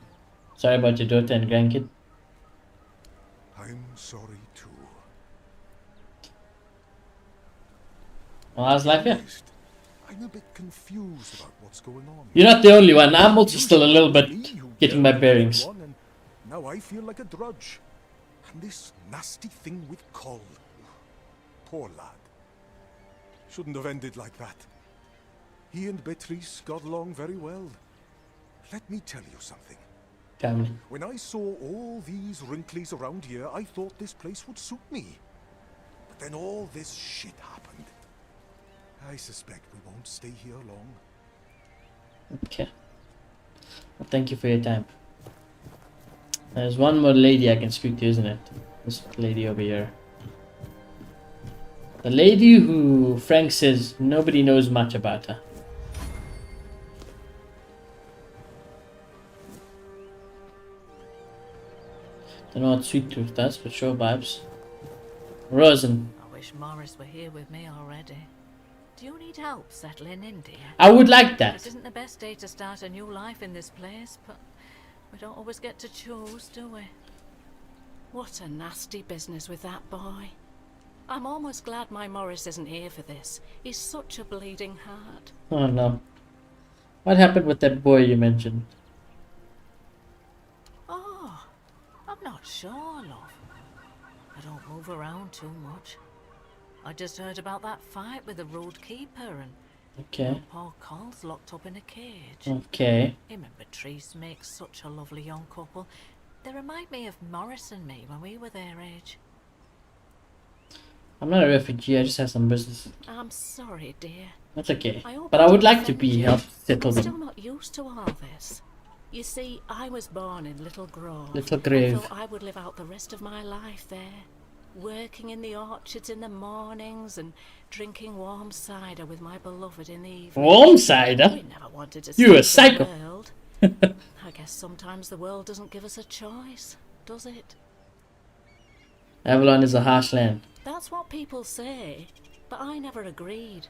Sorry about your daughter and grandkid. I'm sorry too. Well, how's life here? I'm a bit confused about what's going on. You're not the only one. I'm also still a little bit getting my bearings. And now I feel like a drudge. And this nasty thing with Cole. Poor lad. Shouldn't have ended like that. He and Beatrice got along very well. Let me tell you something. Tell me. When I saw all these wrinklies around here, I thought this place would suit me. But then all this shit happened. I suspect we won't stay here long. Okay. Well, thank you for your time. There's one more lady I can speak to, isn't it? This lady over here. The lady who Frank says nobody knows much about her. Don't know what Sweet Tooth does, but sure vibes. Rosen. I wish Morris were here with me already. Do you need help settling in, dear? I would like that. It isn't the best day to start a new life in this place, but we don't always get to choose, do we? What a nasty business with that boy. I'm almost glad my Morris isn't here for this. He's such a bleeding heart. Oh no. What happened with that boy you mentioned? Oh, I'm not sure, love. I don't move around too much. I just heard about that fight with the road keeper and Okay. poor Cole's locked up in a cage. Okay. Him and Patrice make such a lovely young couple. They remind me of Morris and me when we were their age. I'm not a refugee, I just have some business. I'm sorry, dear. That's okay. hope But I would didn't like to offend be you. helped I'm settle still them. not used to all this. You see, I was born in Little Grove. Little Grove. I thought I would live out the rest of my life there. Working in the orchards in the mornings and drinking warm cider with my beloved in the evening. Warm cider? We never wanted to You a escape the psycho. world. I guess sometimes the world doesn't give us a choice, does it? Avalon is a harsh land. That's what people say, but I never agreed.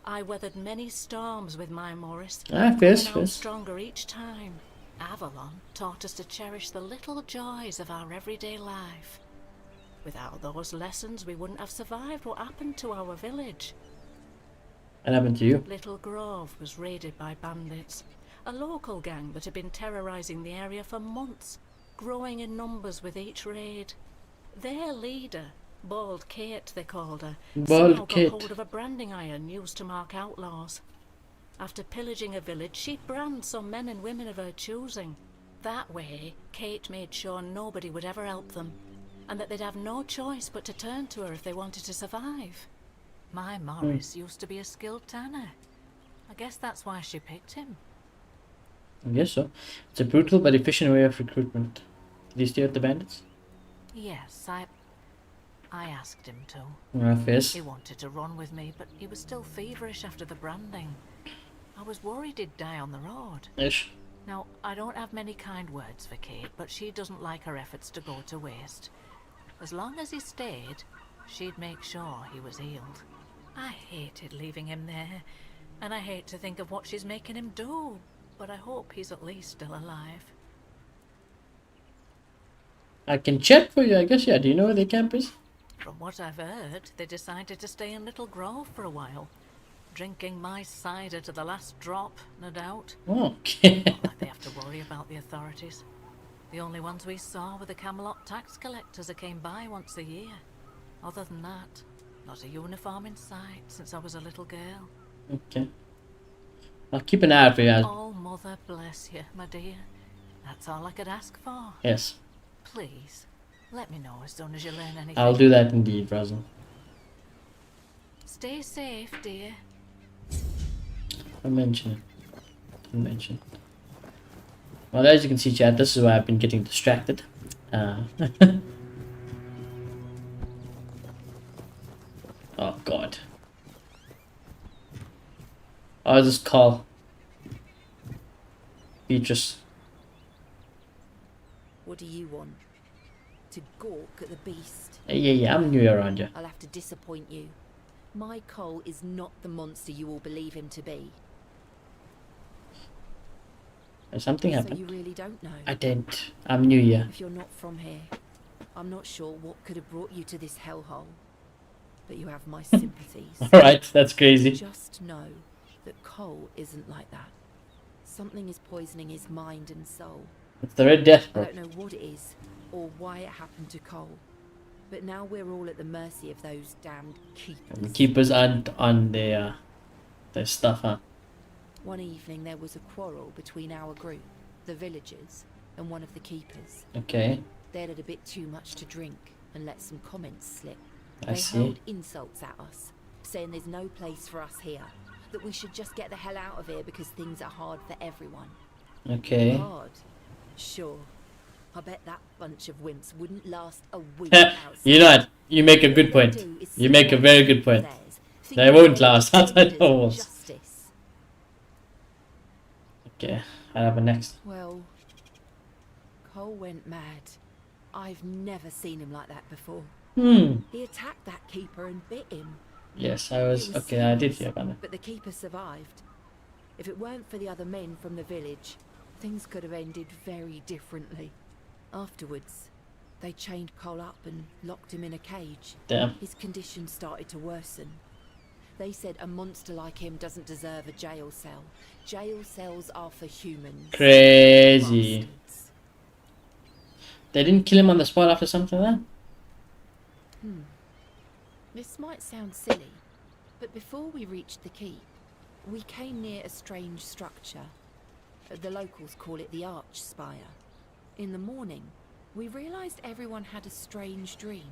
I weathered many storms with my Morris, Fierce, coming out fierce. stronger each time. Avalon taught us to cherish the little joys of our everyday life. Without those lessons, we wouldn't have survived what happened to our village. What happened to you? Little Grove was raided by bandits, a local gang that had been terrorizing the area for months, growing in numbers with each raid. Their leader, Bald Kate they called her, Bald somehow Kate. got hold of a branding iron used to mark outlaws. After pillaging a village, she'd brand some men and women of her choosing. That way, Kate made sure nobody would ever help them, and that they'd have no choice but to turn to her if they wanted to survive. My Morris used to be a skilled tanner. I guess that's why she picked him. I guess so. It's a brutal but efficient way of recruitment. Did you stay with the bandits? Yes, I asked him to. Yes. He wanted to run with me, but he was still feverish after the branding. I was worried he'd die on the road. Ish. Now, I don't have many kind words for Kate, but she doesn't like her efforts to go to waste. As long as he stayed, she'd make sure he was healed. I hated leaving him there, and I hate to think of what she's making him do, but I hope he's at least still alive. I can check for you, I guess. Yeah, do you know where the camp is? From what I've heard, they decided to stay in Little Grove for a while. Drinking my cider to the last drop, no doubt. Okay. Not like they have to worry about the authorities. The only ones we saw were the Camelot tax collectors that came by once a year. Other than that, not a uniform in sight since I was a little girl. Okay. I'll keep an eye out for you. Oh, Mother bless you, my dear. That's all I could ask for. Yes. Please, let me know as soon as you learn anything. I'll do that indeed, Razzle. Stay safe, dear. I'll mention it. I'll mention. Well, as you can see, chat, this is why I've been getting distracted. Oh, God. Oh, this call. Beatrice. What do you want? To gawk at the beast? Yeah, I'm new around you. I'll have to disappoint you. My Cole is not the monster you all believe him to be. Something So happened. you really don't know? I don't. I'm new here. If you're not from here, I'm not sure what could have brought you to this hellhole. But you have my sympathies. Alright, that's crazy. Just know that Cole isn't like that. Something is poisoning his mind and soul. It's the Red Death, I bro. don't know what it is, or why it happened to Cole. But now we're all at the mercy of those damned keepers. The keepers aren't on their stuff, huh? One evening there was a quarrel between our group, the villagers, and one of the keepers. Okay. They'd had a bit too much to drink and let some comments slip. I They see. hurled insults at us, saying there's no place for us here, that we should just get the hell out of here because things are hard for everyone. Okay. Hard? Sure. I bet that bunch of wimps wouldn't last a week outside. You know what? You make a good point. You make a very good point. They won't last outside the walls. Justice. Okay, I have a next. Well, Cole went mad. I've never seen him like that before. He attacked that keeper and bit him. Yes, I was. Okay, I did hear about that. But the keeper survived. If it weren't for the other men from the village, things could have ended very differently. Afterwards, they chained Cole up and locked him in a cage. Damn. His condition started to worsen. They said a monster like him doesn't deserve a jail cell. Jail cells are for humans. Crazy. They didn't kill him on the spot after something like that? This might sound silly, but before we reached the keep, we came near a strange structure. The locals call it the Arch Spire. In the morning, we realized everyone had a strange dream.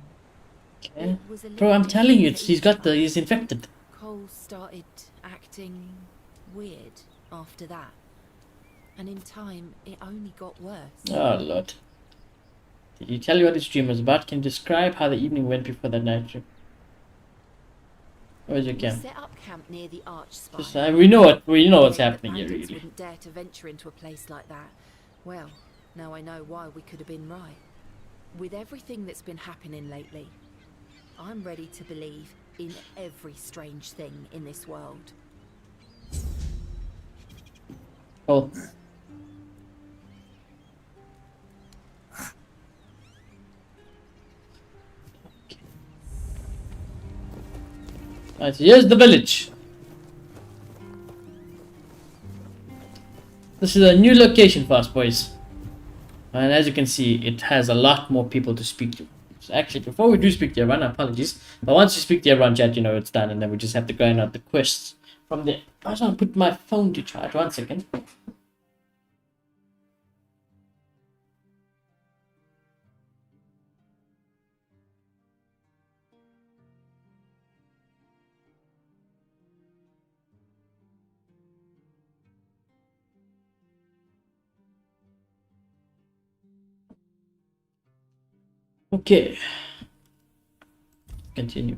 Okay. It was a Bro, I'm little telling you, different he's infected. Cole started acting weird after that. And in time, it only got worse. Oh, Lord. Did he tell you what his dream was about? Can you describe how the evening went before that night dream? Where's your We camp? set up camp near the Arch Spire. Just, we know what's The happening here, bandits really. wouldn't dare to venture into a place like that. Well, now I know why we could have been right. With everything that's been happening lately, I'm ready to believe in every strange thing in this world. Oh. Right, here's the village. This is a new location for us, boys. And as you can see, it has a lot more people to speak to. So actually, before we do speak to everyone, apologies. But once you speak to everyone, chat, you know it's done. And then we just have to grind out the quests from there. I just want to put my phone to charge. 1 second. Okay. Continue.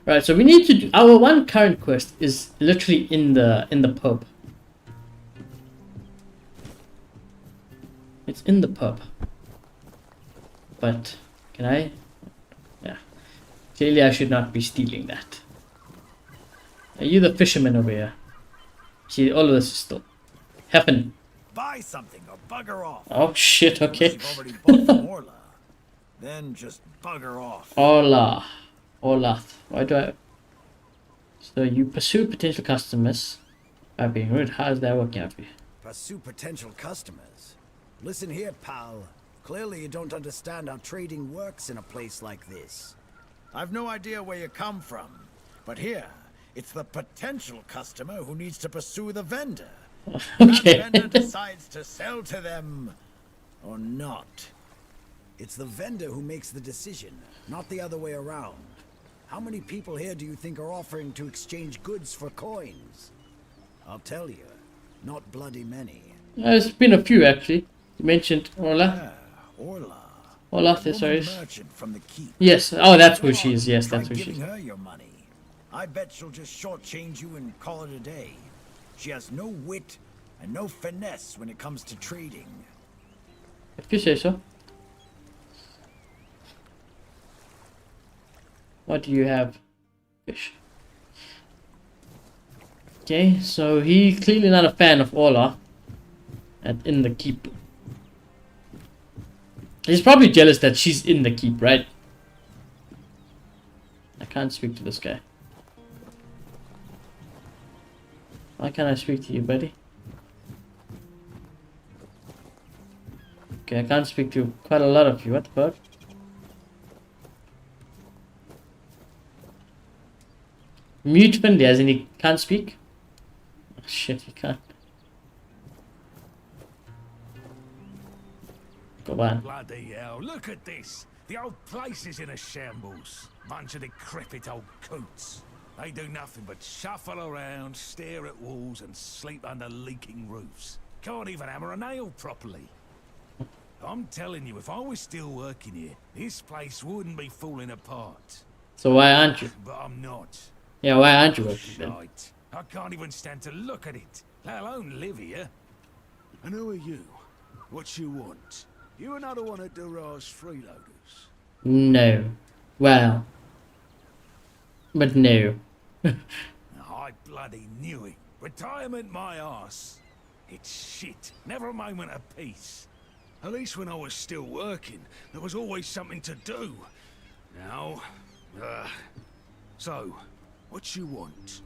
Right, so we need to do our one current quest is literally in the pub. It's in the pub. But can I? Yeah. Clearly I should not be stealing that. Are you the fisherman over here? See, all of this is still happening. Buy something or bugger off. Oh shit, okay. Unless you've already bought from Orla. Then just bugger off. Orla. Why do I? So you pursue potential customers by being rude. How is that working out for you? Pursue potential customers. Listen here, pal. Clearly you don't understand how trading works in a place like this. I've no idea where you come from, but here, it's the potential customer who needs to pursue the vendor. Okay. That vendor decides to sell to them or not. It's the vendor who makes the decision, not the other way around. How many people here do you think are offering to exchange goods for coins? I'll tell you, not bloody many. There's been a few actually. You mentioned Orla. Orla. Orla, That sorry. woman merchant from the keep. Yes. Oh, that's who she is. Yes, that's Try who she is. giving her your money. I bet she'll just shortchange you and call it a day. She has no wit and no finesse when it comes to trading. If you say so. What do you have? Fish. Okay, so he's clearly not a fan of Orla in the keep. He's probably jealous that she's in the keep, right? I can't speak to this guy. Why can't I speak to you, buddy? Okay, I can't speak to quite a lot of you. What the fuck? Mute Finley, as in he can't speak? Oh, shit, he can't. Go on. Bloody hell, look at this. The old place is in a shambles. Bunch of decrepit old coots. They do nothing but shuffle around, stare at walls, and sleep under leaking roofs. Can't even hammer a nail properly. I'm telling you, if I was still working here, this place wouldn't be falling apart. So why aren't you? But I'm not. Yeah, why aren't you working then? Shite. I can't even stand to look at it, let alone live here. And who are you? What you want? You another one of Durar's freeloaders? No. Well. But no. I bloody knew it. Retirement my arse. It's shit. Never a moment of peace. At least when I was still working, there was always something to do. Now, so, what you want?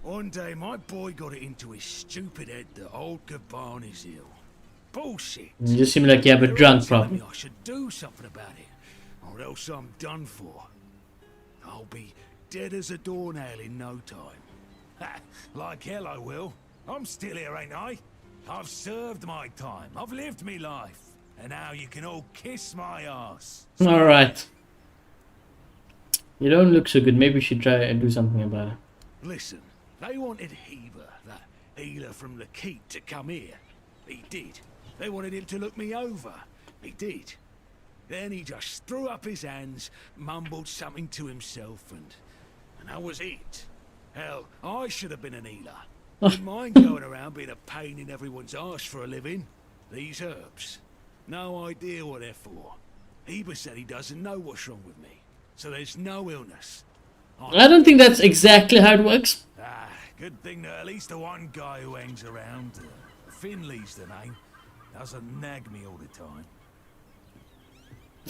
One day, my boy got it into his stupid head that old Gaban is ill. Bullshit. You just seem like you have a drunk Telling me problem. I should do something about it, or else I'm done for. I'll be dead as a doornail in no time. Ha, like hell I will. I'm still here, ain't I? I've served my time. I've lived me life. And now you can all kiss my ass. Alright. You don't look so good. Maybe you should try and do something about it. Listen, they wanted Heber, that healer from the keep, to come here. He did. They wanted him to look me over. He did. Then he just threw up his hands, mumbled something to himself, and that was it. Hell, I should have been an healer. Wouldn't mind going around being a pain in everyone's arse for a living. These herbs. No idea what they're for. Heber said he doesn't know what's wrong with me. So there's no illness. I don't think that's exactly how it works. Ah, good thing that at least the one guy who hangs around, Finley's the name, doesn't nag me all the time.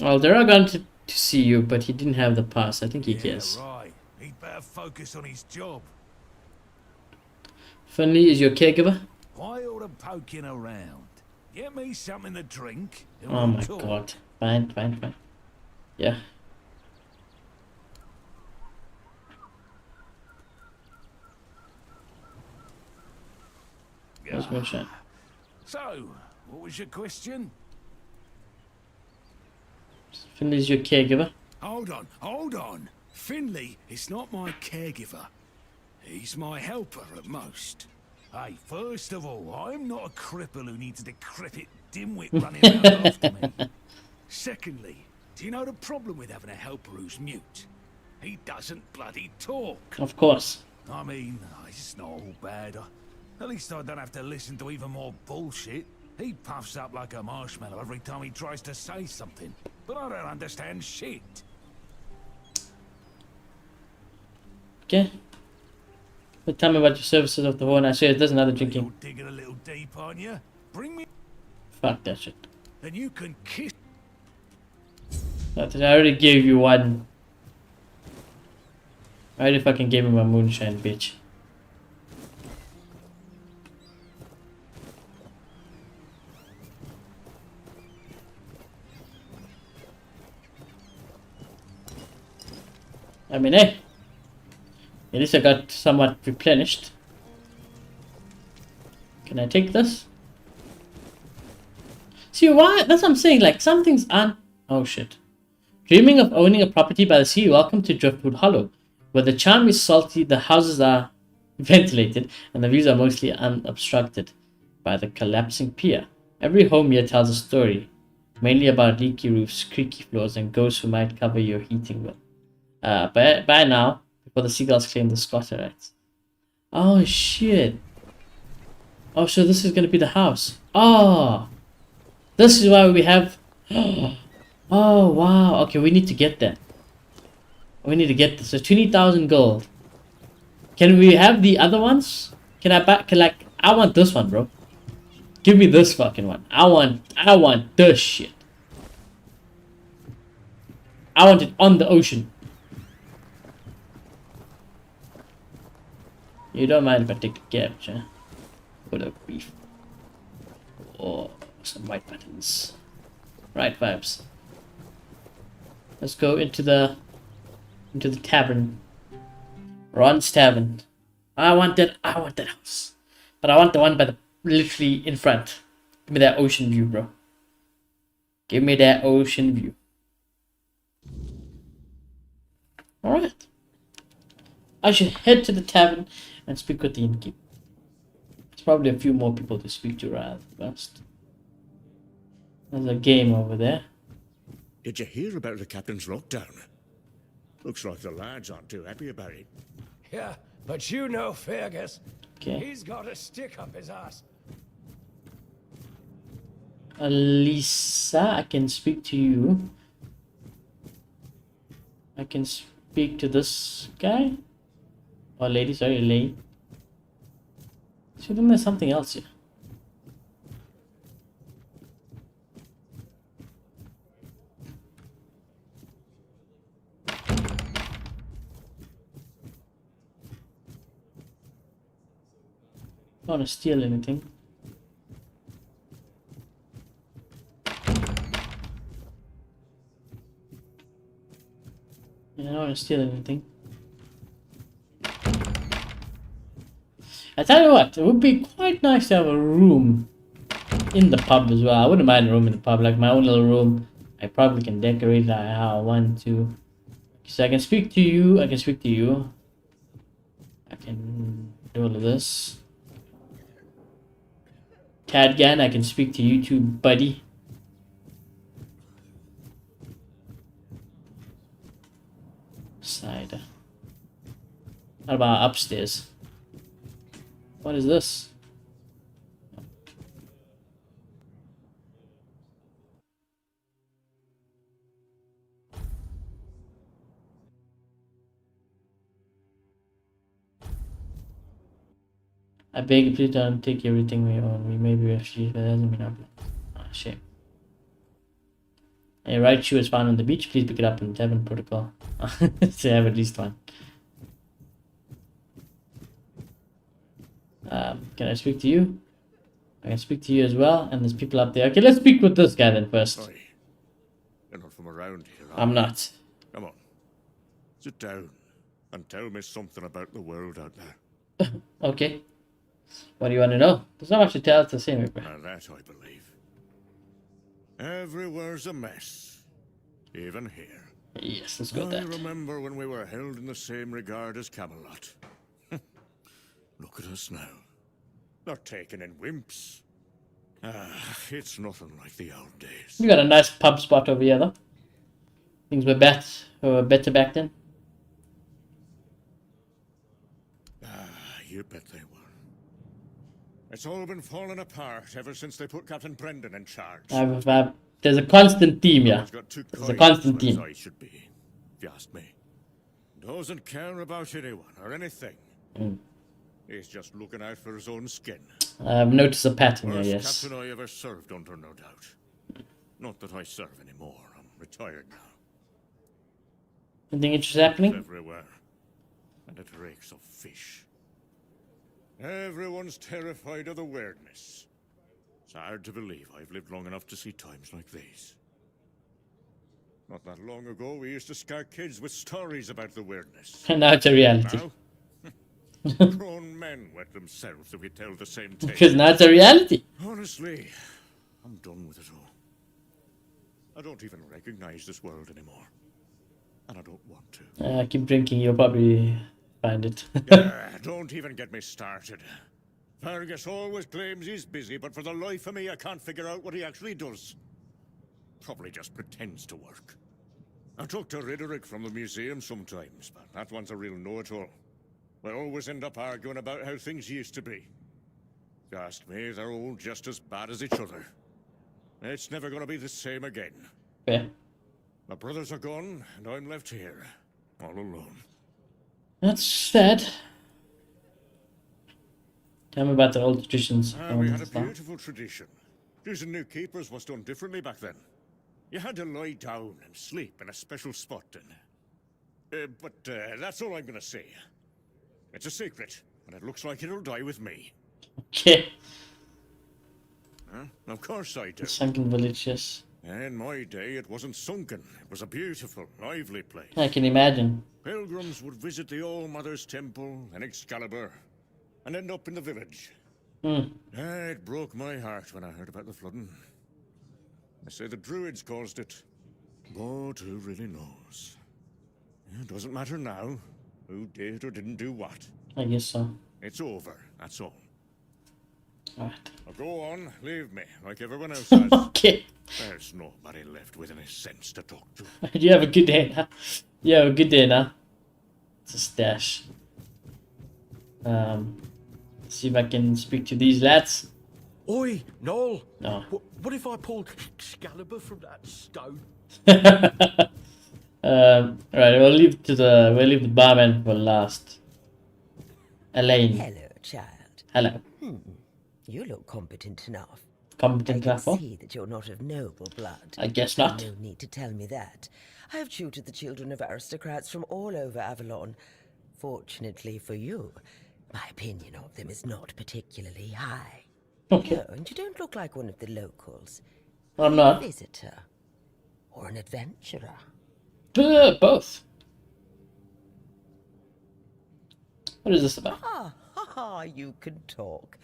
Well, they're all going to see you, but he didn't have the pass. I think he cares. Right. He'd better focus on his job. Finley is your caregiver? Why all the poking around? Get me something to drink. And Oh we'll my talk. god. Fine. Yeah. Where's my shot? So, what was your question? Finley's your caregiver? Hold on. Finley is not my caregiver. He's my helper at most. Hey, first of all, I'm not a cripple who needs a decrepit dimwit running around after me. Secondly, do you know the problem with having a helper who's mute? He doesn't bloody talk. Of course. I mean, it's not all bad. At least I don't have to listen to even more bullshit. He puffs up like a marshmallow every time he tries to say something. But I don't understand shit. Okay. But tell me about your services of the horn. I swear there's another drinking. You're digging a little deep, aren't you? Bring me... Fuck that shit. Then you can kiss... I already gave you one. I already fucking gave him my moonshine, bitch. I mean, hey. At least I got somewhat replenished. Can I take this? See, why? That's what I'm saying. Like, some things aren't... Oh, shit. Dreaming of owning a property by the sea? Welcome to Driftwood Hollow. Where the charm is salty, the houses are ventilated, and the views are mostly unobstructed by the collapsing pier. Every home here tells a story. Mainly about leaky roofs, creaky floors, and ghosts who might cover your heating bill. By now, before the seagulls claim the squatter rights. Oh, shit. Oh, so this is going to be the house. Oh. This is why we have... Oh, wow. Okay, we need to get that. We need to get this. So 20,000 gold. Can we have the other ones? Can I buy... I want this one, bro. Give me this fucking one. I want this shit. I want it on the ocean. You don't mind if I take the cabbage, huh? Put up beef. Oh, some white buttons. Right vibes. Let's go into the tavern. Ron's Tavern. I want that house. But I want the one by the literally in front. Give me that ocean view, bro. Give me that ocean view. Alright. I should head to the tavern and speak with the innkeeper. There's probably a few more people to speak to rather fast. There's a game over there. Did you hear about the captain's lockdown? Looks like the lads aren't too happy about it. Yeah, but you know Fergus. Okay. He's got a stick up his ass. Lisa, I can speak to you. I can speak to this guy. Or lady, sorry, lady. So then there's something else here. Don't want to steal anything. I don't want to steal anything. I tell you what, it would be quite nice to have a room in the pub as well. I wouldn't mind a room in the pub, like my own little room. I probably can decorate it how I want to. So I can speak to you, I can speak to you. I can do all of this. Cadgan, I can speak to you too, buddy. Side. What about upstairs? What is this? I beg you, please don't take everything we own. We may be refugees, but that doesn't mean I'm... Ah, shame. A right shoe is found on the beach. Please pick it up in Tavern Protocol. So I have at least one. Can I speak to you? I can speak to you as well, and there's people up there. Okay, let's speak with this guy then first. Oi. You're not from around here, I'm not. Come on. Sit down and tell me something about the world out there. Okay. What do you want to know? There's not much to tell, it's the same. Now that I believe. Everywhere's a mess. Even here. Yes, let's go with that. I remember when we were held in the same regard as Camelot. Look at us now. Not taken in wimps. It's nothing like the old days. You got a nice pub spot over here, though. Things were better back then. You bet they were. It's all been falling apart ever since they put Captain Brendan in charge. There's a constant theme, yeah. There's a constant theme. I should be, if you ask me. Doesn't care about anyone or anything. He's just looking out for his own skin. I've noticed a pattern here, Worst yes. captain I ever served under, no doubt. Not that I serve anymore. I'm retired now. Anything interesting happening? Everywhere. And it reeks of fish. Everyone's terrified of the weirdness. It's hard to believe I've lived long enough to see times like these. Not that long ago, we used to scare kids with stories about the weirdness. And now it's a reality. Now, grown men wet themselves if we tell the same tale. Because now it's a reality. Honestly, I'm done with it all. I don't even recognize this world anymore. And I don't want to. Keep drinking, you'll probably find it. Don't even get me started. Fergus always claims he's busy, but for the life of me, I can't figure out what he actually does. Probably just pretends to work. I talk to Riderick from the museum sometimes, but that one's a real know-it-all. We always end up arguing about how things used to be. If you ask me, they're all just as bad as each other. It's never gonna be the same again. Yeah. My brothers are gone, and I'm left here, all alone. That's sad. Tell me about the old traditions. We had a beautiful tradition. Choosing new keepers was done differently back then. You had to lie down and sleep in a special spot. But that's all I'm gonna say. It's a secret, and it looks like it'll die with me. Okay. Of course I do. Sunken village, yes. In my day, it wasn't sunken. It was a beautiful, lively place. I can imagine. Pilgrims would visit the All-Mother's Temple and Excalibur, and end up in the village. It broke my heart when I heard about the flooding. They say the Druids caused it, but who really knows? It doesn't matter now who did or didn't do what. I guess so. It's over, that's all. Alright. Now go on, leave me, like everyone else has. Okay. There's nobody left with any sense to talk to. You have a good day now. You have a good day now. It's a stash. See if I can speak to these lads. Oi, Noel. No. What if I pulled Excalibur from that stone? Right, we'll leave the barman for last. Elaine. Hello, child. Hello. You look competent enough. Competent enough? I can see that you're not of noble blood. I guess not. No need to tell me that. I have tutored the children of aristocrats from all over Avalon. Fortunately for you, my opinion of them is not particularly high. Okay. No, and you don't look like one of the locals. I'm not. A visitor. Or an adventurer. Both. What is this about? You can talk.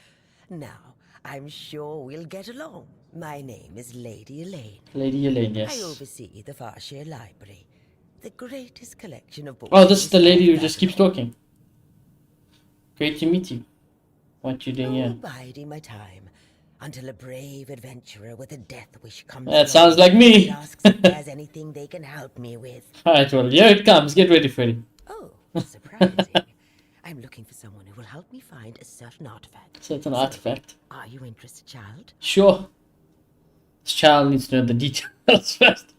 Now, I'm sure we'll get along. My name is Lady Elaine. Lady Elaine, yes. I oversee the Farshire Library, the greatest collection of books. Oh, this is the lady who just keeps talking. Great to meet you. What you doing here? Biding my time until a brave adventurer with a death wish comes. That sounds like me. And asks if there's anything they can help me with. Alright, well, here it comes. Get ready for it. Oh, surprising. I'm looking for someone who will help me find a certain artifact. Certain artifact. Are you interested, child? Sure. This child needs to know the details first.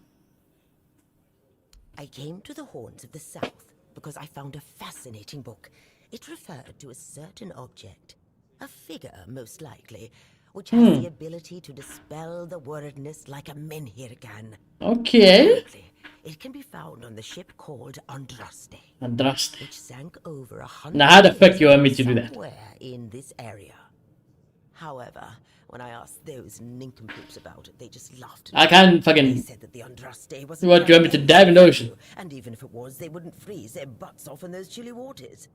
I came to the Horns of the South because I found a fascinating book. It referred to a certain object, a figure most likely, which has the ability to dispel the wordness like a menhir can. Okay. It can be found on the ship called Andraste. Andraste. Which sank over 100 Now, how the fuck you want me to do that? somewhere in this area. However, when I asked those nincompoops about it, they just laughed. I can't fucking. They said that the Andraste wasn't. What, do you want me to dive in the ocean? And even if it was, they wouldn't freeze their butts off in those chilly waters.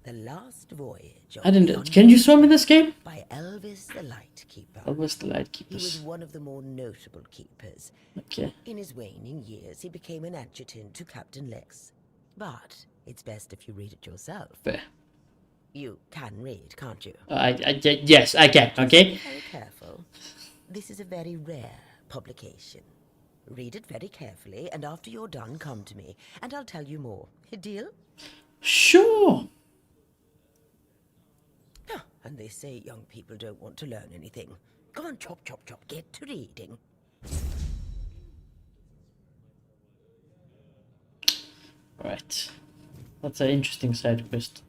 The last voyage. I didn't. Can you swim in this game? By Elvis the Lightkeeper. Elvis the He Lightkeepers. was one of the more notable keepers. Okay. In his waning years, he became an adjutant to Captain Lex. But it's best if you read it yourself. Fair. You can read, can't you? Yes, I can. Okay. Be very careful. This is a very rare publication. Read it very carefully, and after you're done, come to me, and I'll tell you more. A deal? Sure. Ah, and they say young people don't want to learn anything. Come on, chop, chop, chop. Get to reading. Right. That's an interesting side quest.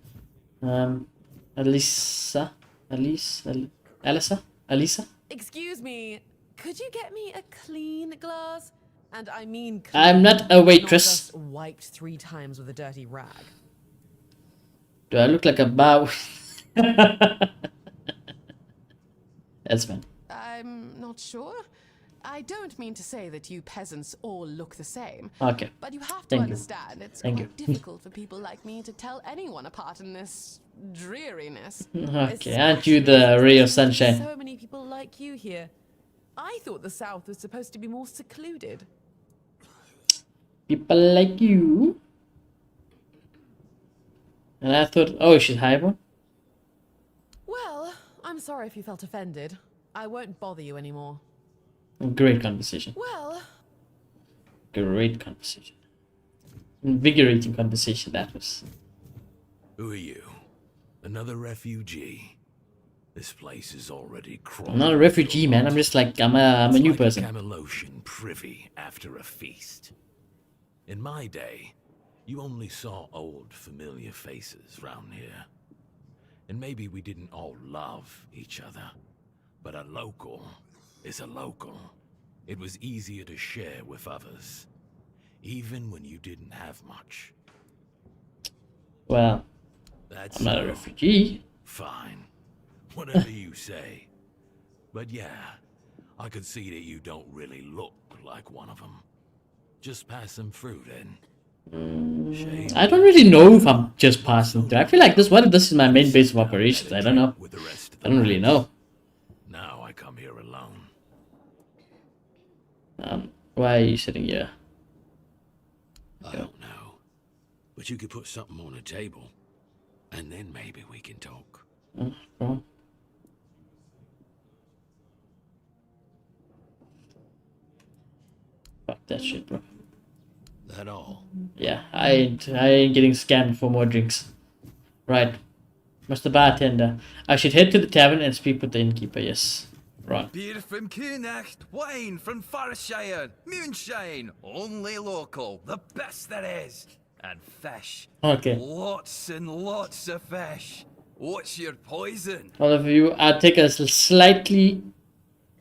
Alisa? Alisa? Excuse me, could you get me a clean glass? And I mean clean, I'm not a waitress. not just wiped 3 times with a dirty rag. Do I look like a bow? That's fine. I'm not sure. I don't mean to say that you peasants all look the same. Okay. But you have to Thank you. understand it's Thank quite you. difficult for people like me to tell anyone apart in this dreariness. Okay, aren't you the ray of sunshine? So many people like you here. I thought the South was supposed to be more secluded. People like you. And I thought, oh, she's Highborn? Well, I'm sorry if you felt offended. I won't bother you anymore. Great conversation. Well, Great conversation. Invigorating conversation that was. Who are you? Another refugee? This place is already crawling. I'm not a refugee, man. I'm just like, I'm a new person. Camelosian privy after a feast. In my day, you only saw old familiar faces round here. And maybe we didn't all love each other. But a local is a local. It was easier to share with others, even when you didn't have much. Well, That's I'm not a so. refugee. Fine. Whatever you say. But yeah, I could see that you don't really look like one of them. Just pass them through then. I don't really know if I'm just passing through. I feel like this is my main base of operations. I don't know. I don't really know. Now I come here alone. Why are you sitting here? I don't know. But you could put something on the table. And then maybe we can talk. Bro. Fuck that shit, bro. That all? Yeah, I ain't getting scammed for more drinks. Right. Mr. Bartender, I should head to the tavern and speak with the innkeeper, yes. Right. Beer from Kunacht, wine from Farshire, moonshine, only local, the best there is. And fish. Okay. Lots and lots of fish. What's your poison? All of you, I'll take a slightly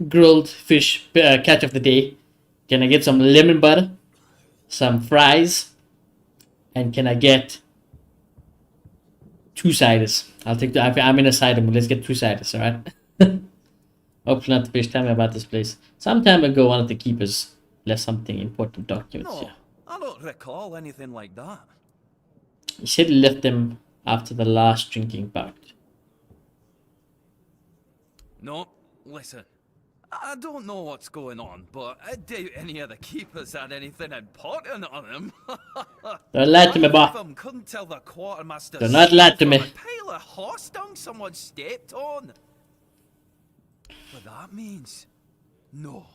grilled fish catch of the day. Can I get some lemon butter? Some fries? And can I get 2 ciders? I'll take the. I'm in a cider mood. Let's get 2 ciders, alright? Hopefully not the fish. Tell me about this place. Some time ago, one of the keepers left something important documents No, here. I don't recall anything like that. He said he left them after the last drinking bout. No, listen. I don't know what's going on, but I doubt any of the keepers had anything important on them. Don't lie to me, boy. Them couldn't tell the quartermaster. Do not lie to me. A pile of horse dung someone stepped on. But that means no,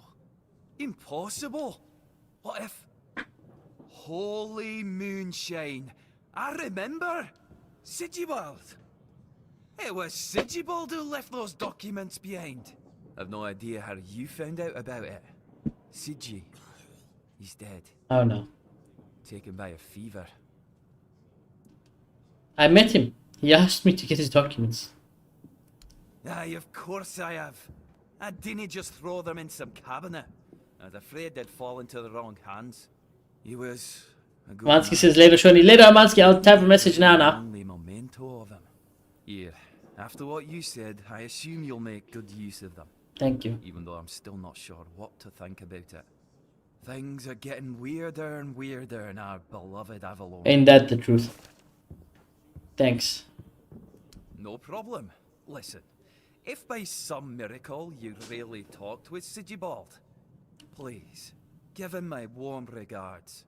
impossible. What if? Holy moonshine! I remember Sigibald. It was Sigibald who left those documents behind. I've no idea how you found out about it. Sigi, he's dead. Oh no. Taken by a fever. I met him. He asked me to get his documents. Aye, of course I have. I didn't just throw them in some cabinet. I was afraid they'd fall into the wrong hands. He was a good Mansky man. says later, Shoni. Later, Mansky. I'll type a message now. Only memento of him. Here, after what you said, I assume you'll make good use of them. Thank you. Even though I'm still not sure what to think about it. Things are getting weirder and weirder in our beloved Avalon. Ain't that the truth? Thanks. No problem. Listen, if by some miracle you really talked with Sigibald, please, give him my warm regards.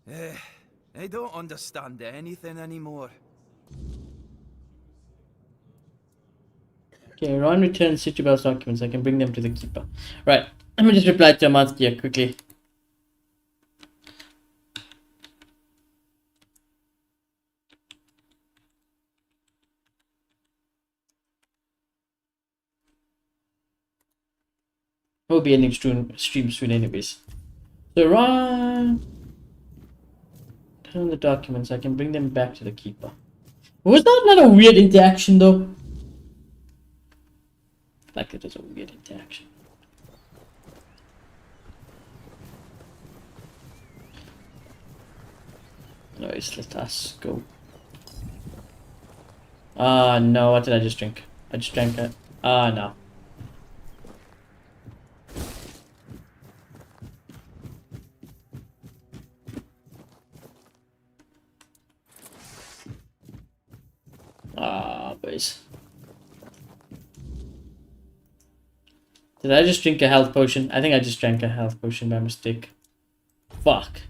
I don't understand anything anymore. Okay, Ron returns City Bell's documents. I can bring them to the keeper. Right. Let me just reply to Amad's here quickly. Will be ending stream soon anyways. So Ron, turn the documents. I can bring them back to the keeper. Was that not a weird interaction though? Like it was a weird interaction. Anyways, let us go. No, what did I just drink? I just drank it. No. Boys. Did I just drink a health potion? I think I just drank a health potion by mistake. Fuck.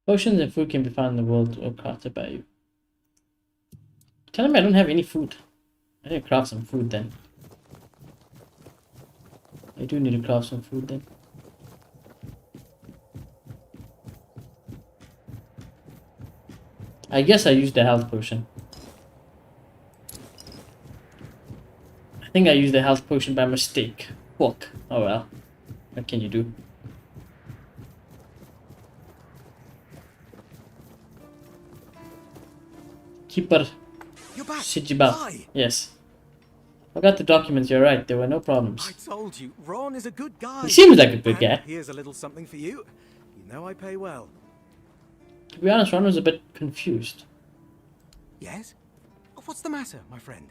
Potions and food can be found in the world or crafted by you. Tell me I don't have any food. I need to craft some food then. I do need to craft some food then. I guess I used the health potion. I think I used the health potion by mistake. Fuck. Oh well. What can you do? Keeper. Sijibal. Yes. I got the documents, you're right. There were no problems. I told you, Ron is a good guy. He seems like a good guy. Here's a little something for you. You know I pay well. To be honest, Ron was a bit confused. Yes? What's the matter, my friend?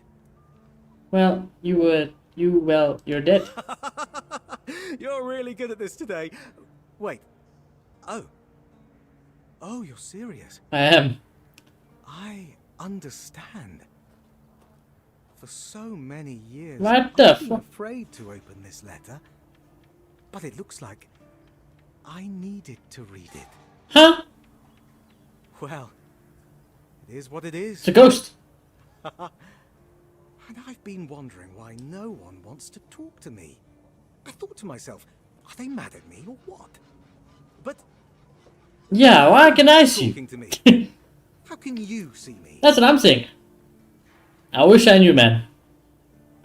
Well, you're dead. You're really good at this today. Wait. Oh, you're serious? I am. I understand. For so many years, What the I've been afraid to open this letter. But it looks like I needed to read it. Huh? Well, it is what it is. It's a ghost. And I've been wondering why no one wants to talk to me. I thought to myself, are they mad at me or what? But yeah, why can I see? Talking to me. How can you see me? That's what I'm saying. I wish I knew, man.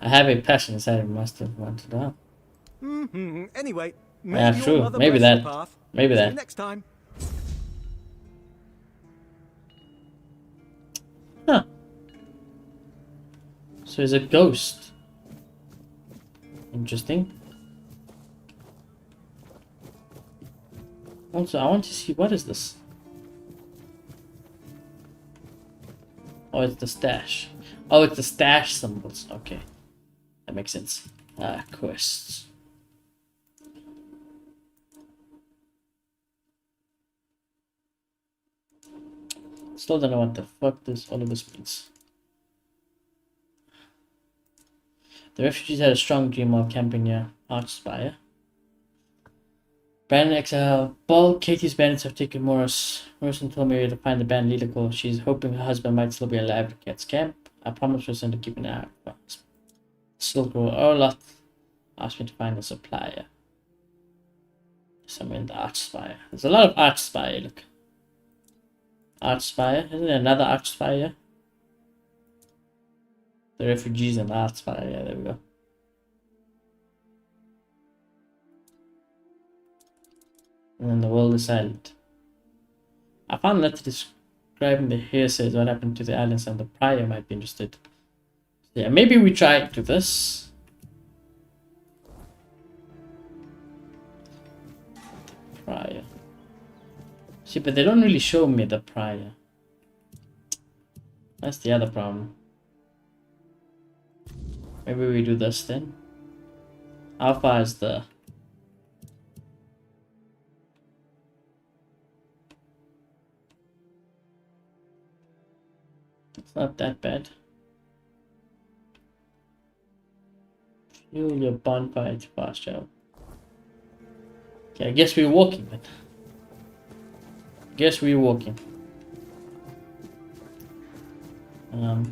I have a passion inside of me. Must have wanted out. Anyway, yeah, true. Maybe that. Maybe that. See you next time. Huh. So he's a ghost. Interesting. Also, I want to see, what is this? Oh, it's the stash. Oh, it's the stash symbols. Okay. That makes sense. Quests. Still don't know what the fuck all of this means. The refugees had a strong dream while camping near Archspire. Brandon exile. Ball, Katie's bandits have taken Morris. Morrison told Mary to find the band leader call. She's hoping her husband might still be alive at Cat's camp. I promised Morrison to keep an eye out. Silk Road. Orloth asked me to find a supplier. Somewhere in the Archspire. There's a lot of Archspire, look. Archspire? Isn't there another Archspire? The refugees and the Archspire. Yeah, there we go. And then the world is silent. I found a letter describing the hearsays, what happened to the islands, and the prior might be interested. So yeah, maybe we try to do this. The prior. See, but they don't really show me the prior. That's the other problem. Maybe we do this then. How far is the... It's not that bad. Fuel your bonfire to fast travel. Okay, I guess we're walking then. Guess we're walking.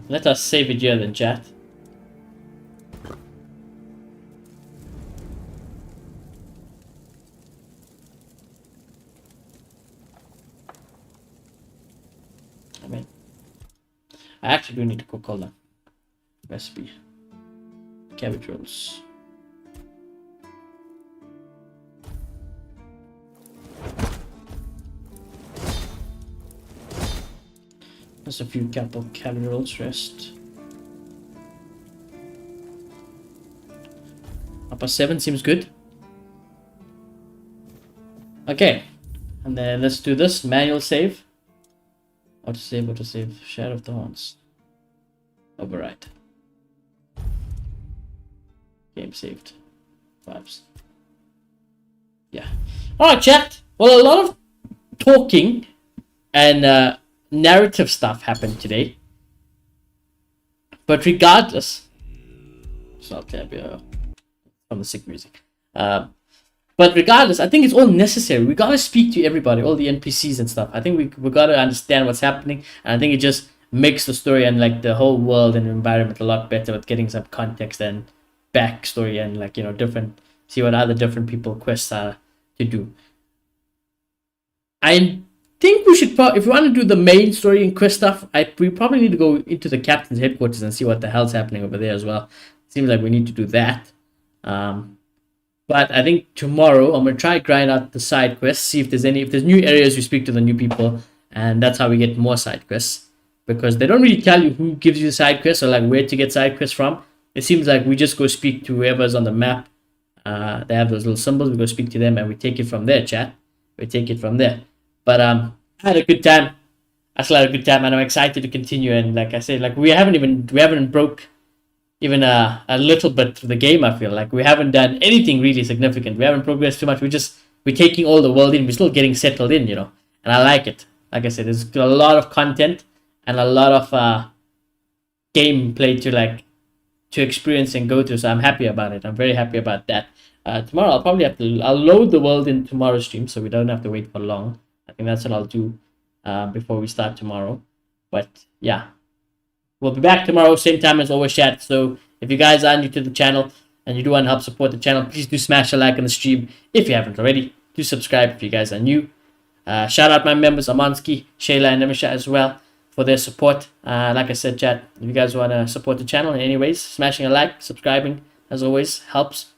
Let us save it here then, chat. I actually do need to cook all that recipe. Cabbage rolls. There's a few couple cabbage rolls rest. Upper 7 seems good. Okay. And then let's do this. Manual save. Auto save. Shadow of the Horns. Override. Game saved. Vibes. Yeah. Alright, chat. Well, a lot of talking and narrative stuff happened today. But regardless, it's not tab from the sick music. But regardless, I think it's all necessary. We gotta speak to everybody, all the NPCs and stuff. I think we gotta understand what's happening, and I think it just makes the story and like the whole world and environment a lot better with getting some context and backstory and like, you know, different, see what other different people quests are to do. I think we should if we want to do the main story and quest stuff, we probably need to go into the captain's headquarters and see what the hell's happening over there as well. Seems like we need to do that. But I think tomorrow I'm gonna try grind out the side quests, see if there's new areas, we speak to the new people, and that's how we get more side quests. Because they don't really tell you who gives you side quests or like where to get side quests from. It seems like we just go speak to whoever's on the map. They have those little symbols, we go speak to them and we take it from there, chat. We take it from there. But I had a good time. I still had a good time and I'm excited to continue, and like I said, like we haven't broke even a little bit through the game. I feel like we haven't done anything really significant. We haven't progressed too much. We're taking all the world in. We're still getting settled in, you know. And I like it. Like I said, there's a lot of content and a lot of gameplay to experience and go through. So I'm happy about it. I'm very happy about that. Tomorrow I'll probably I'll load the world in tomorrow's stream, so we don't have to wait for long. I think that's what I'll do before we start tomorrow. But yeah. We'll be back tomorrow, same time as always, chat. So if you guys are new to the channel and you do want to help support the channel, please do smash a like on the stream if you haven't already. Do subscribe if you guys are new. Shout out my members, Amansky, Shayla, and Nemisha as well for their support. Like I said, chat, if you guys want to support the channel in any ways, smashing a like, subscribing, as always, helps.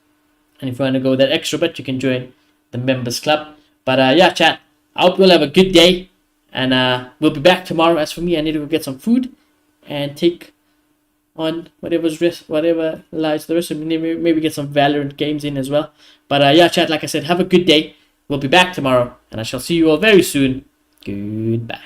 And if you want to go that extra bit, you can join the members club. But yeah, chat, I hope you'll have a good day. And we'll be back tomorrow. As for me, I need to go get some food and take on whatever lies the rest of me. Maybe get some Valorant games in as well. But yeah, chat, like I said, have a good day. We'll be back tomorrow, and I shall see you all very soon. Goodbye.